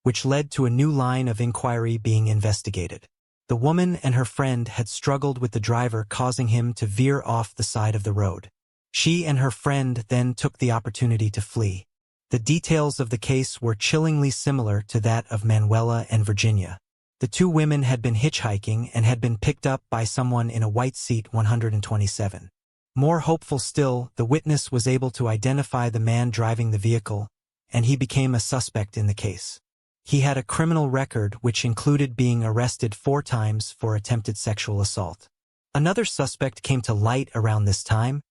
which led to a new line of inquiry being investigated. The woman and her friend had struggled with the driver, causing him to veer off the side of the road. She and her friend then took the opportunity to flee. The details of the case were chillingly similar to that of Manuela and Virginia. The two women had been hitchhiking and had been picked up by someone in a white Seat 127. More hopeful still, the witness was able to identify the man driving the vehicle, and he became a suspect in the case. He had a criminal record which included being arrested 4 times for attempted sexual assault. Another suspect came to light around this time,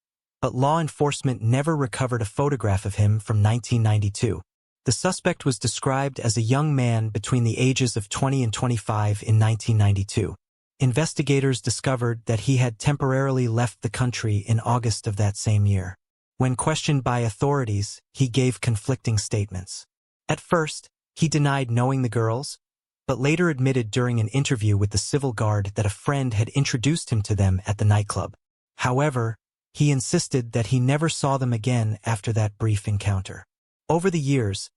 but law enforcement never recovered a photograph of him from 1992. The suspect was described as a young man between the ages of 20 and 25 in 1992. Investigators discovered that he had temporarily left the country in August of that same year. When questioned by authorities, he gave conflicting statements. At first, he denied knowing the girls, but later admitted during an interview with the civil guard that a friend had introduced him to them at the nightclub. However, he insisted that he never saw them again after that brief encounter. Over the years,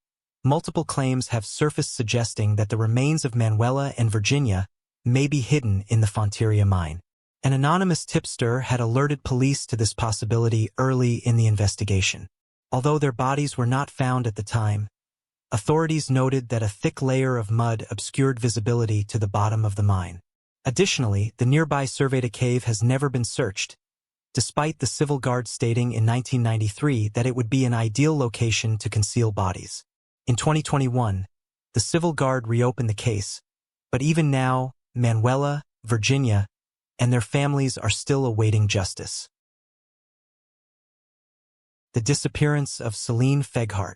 multiple claims have surfaced suggesting that the remains of Manuela and Virginia may be hidden in the Fonteria mine. An anonymous tipster had alerted police to this possibility early in the investigation. Although their bodies were not found at the time, authorities noted that a thick layer of mud obscured visibility to the bottom of the mine. Additionally, the nearby Cerveda cave has never been searched, despite the civil guard stating in 1993 that it would be an ideal location to conceal bodies. In 2021, the civil guard reopened the case, but even now, Manuela, Virginia, and their families are still awaiting justice. The disappearance of Selene Fghart.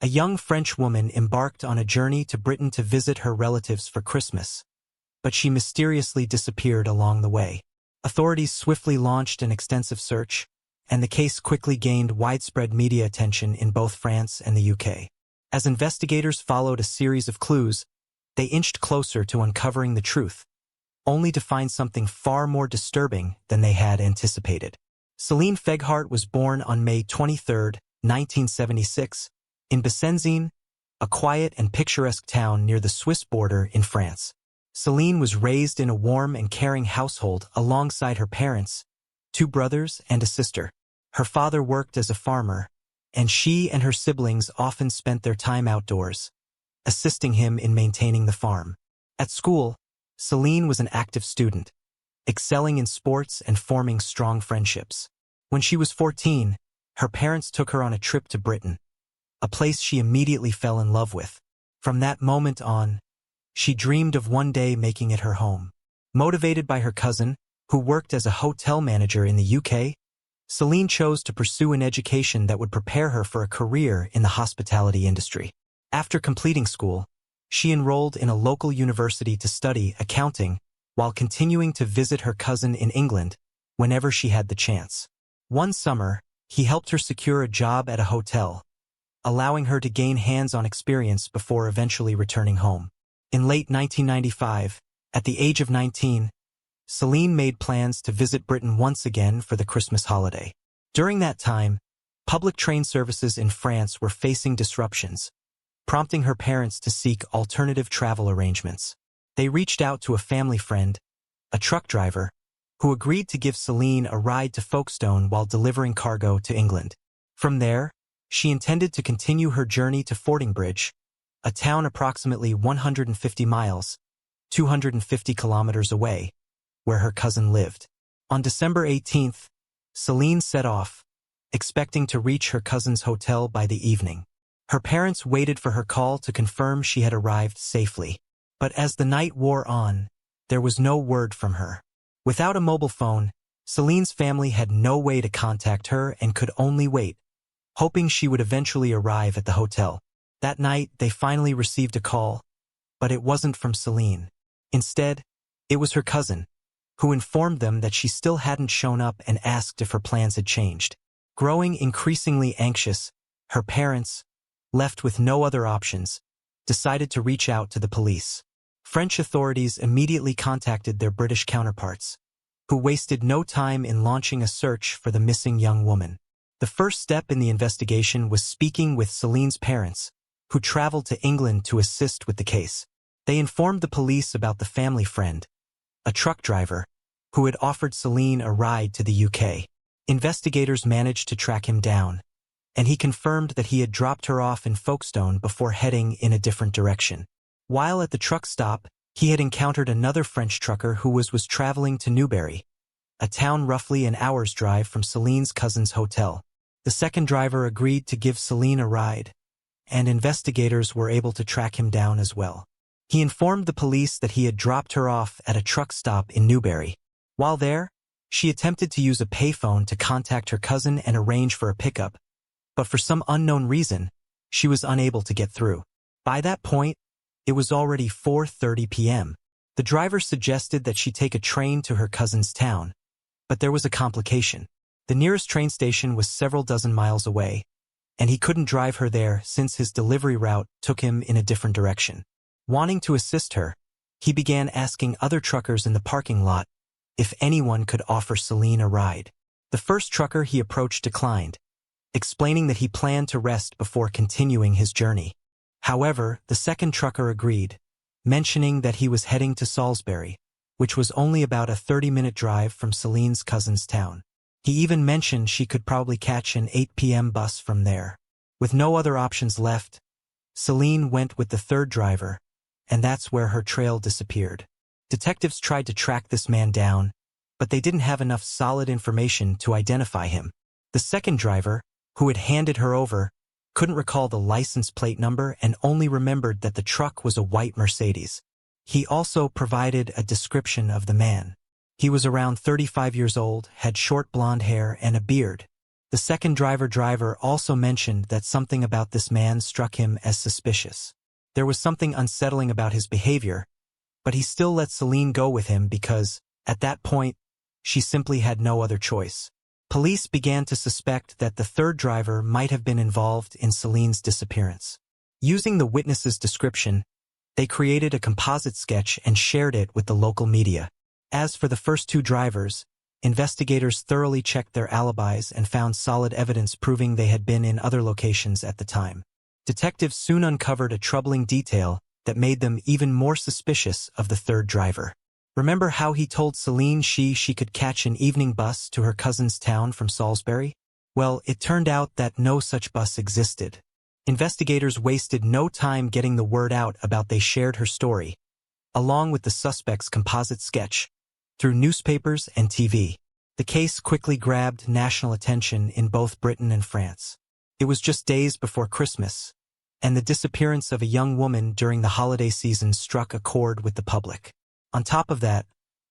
A young French woman embarked on a journey to Britain to visit her relatives for Christmas, but she mysteriously disappeared along the way. Authorities swiftly launched an extensive search, and the case quickly gained widespread media attention in both France and the UK. As investigators followed a series of clues, they inched closer to uncovering the truth, only to find something far more disturbing than they had anticipated. Selene Fghart was born on May 23, 1976, in Besançon, a quiet and picturesque town near the Swiss border in France. Selene was raised in a warm and caring household alongside her parents, 2 brothers and a sister. Her father worked as a farmer, and she and her siblings often spent their time outdoors, assisting him in maintaining the farm. At school, Selene was an active student, excelling in sports and forming strong friendships. When she was 14, her parents took her on a trip to Britain, a place she immediately fell in love with. From that moment on, she dreamed of one day making it her home. Motivated by her cousin, who worked as a hotel manager in the UK, Selene chose to pursue an education that would prepare her for a career in the hospitality industry. After completing school, she enrolled in a local university to study accounting while continuing to visit her cousin in England whenever she had the chance. One summer, he helped her secure a job at a hotel, allowing her to gain hands-on experience before eventually returning home. In late 1995, at the age of 19, Selene made plans to visit Britain once again for the Christmas holiday. During that time, public train services in France were facing disruptions, prompting her parents to seek alternative travel arrangements. They reached out to a family friend, a truck driver, who agreed to give Selene a ride to Folkestone while delivering cargo to England. From there, she intended to continue her journey to Fordingbridge, a town approximately 150 miles, 250 kilometers away, where her cousin lived. On December 18th, Selene set off, expecting to reach her cousin's hotel by the evening. Her parents waited for her call to confirm she had arrived safely. But as the night wore on, there was no word from her. Without a mobile phone, Selene's family had no way to contact her and could only wait, hoping she would eventually arrive at the hotel. That night, they finally received a call, but it wasn't from Selene. Instead, it was her cousin, who informed them that she still hadn't shown up and asked if her plans had changed. Growing increasingly anxious, her parents, left with no other options, decided to reach out to the police. French authorities immediately contacted their British counterparts, who wasted no time in launching a search for the missing young woman. The first step in the investigation was speaking with Selene's parents, who traveled to England to assist with the case. They informed the police about the family friend, a truck driver, who had offered Selene a ride to the UK. Investigators managed to track him down, and he confirmed that he had dropped her off in Folkestone before heading in a different direction. While at the truck stop, he had encountered another French trucker who was traveling to Newbury, a town roughly an hour's drive from Selene's cousin's hotel. The second driver agreed to give Selene a ride, and investigators were able to track him down as well. He informed the police that he had dropped her off at a truck stop in Newbury. While there, she attempted to use a payphone to contact her cousin and arrange for a pickup, but for some unknown reason, she was unable to get through. By that point, it was already 4:30 p.m. The driver suggested that she take a train to her cousin's town, but there was a complication. The nearest train station was several dozen miles away, and he couldn't drive her there since his delivery route took him in a different direction. Wanting to assist her, he began asking other truckers in the parking lot if anyone could offer Selene a ride. The first trucker he approached declined, explaining that he planned to rest before continuing his journey. However, the second trucker agreed, mentioning that he was heading to Salisbury, which was only about a 30-minute drive from Selene's cousin's town. He even mentioned she could probably catch an 8 p.m. bus from there. With no other options left, Selene went with the third driver, and that's where her trail disappeared. Detectives tried to track this man down, but they didn't have enough solid information to identify him. The second driver, who had handed her over, couldn't recall the license plate number and only remembered that the truck was a white Mercedes. He also provided a description of the man. He was around 35 years old, had short blonde hair and a beard. The second driver also mentioned that something about this man struck him as suspicious. There was something unsettling about his behavior, but he still let Selene go with him because, at that point, she simply had no other choice. Police began to suspect that the third driver might have been involved in Selene's disappearance. Using the witness's description, they created a composite sketch and shared it with the local media. As for the first two drivers, investigators thoroughly checked their alibis and found solid evidence proving they had been in other locations at the time. Detectives soon uncovered a troubling detail that made them even more suspicious of the third driver. Remember how he told Selene she could catch an evening bus to her cousin's town from Salisbury? Well, it turned out that no such bus existed. Investigators wasted no time getting the word out about they shared her story, along with the suspect's composite sketch, through newspapers and TV. The case quickly grabbed national attention in both Britain and France. It was just days before Christmas, and the disappearance of a young woman during the holiday season struck a chord with the public. On top of that,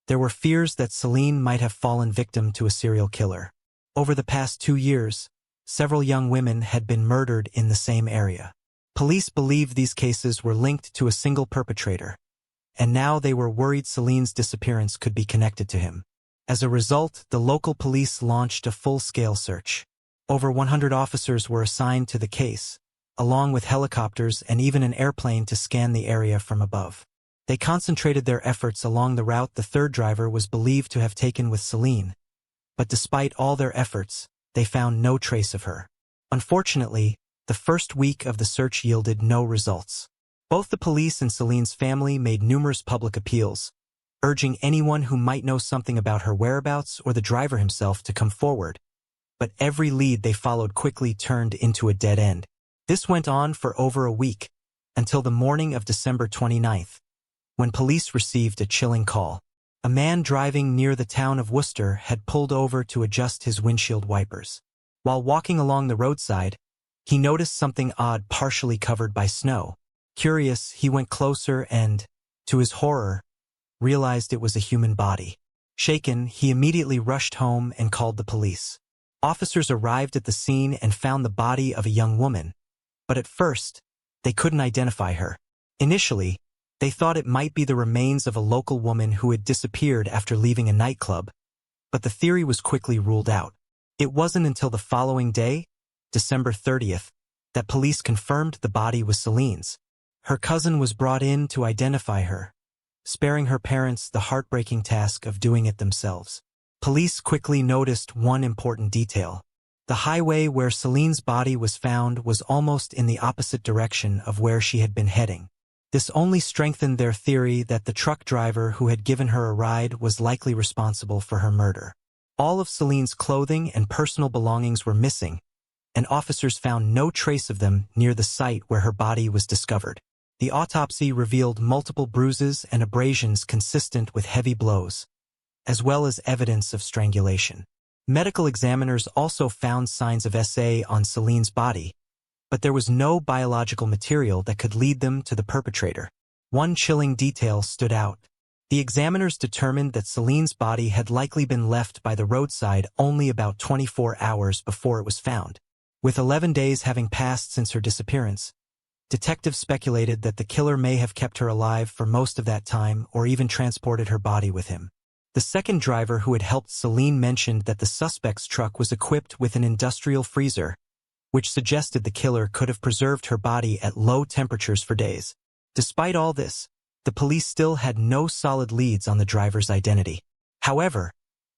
there were fears that Selene might have fallen victim to a serial killer. Over the past 2 years, several young women had been murdered in the same area. Police believed these cases were linked to a single perpetrator, and now they were worried Selene's disappearance could be connected to him. As a result, the local police launched a full-scale search. Over 100 officers were assigned to the case, along with helicopters and even an airplane to scan the area from above. They concentrated their efforts along the route the third driver was believed to have taken with Selene, but despite all their efforts, they found no trace of her. Unfortunately, the first week of the search yielded no results. Both the police and Selene's family made numerous public appeals, urging anyone who might know something about her whereabouts or the driver himself to come forward. But every lead they followed quickly turned into a dead end. This went on for over a week, until the morning of December 29th, when police received a chilling call. A man driving near the town of Worcester had pulled over to adjust his windshield wipers. While walking along the roadside, he noticed something odd partially covered by snow. Curious, he went closer and, to his horror, realized it was a human body. Shaken, he immediately rushed home and called the police. Officers arrived at the scene and found the body of a young woman, but at first, they couldn't identify her. Initially, they thought it might be the remains of a local woman who had disappeared after leaving a nightclub, but the theory was quickly ruled out. It wasn't until the following day, December 30th, that police confirmed the body was Selene's. Her cousin was brought in to identify her, sparing her parents the heartbreaking task of doing it themselves. Police quickly noticed one important detail. The highway where Selene's body was found was almost in the opposite direction of where she had been heading. This only strengthened their theory that the truck driver who had given her a ride was likely responsible for her murder. All of Selene's clothing and personal belongings were missing, and officers found no trace of them near the site where her body was discovered. The autopsy revealed multiple bruises and abrasions consistent with heavy blows, as well as evidence of strangulation. Medical examiners also found signs of SA on Selene's body, but there was no biological material that could lead them to the perpetrator. One chilling detail stood out. The examiners determined that Selene's body had likely been left by the roadside only about 24 hours before it was found. With 11 days having passed since her disappearance, detectives speculated that the killer may have kept her alive for most of that time or even transported her body with him. The second driver who had helped Selene mentioned that the suspect's truck was equipped with an industrial freezer, which suggested the killer could have preserved her body at low temperatures for days. Despite all this, the police still had no solid leads on the driver's identity. However,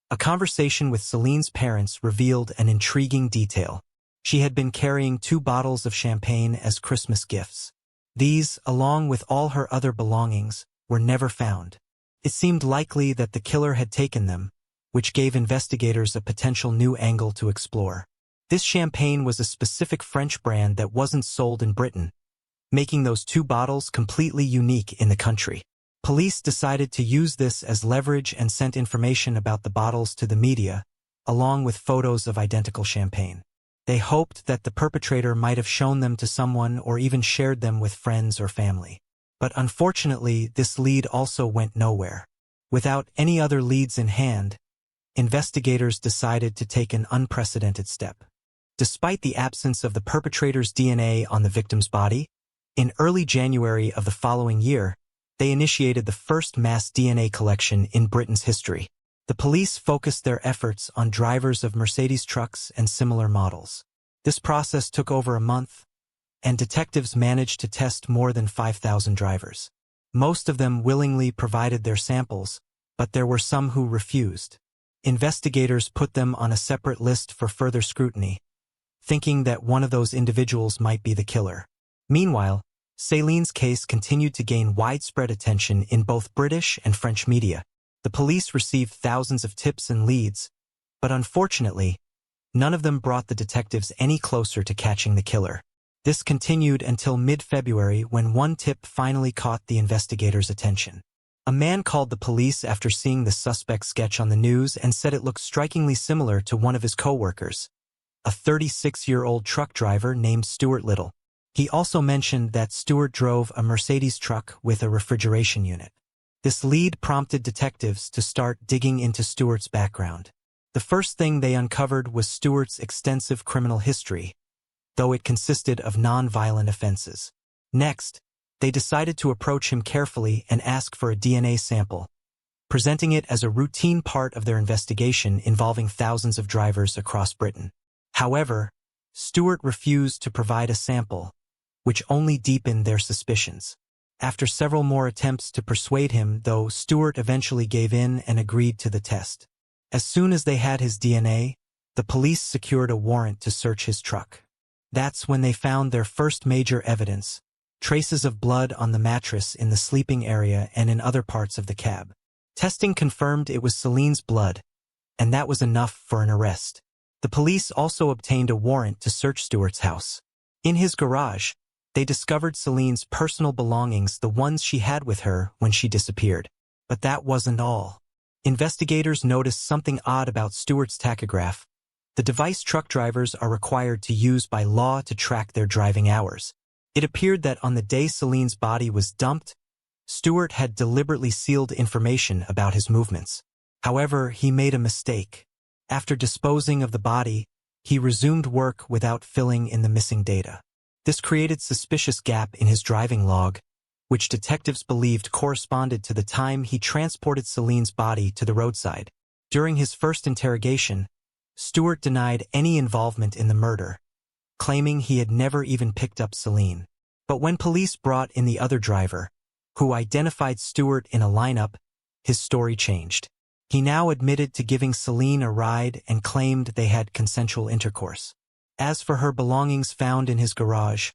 a conversation with Selene's parents revealed an intriguing detail. She had been carrying 2 bottles of champagne as Christmas gifts. These, along with all her other belongings, were never found. It seemed likely that the killer had taken them, which gave investigators a potential new angle to explore. This champagne was a specific French brand that wasn't sold in Britain, making those 2 bottles completely unique in the country. Police decided to use this as leverage and sent information about the bottles to the media, along with photos of identical champagne. They hoped that the perpetrator might have shown them to someone or even shared them with friends or family. But unfortunately, this lead also went nowhere. Without any other leads in hand, investigators decided to take an unprecedented step. Despite the absence of the perpetrator's DNA on the victim's body, in early January of the following year, they initiated the first mass DNA collection in Britain's history. The police focused their efforts on drivers of Mercedes trucks and similar models. This process took over a month, and detectives managed to test more than 5,000 drivers. Most of them willingly provided their samples, but there were some who refused. Investigators put them on a separate list for further scrutiny, thinking that one of those individuals might be the killer. Meanwhile, Selene's case continued to gain widespread attention in both British and French media. The police received thousands of tips and leads, but unfortunately, none of them brought the detectives any closer to catching the killer. This continued until mid-February when one tip finally caught the investigators' attention. A man called the police after seeing the suspect's sketch on the news and said it looked strikingly similar to one of his co-workers, a 36-year-old truck driver named Stuart Little. He also mentioned that Stuart drove a Mercedes truck with a refrigeration unit. This lead prompted detectives to start digging into Stuart's background. The first thing they uncovered was Stuart's extensive criminal history, though it consisted of non-violent offenses. Next, they decided to approach him carefully and ask for a DNA sample, presenting it as a routine part of their investigation involving thousands of drivers across Britain. However, Stuart refused to provide a sample, which only deepened their suspicions. After several more attempts to persuade him, though, Stuart eventually gave in and agreed to the test. As soon as they had his DNA, the police secured a warrant to search his truck. That's when they found their first major evidence: traces of blood on the mattress in the sleeping area and in other parts of the cab. Testing confirmed it was Selene's blood, and that was enough for an arrest. The police also obtained a warrant to search Stuart's house. In his garage, they discovered Selene's personal belongings, the ones she had with her when she disappeared. But that wasn't all. Investigators noticed something odd about Stuart's tachograph, the device truck drivers are required to use by law to track their driving hours. It appeared that on the day Selene's body was dumped, Stuart had deliberately sealed information about his movements. However, he made a mistake. After disposing of the body, he resumed work without filling in the missing data. This created a suspicious gap in his driving log, which detectives believed corresponded to the time he transported Selene's body to the roadside. During his first interrogation, Stuart denied any involvement in the murder, claiming he had never even picked up Selene. But when police brought in the other driver, who identified Stuart in a lineup, his story changed. He now admitted to giving Selene a ride and claimed they had consensual intercourse. As for her belongings found in his garage,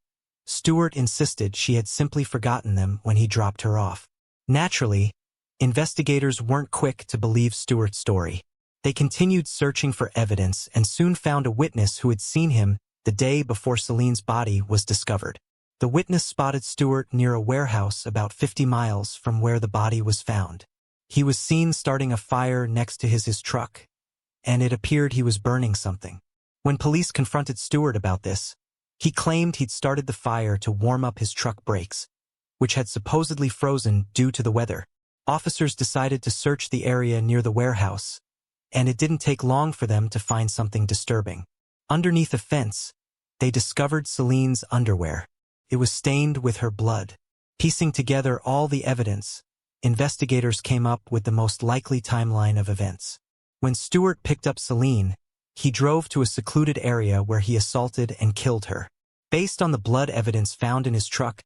Stuart insisted she had simply forgotten them when he dropped her off. Naturally, investigators weren't quick to believe Stuart's story. They continued searching for evidence and soon found a witness who had seen him the day before Selene's body was discovered. The witness spotted Stuart near a warehouse about 50 miles from where the body was found. He was seen starting a fire next to his truck, and it appeared he was burning something. When police confronted Stuart about this, he claimed he'd started the fire to warm up his truck brakes, which had supposedly frozen due to the weather. Officers decided to search the area near the warehouse, and it didn't take long for them to find something disturbing. Underneath a fence, they discovered Selene's underwear. It was stained with her blood. Piecing together all the evidence, investigators came up with the most likely timeline of events. When Stuart picked up Selene, he drove to a secluded area where he assaulted and killed her. Based on the blood evidence found in his truck,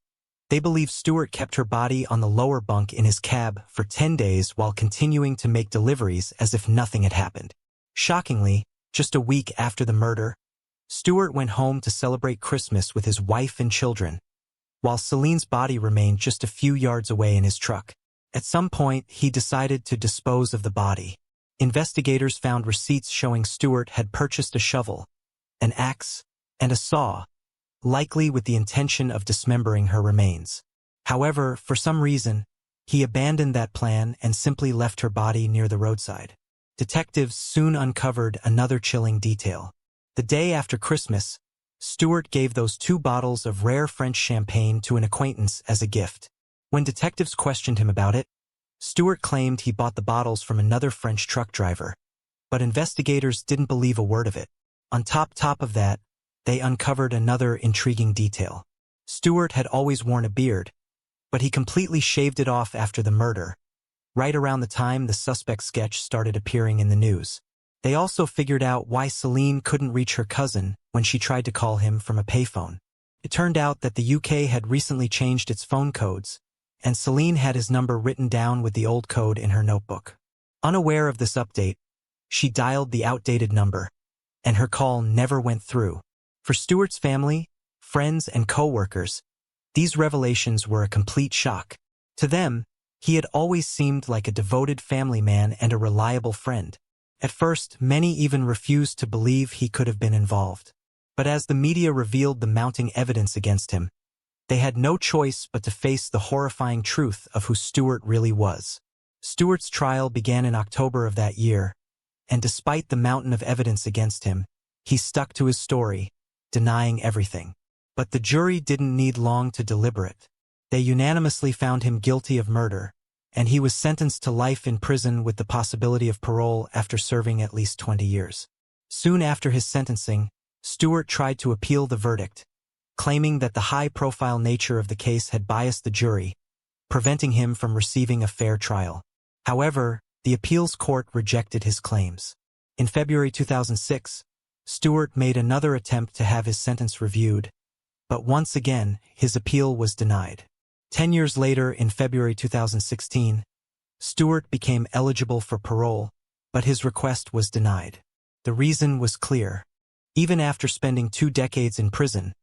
they believe Stuart kept her body on the lower bunk in his cab for 10 days while continuing to make deliveries as if nothing had happened. Shockingly, just a week after the murder, Stuart went home to celebrate Christmas with his wife and children, while Selene's body remained just a few yards away in his truck. At some point, he decided to dispose of the body. Investigators found receipts showing Stuart had purchased a shovel, an axe, and a saw, likely with the intention of dismembering her remains. However, for some reason, He abandoned that plan and simply left her body near the roadside. Detectives soon uncovered another chilling detail. The day after Christmas, Stewart gave those 2 bottles of rare French champagne to an acquaintance as a gift. When detectives questioned him about it, Stewart claimed he bought the bottles from another French truck driver. But investigators didn't believe a word of it. On top of that, they uncovered another intriguing detail. Stewart had always worn a beard, but he completely shaved it off after the murder, right around the time the suspect sketch started appearing in the news. They also figured out why Selene couldn't reach her cousin when she tried to call him from a payphone. It turned out that the UK had recently changed its phone codes, and Selene had his number written down with the old code in her notebook. Unaware of this update, she dialed the outdated number, and her call never went through. For Stewart's family, friends, and co-workers, these revelations were a complete shock. To them, he had always seemed like a devoted family man and a reliable friend. At first, many even refused to believe he could have been involved. But as the media revealed the mounting evidence against him, they had no choice but to face the horrifying truth of who Stewart really was. Stewart's trial began in October of that year, and despite the mountain of evidence against him, he stuck to his story, denying everything. But the jury didn't need long to deliberate. They unanimously found him guilty of murder, and he was sentenced to life in prison with the possibility of parole after serving at least 20 years. Soon after his sentencing, Stewart tried to appeal the verdict, claiming that the high-profile nature of the case had biased the jury, preventing him from receiving a fair trial. However, the appeals court rejected his claims. In February 2006, Stewart made another attempt to have his sentence reviewed, but once again, his appeal was denied. 10 years later, in February 2016, Stewart became eligible for parole, but his request was denied. The reason was clear. Even after spending 2 decades in prison,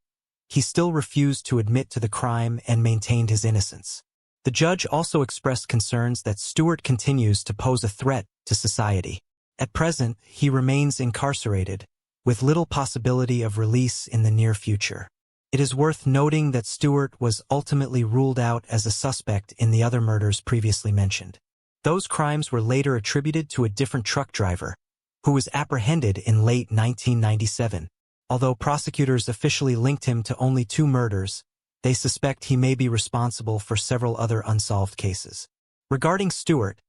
he still refused to admit to the crime and maintained his innocence. The judge also expressed concerns that Stewart continues to pose a threat to society. At present, he remains incarcerated, with little possibility of release in the near future. It is worth noting that Stewart was ultimately ruled out as a suspect in the other murders previously mentioned. Those crimes were later attributed to a different truck driver, who was apprehended in late 1997. Although prosecutors officially linked him to only 2 murders, they suspect he may be responsible for several other unsolved cases. Regarding Stewart,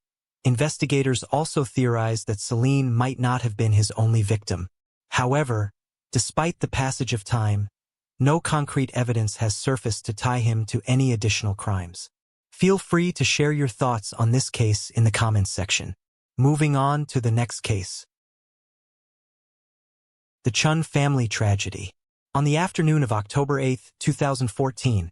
investigators also theorized that Selene might not have been his only victim. However, despite the passage of time, no concrete evidence has surfaced to tie him to any additional crimes. Feel free to share your thoughts on this case in the comments section. Moving on to the next case. The Chun family tragedy. On the afternoon of October 8, 2014,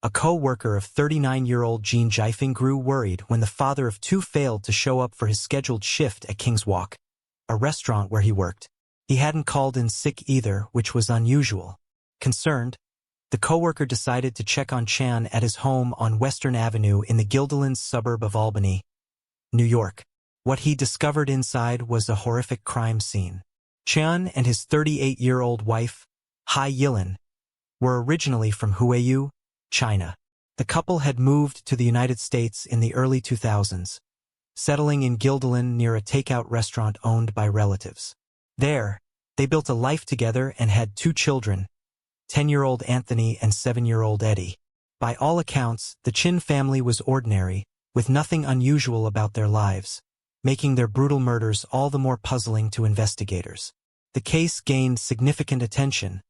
a co-worker of 39-year-old Jean Jifeng grew worried when the father of 2 failed to show up for his scheduled shift at King's Walk, a restaurant where he worked. He hadn't called in sick either, which was unusual. Concerned, the coworker decided to check on Chan at his home on Western Avenue in the Guilderland suburb of Albany, New York. What he discovered inside was a horrific crime scene. Chan and his 38-year-old wife, Hai Yilin, were originally from Huaiyu, China. The couple had moved to the United States in the early 2000s, settling in Guilderland near a takeout restaurant owned by relatives. There, they built a life together and had 2 children, 10-year-old Anthony and 7-year-old Eddie. By all accounts, the Chin family was ordinary, with nothing unusual about their lives, making their brutal murders all the more puzzling to investigators. The case gained significant attention,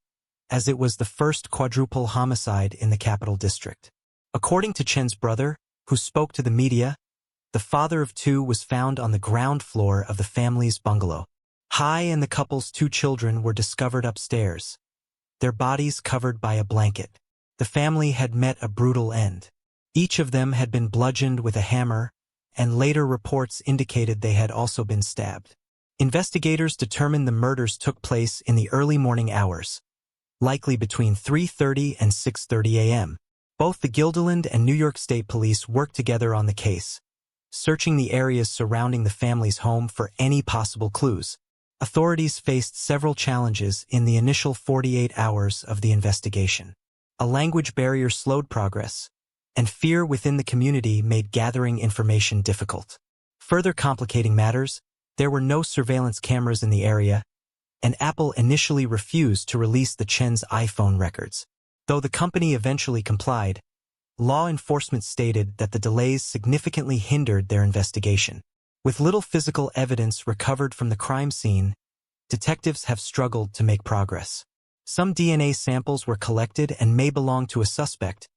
as it was the first quadruple homicide in the Capital District. According to Chen's brother, who spoke to the media, the father of 2 was found on the ground floor of the family's bungalow. Hai and the couple's 2 children were discovered upstairs, their bodies covered by a blanket. The family had met a brutal end. Each of them had been bludgeoned with a hammer, and later reports indicated they had also been stabbed. Investigators determined the murders took place in the early morning hours, likely between 3:30 and 6:30 a.m. Both the Guilderland and New York State Police worked together on the case, searching the areas surrounding the family's home for any possible clues. Authorities faced several challenges in the initial 48 hours of the investigation. A language barrier slowed progress, and fear within the community made gathering information difficult. Further complicating matters, there were no surveillance cameras in the area, and Apple initially refused to release the Chen's iPhone records. Though the company eventually complied, law enforcement stated that the delays significantly hindered their investigation. With little physical evidence recovered from the crime scene, detectives have struggled to make progress. Some DNA samples were collected and may belong to a suspect,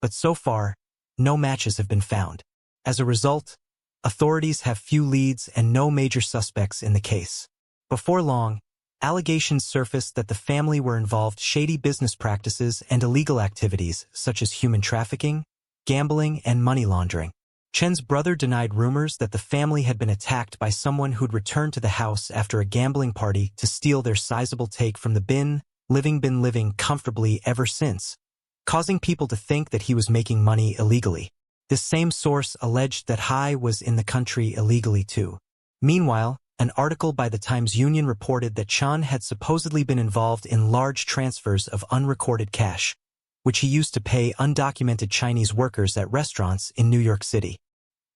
but so far, no matches have been found. As a result, authorities have few leads and no major suspects in the case. Before long, allegations surfaced that the family were involved in shady business practices and illegal activities such as human trafficking, gambling, and money laundering. Chen's brother denied rumors that the family had been attacked by someone who'd returned to the house after a gambling party to steal their sizable take from the been living comfortably ever since, causing people to think that he was making money illegally. This same source alleged that Hai was in the country illegally too. Meanwhile, an article by the Times-Union reported that Chen had supposedly been involved in large transfers of unrecorded cash, which he used to pay undocumented Chinese workers at restaurants in New York City.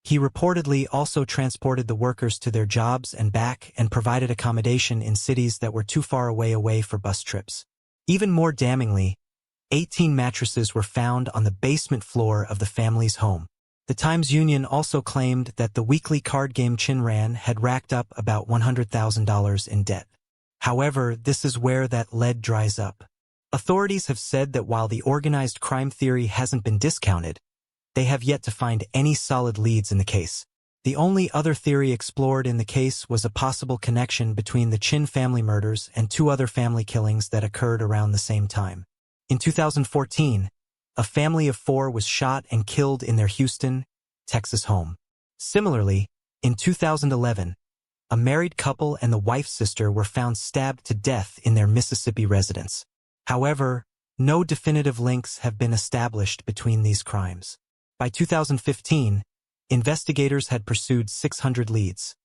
He reportedly also transported the workers to their jobs and back and provided accommodation in cities that were too far away for bus trips. Even more damningly, 18 mattresses were found on the basement floor of the family's home. The Times-Union also claimed that the weekly card game Chen ran had racked up about $100,000 in debt. However, this is where that lead dries up. Authorities have said that while the organized crime theory hasn't been discounted, they have yet to find any solid leads in the case. The only other theory explored in the case was a possible connection between the Chen family murders and two other family killings that occurred around the same time. In 2014, a family of 4 was shot and killed in their Houston, Texas home. Similarly, in 2011, a married couple and the wife's sister were found stabbed to death in their Mississippi residence. However, no definitive links have been established between these crimes. By 2015, investigators had pursued 600 leads,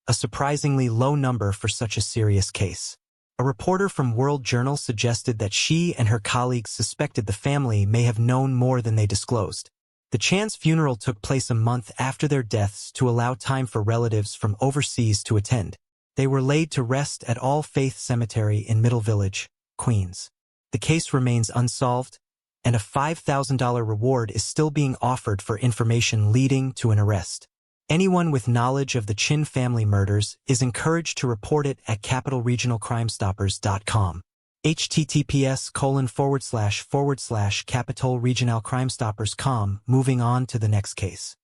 a surprisingly low number for such a serious case. A reporter from World Journal suggested that she and her colleagues suspected the family may have known more than they disclosed. The Chan's funeral took place a month after their deaths to allow time for relatives from overseas to attend. They were laid to rest at All Faith Cemetery in Middle Village, Queens. The case remains unsolved, and a $5,000 reward is still being offered for information leading to an arrest. Anyone with knowledge of the Chen family murders is encouraged to report it at capitalregionalcrimestoppers.com. https://capitalregionalcrimestoppers.com. Moving on to the next case.